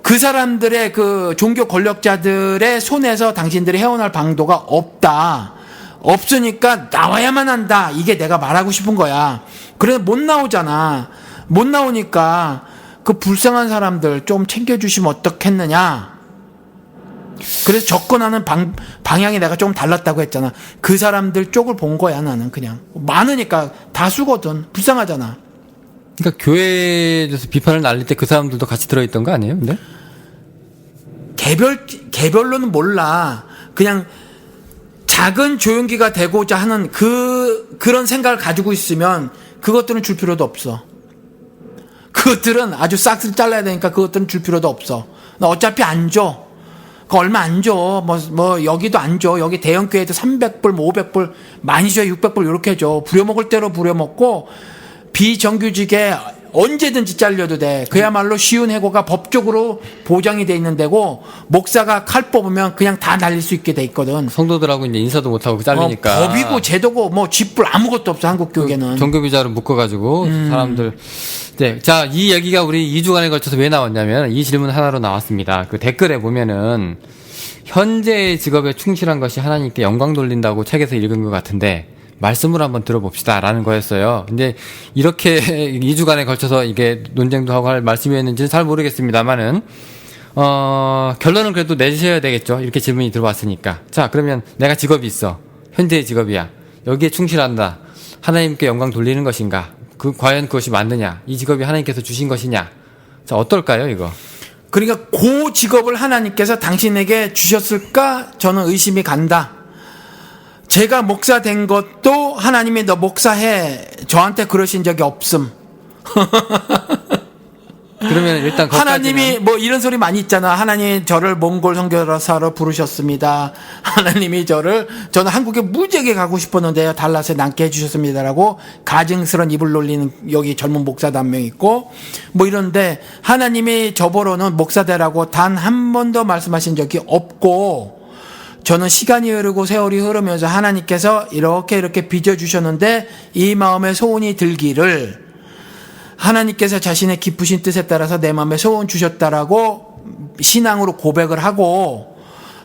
그 사람들의 그 종교 권력자들의 손에서 당신들이 헤어날 방도가 없다. 없으니까 나와야만 한다. 이게 내가 말하고 싶은 거야. 그래 못 나오잖아. 못 나오니까 그 불쌍한 사람들 좀 챙겨주시면 어떻겠느냐. 그래서 접근하는 방향이 내가 조금 달랐다고 했잖아. 그 사람들 쪽을 본 거야. 나는 그냥 많으니까 다수거든. 불쌍하잖아. 그러니까 교회에서 비판을 날릴 때 그 사람들도 같이 들어있던 거 아니에요? 근데 개별로는 몰라. 그냥 작은 조용기가 되고자 하는 그런 생각을 가지고 있으면 그것들은 줄 필요도 없어. 그것들은 아주 싹쓸이 잘라야 되니까 그것들은 줄 필요도 없어. 나 어차피 안 줘. 그 얼마 안 줘. 뭐 여기도 안 줘. 여기 대형 교회도 300불, 뭐 500불, 많이 줘 600불 이렇게 줘. 부려먹을 대로 부려먹고 비정규직에 언제든지 잘려도 돼. 그야말로 쉬운 해고가 법적으로 보장이 돼 있는 데고 목사가 칼 뽑으면 그냥 다 날릴 수 있게 돼 있거든. 성도들하고 이제 인사도 못하고 잘리니까. 법이고 제도고 뭐 쥐뿔 아무것도 없어. 한국 교계는. 종교비자로 묶어가지고 사람들. 네, 자, 이 얘기가 우리 2주간에 걸쳐서 왜 나왔냐면 이 질문 하나로 나왔습니다. 그 댓글에 보면은 현재의 직업에 충실한 것이 하나님께 영광 돌린다고 책에서 읽은 것 같은데 말씀을 한번 들어봅시다 라는 거였어요. 근데 이렇게 2주간에 걸쳐서 이게 논쟁도 하고 할 말씀이었는지는 잘 모르겠습니다만은 결론은 그래도 내주셔야 되겠죠. 이렇게 질문이 들어왔으니까. 자, 그러면 내가 직업이 있어. 현재의 직업이야. 여기에 충실한다. 하나님께 영광 돌리는 것인가? 과연 그것이 맞느냐? 이 직업이 하나님께서 주신 것이냐? 자, 어떨까요, 이거? 그러니까 그 직업을 하나님께서 당신에게 주셨을까? 저는 의심이 간다. 제가 목사 된 것도 하나님이 너 목사해. 저한테 그러신 적이 없음. 그러면 일단 하나님이 뭐 이런 소리 많이 있잖아. 하나님이 저를 몽골 선교사로 부르셨습니다. 하나님이 저는 한국에 무지하게 가고 싶었는데요. 달랏에 남게 해주셨습니다라고 가증스런 입을 놀리는 여기 젊은 목사도 한 명 있고 뭐 이런데 하나님이 저보러는 목사되라고 단 한 번도 말씀하신 적이 없고 저는 시간이 흐르고 세월이 흐르면서 하나님께서 이렇게 빚어주셨는데 이 마음에 소원이 들기를 하나님께서 자신의 깊으신 뜻에 따라서 내 마음에 소원 주셨다라고 신앙으로 고백을 하고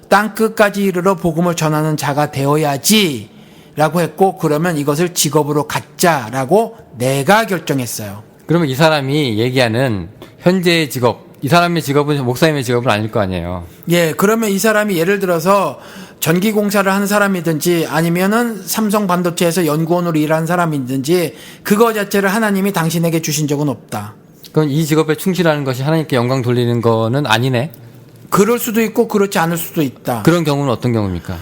땅끝까지 이르러 복음을 전하는 자가 되어야지 라고 했고 그러면 이것을 직업으로 갖자라고 내가 결정했어요. 그러면 이 사람이 얘기하는 현재의 직업, 이 사람의 직업은 목사님의 직업은 아닐 거 아니에요. 예, 그러면 이 사람이 예를 들어서 전기공사를 하는 사람이든지 아니면은 삼성 반도체에서 연구원으로 일하는 사람이든지 그거 자체를 하나님이 당신에게 주신 적은 없다. 그럼 이 직업에 충실하는 것이 하나님께 영광 돌리는 거는 아니네? 그럴 수도 있고 그렇지 않을 수도 있다. 그런 경우는 어떤 경우입니까?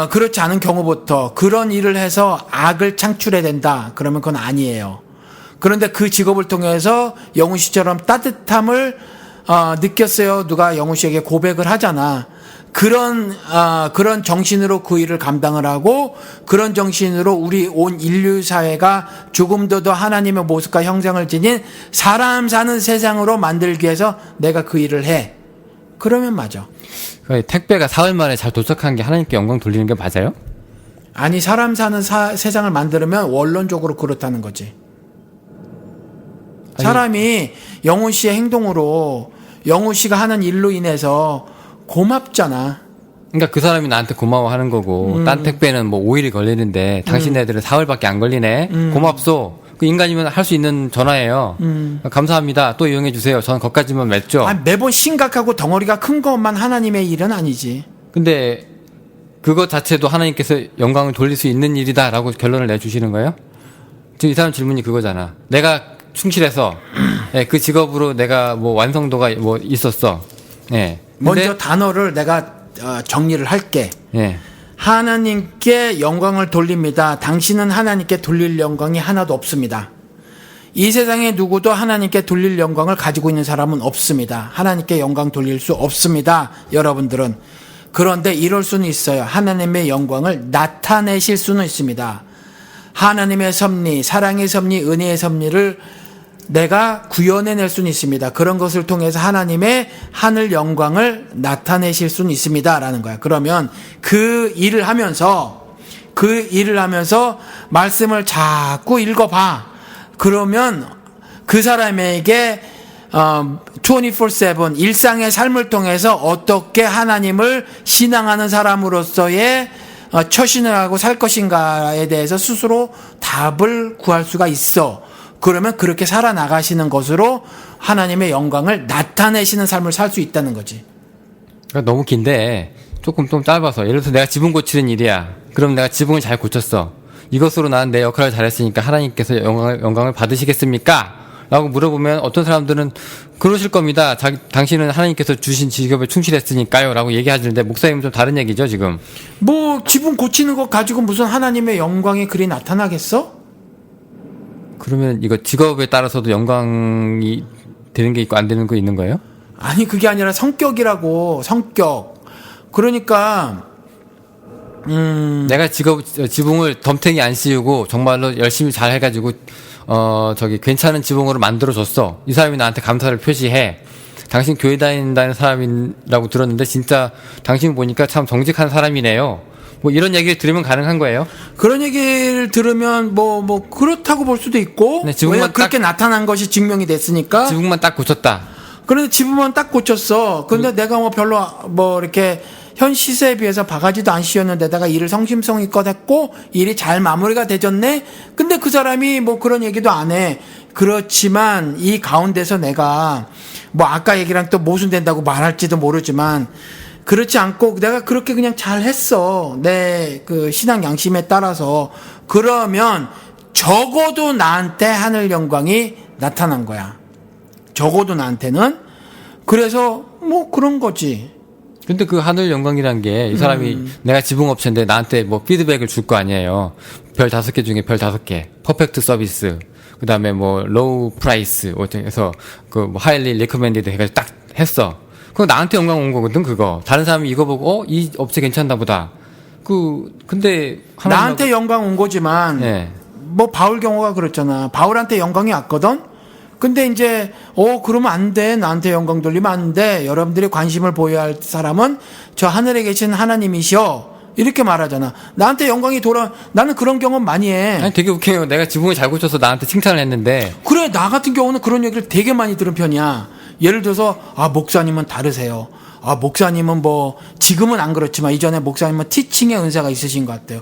그렇지 않은 경우부터 그런 일을 해서 악을 창출해야 된다. 그러면 그건 아니에요. 그런데 그 직업을 통해서 영훈 씨처럼 따뜻함을 느꼈어요. 누가 영훈 씨에게 고백을 하잖아. 그런 정신으로 그 일을 감당을 하고 그런 정신으로 우리 온 인류 사회가 조금 더 하나님의 모습과 형상을 지닌 사람 사는 세상으로 만들기 위해서 내가 그 일을 해. 그러면 맞아. 택배가 사흘 만에 잘 도착한 게 하나님께 영광 돌리는 게 맞아요? 아니 사람 사는 세상을 만들면 원론적으로 그렇다는 거지. 사람이 영훈 씨의 행동으로 영훈 씨가 하는 일로 인해서 고맙잖아. 그러니까 그 사람이 나한테 고마워하는 거고 딴 택배는 뭐 5일이 걸리는데 당신 애들은 사흘밖에 안 걸리네. 고맙소. 그 인간이면 할 수 있는 전화예요. 감사합니다. 또 이용해 주세요. 저는 거기까지만 맺죠. 매번 심각하고 덩어리가 큰 것만 하나님의 일은 아니지. 근데 그것 자체도 하나님께서 영광을 돌릴 수 있는 일이다라고 결론을 내주시는 거예요? 지금 이 사람 질문이 그거잖아. 내가 충실해서 그 직업으로 내가 뭐 완성도가 뭐 있었어. 먼저 단어를 내가 정리를 할게. 하나님께 영광을 돌립니다. 당신은 하나님께 돌릴 영광이 하나도 없습니다. 이 세상에 누구도 하나님께 돌릴 영광을 가지고 있는 사람은 없습니다. 하나님께 영광 돌릴 수 없습니다. 여러분들은. 그런데 이럴 수는 있어요. 하나님의 영광을 나타내실 수는 있습니다. 하나님의 섭리, 사랑의 섭리, 은혜의 섭리를 내가 구현해낼 수는 있습니다. 그런 것을 통해서 하나님의 하늘 영광을 나타내실 수는 있습니다. 라는 거야. 그러면 그 일을 하면서 말씀을 자꾸 읽어봐. 그러면 그 사람에게 24/7 일상의 삶을 통해서 어떻게 하나님을 신앙하는 사람으로서의 처신을 하고 살 것인가에 대해서 스스로 답을 구할 수가 있어. 그러면 그렇게 살아나가시는 것으로 하나님의 영광을 나타내시는 삶을 살 수 있다는 거지. 그러니까 너무 긴데 조금 좀 짧아서 예를 들어서 내가 지붕 고치는 일이야. 그럼 내가 지붕을 잘 고쳤어. 이것으로 난 내 역할을 잘했으니까 하나님께서 영광을 받으시겠습니까? 라고 물어보면 어떤 사람들은 그러실 겁니다. 당신은 하나님께서 주신 직업에 충실했으니까요. 라고 얘기하시는데 목사님은 좀 다른 얘기죠 지금. 뭐 지붕 고치는 것 가지고 무슨 하나님의 영광이 그리 나타나겠어? 그러면 이거 직업에 따라서도 영광이 되는 게 있고 안 되는 거 있는 거예요? 아니 그게 아니라 성격이라고. 성격. 그러니까 내가 지붕을 덤탱이 안 씌우고 정말로 열심히 잘 해가지고 괜찮은 지붕으로 만들어줬어. 이 사람이 나한테 감사를 표시해. 당신 교회 다닌다는 사람이라고 들었는데 진짜 당신 보니까 참 정직한 사람이네요. 뭐 이런 얘기를 들으면 가능한 거예요? 그런 얘기를 들으면 뭐 그렇다고 볼 수도 있고. 네, 지붕만 그렇게 나타난 것이 증명이 됐으니까. 지붕만 딱 고쳤다. 그런데 지붕만 딱 고쳤어. 근데 내가 뭐 별로 이렇게 현 시세에 비해서 바가지도 안 씌웠는데다가 일을 성심성의껏 했고 일이 잘 마무리가 되졌네. 근데 그 사람이 뭐 그런 얘기도 안 해. 그렇지만 이 가운데서 내가 뭐 아까 얘기랑 또 모순된다고 말할지도 모르지만 그렇지 않고 내가 그렇게 그냥 잘 했어. 내 그 신앙 양심에 따라서. 그러면 적어도 나한테 하늘 영광이 나타난 거야. 적어도 나한테는. 그래서 뭐 그런 거지. 근데 그 하늘 영광이란 게 이 사람이 내가 지붕업체인데 나한테 뭐 피드백을 줄 거 아니에요. 별 5개 중에 별 5개. 퍼펙트 서비스. 그 다음에 뭐 로우 프라이스. 그래서 그 뭐 하일리 리커멘디드 해가지고 딱 했어. 그거 나한테 영광 온 거거든, 그거. 다른 사람이 이거 보고, 이 업체 괜찮나 보다. 근데 나한테 영광 온 거지만 네. 뭐 바울 경우가 그렇잖아. 바울한테 영광이 왔거든. 근데 이제 그러면 안 돼. 나한테 영광 돌리면 안 돼. 여러분들이 관심을 보여야 할 사람은 저 하늘에 계신 하나님이시여. 이렇게 말하잖아. 나한테 영광이 나는 그런 경험 많이 해. 아니, 되게 웃겨요. 내가 지붕을 잘 고쳐서 나한테 칭찬을 했는데. 그래, 나 같은 경우는 그런 얘기를 되게 많이 들은 편이야. 예를 들어서 목사님은 다르세요. 목사님은 뭐 지금은 안 그렇지만 이전에 목사님은 티칭의 은사가 있으신 것 같아요.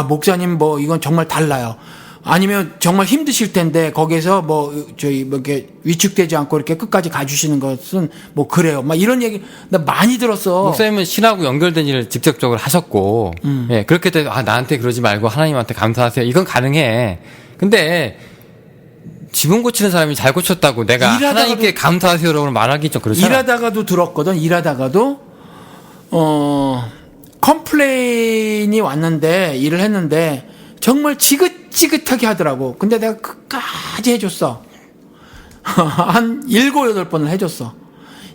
목사님 뭐 이건 정말 달라요. 아니면 정말 힘드실 텐데 거기에서 뭐 이렇게 위축되지 않고 이렇게 끝까지 가주시는 것은 뭐 그래요. 막 이런 얘기 나 많이 들었어. 목사님은 신하고 연결된 일을 직접적으로 하셨고, 예, 그렇게 돼서 나한테 그러지 말고 하나님한테 감사하세요. 이건 가능해. 근데 지붕 고치는 사람이 잘 고쳤다고 내가 하나님께 감사하세요라고 말하기 좀 그렇잖아. 일하다가도 들었거든. 일하다가도 컴플레인이 왔는데 일을 했는데 정말 지긋지긋하게 하더라고. 근데 내가 끝까지 해줬어. 한 7, 8번을 해줬어.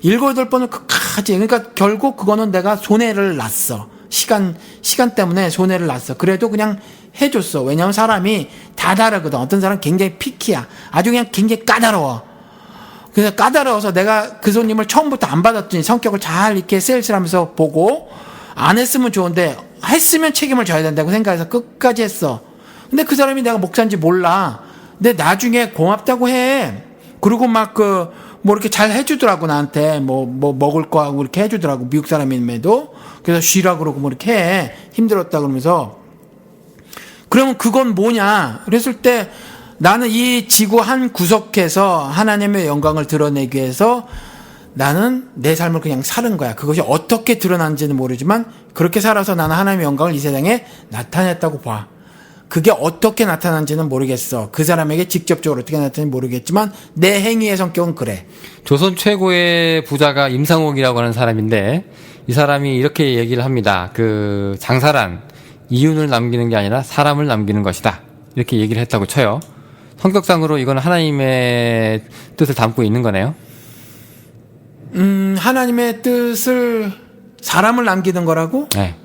7, 8번을 끝까지. 그러니까 결국 그거는 내가 손해를 났어. 시간 때문에 손해를 났어. 그래도 그냥 해줬어. 왜냐면 사람이 다 다르거든. 어떤 사람은 굉장히 피키야. 아주 그냥 굉장히 까다로워. 그래서 까다로워서 내가 그 손님을 처음부터 안 받았더니 성격을 잘 이렇게 세일스 하면서 보고 안 했으면 좋은데 했으면 책임을 져야 된다고 생각해서 끝까지 했어. 근데 그 사람이 내가 목사인지 몰라. 근데 나중에 고맙다고 해. 그리고 막 뭐 이렇게 잘 해주더라고, 나한테. 뭐 먹을 거 하고 이렇게 해주더라고, 미국 사람임에도. 그래서 쉬라 그러고 뭐 이렇게 해. 힘들었다 그러면서. 그러면 그건 뭐냐? 그랬을 때 나는 이 지구 한 구석에서 하나님의 영광을 드러내기 위해서 나는 내 삶을 그냥 사는 거야. 그것이 어떻게 드러난지는 모르지만 그렇게 살아서 나는 하나님의 영광을 이 세상에 나타냈다고 봐. 그게 어떻게 나타난지는 모르겠어. 그 사람에게 직접적으로 어떻게 나타난지 모르겠지만 내 행위의 성격은 그래. 조선 최고의 부자가 임상옥이라고 하는 사람인데 이 사람이 이렇게 얘기를 합니다. 그 장사란 이윤을 남기는 게 아니라 사람을 남기는 것이다. 이렇게 얘기를 했다고 쳐요. 성격상으로 이건 하나님의 뜻을 담고 있는 거네요. 하나님의 뜻을 사람을 남기는 거라고? 네.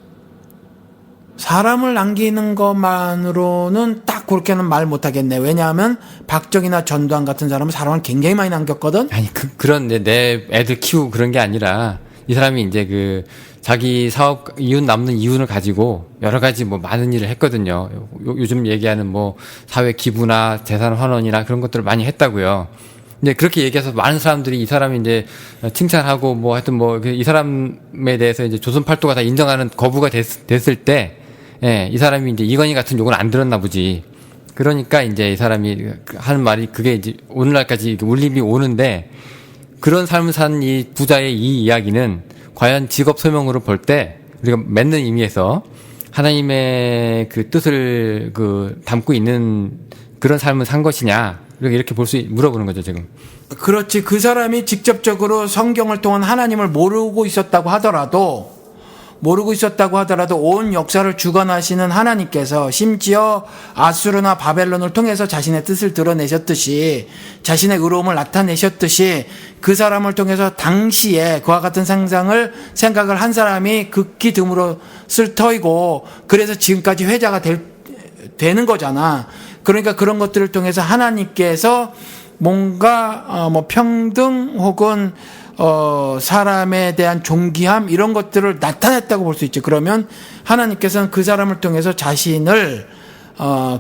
사람을 남기는 것만으로는 딱 그렇게는 말 못하겠네. 왜냐하면 박정희나 전두환 같은 사람은 사람을 굉장히 많이 남겼거든. 아니 그런 내 애들 키우고 그런 게 아니라 이 사람이 이제 자기 사업 이윤 남는 이윤을 가지고 여러 가지 뭐 많은 일을 했거든요. 요즘 얘기하는 뭐 사회 기부나 재산 환원이나 그런 것들을 많이 했다고요. 이제 그렇게 얘기해서 많은 사람들이 이 사람이 이제 칭찬하고 뭐 하여튼 뭐 이 사람에 대해서 이제 조선팔도가 다 인정하는 거부가 됐을 때, 예, 이 사람이 이제 이건희 같은 욕은 안 들었나 보지. 그러니까 이제 이 사람이 하는 말이 그게 이제 오늘날까지 울림이 오는데 그런 삶을 산 이 부자의 이 이야기는 과연 직업 소명으로 볼 때 우리가 맺는 의미에서 하나님의 그 뜻을 담고 있는 그런 삶을 산 것이냐 이렇게 물어보는 거죠 지금. 그렇지. 그 사람이 직접적으로 성경을 통한 하나님을 모르고 있었다고 하더라도 온 역사를 주관하시는 하나님께서 심지어 아수르나 바벨론을 통해서 자신의 뜻을 드러내셨듯이 자신의 의로움을 나타내셨듯이 그 사람을 통해서 당시에 그와 같은 생각을 한 사람이 극히 드물었을 터이고 그래서 지금까지 회자가 되는 거잖아. 그러니까 그런 것들을 통해서 하나님께서 뭔가 뭐 평등 혹은 사람에 대한 존귀함 이런 것들을 나타냈다고 볼 수 있지. 그러면 하나님께서는 그 사람을 통해서 자신을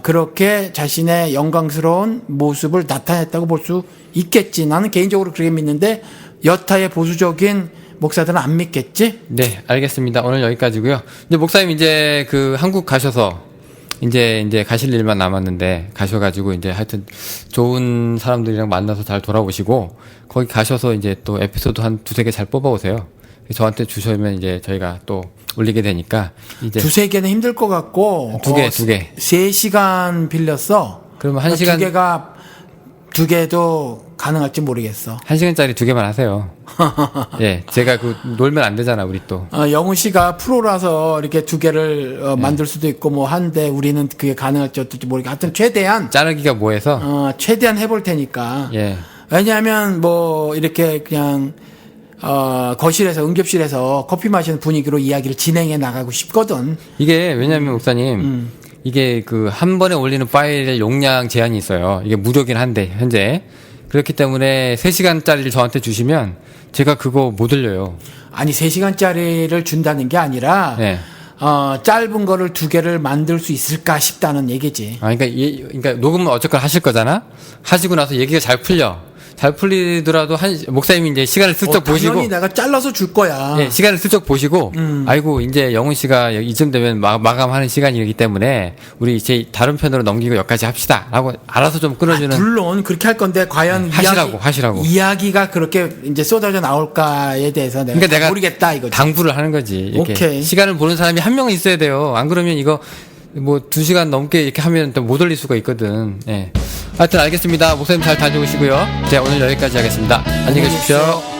그렇게 자신의 영광스러운 모습을 나타냈다고 볼 수 있겠지. 나는 개인적으로 그렇게 믿는데 여타의 보수적인 목사들은 안 믿겠지? 네, 알겠습니다. 오늘 여기까지고요. 이제 목사님 이제 한국 가셔서 이제 가실 일만 남았는데 가셔가지고 이제 하여튼 좋은 사람들이랑 만나서 잘 돌아오시고 거기 가셔서 이제 또 에피소드 한 2-3개 잘 뽑아오세요. 저한테 주시면 이제 저희가 또 올리게 되니까 이제 2-3개는 힘들 것 같고 2개 3시간 빌렸어. 그러면 한 두 시간 개가 두 개도 가능할지 모르겠어. 1시간짜리 2개만 하세요. 예, 제가 그 놀면 안 되잖아, 우리 또. 영훈 씨가 프로라서 이렇게 두 개를 만들 수도 있고 뭐 한데 우리는 그게 가능할지 어떨지 모르겠고 하여튼 최대한 자르기가 뭐해서. 최대한 해볼 테니까. 예. 왜냐하면 뭐 이렇게 그냥 거실에서 응급실에서 커피 마시는 분위기로 이야기를 진행해 나가고 싶거든. 이게 왜냐면 목사님, 이게 그 한 번에 올리는 파일 용량 제한이 있어요. 이게 무료긴 한데 현재. 그렇기 때문에 3시간짜리를 저한테 주시면 제가 그거 못 올려요. 아니 3시간짜리를 준다는 게 아니라 예. 짧은 거를 두 개를 만들 수 있을까 싶다는 얘기지. 그러니까 녹음은 어쨌거나 하실 거잖아. 하시고 나서 얘기가 잘 풀려. 잘 풀리더라도 목사님이 이제 시간을 슬쩍 보시고. 당연히 내가 잘라서 줄 거야. 예, 시간을 슬쩍 보시고, 아이고, 이제 영훈 씨가 이쯤 되면 마감하는 시간이기 때문에, 우리 이제 다른 편으로 넘기고 여기까지 합시다. 라고 알아서 좀 끊어주는. 물론, 그렇게 할 건데, 과연 하시라고. 이야기가 그렇게 이제 쏟아져 나올까에 대해서 내가 모르겠다, 이거지. 당부를 하는 거지. 이렇게. 오케이. 시간을 보는 사람이 한 명은 있어야 돼요. 안 그러면 이거, 뭐, 2시간 넘게 이렇게 하면 또 못 올릴 수가 있거든. 예. 하여튼 알겠습니다. 목사님 잘 다녀오시고요. 자, 오늘 여기까지 하겠습니다. 안녕히 계십시오.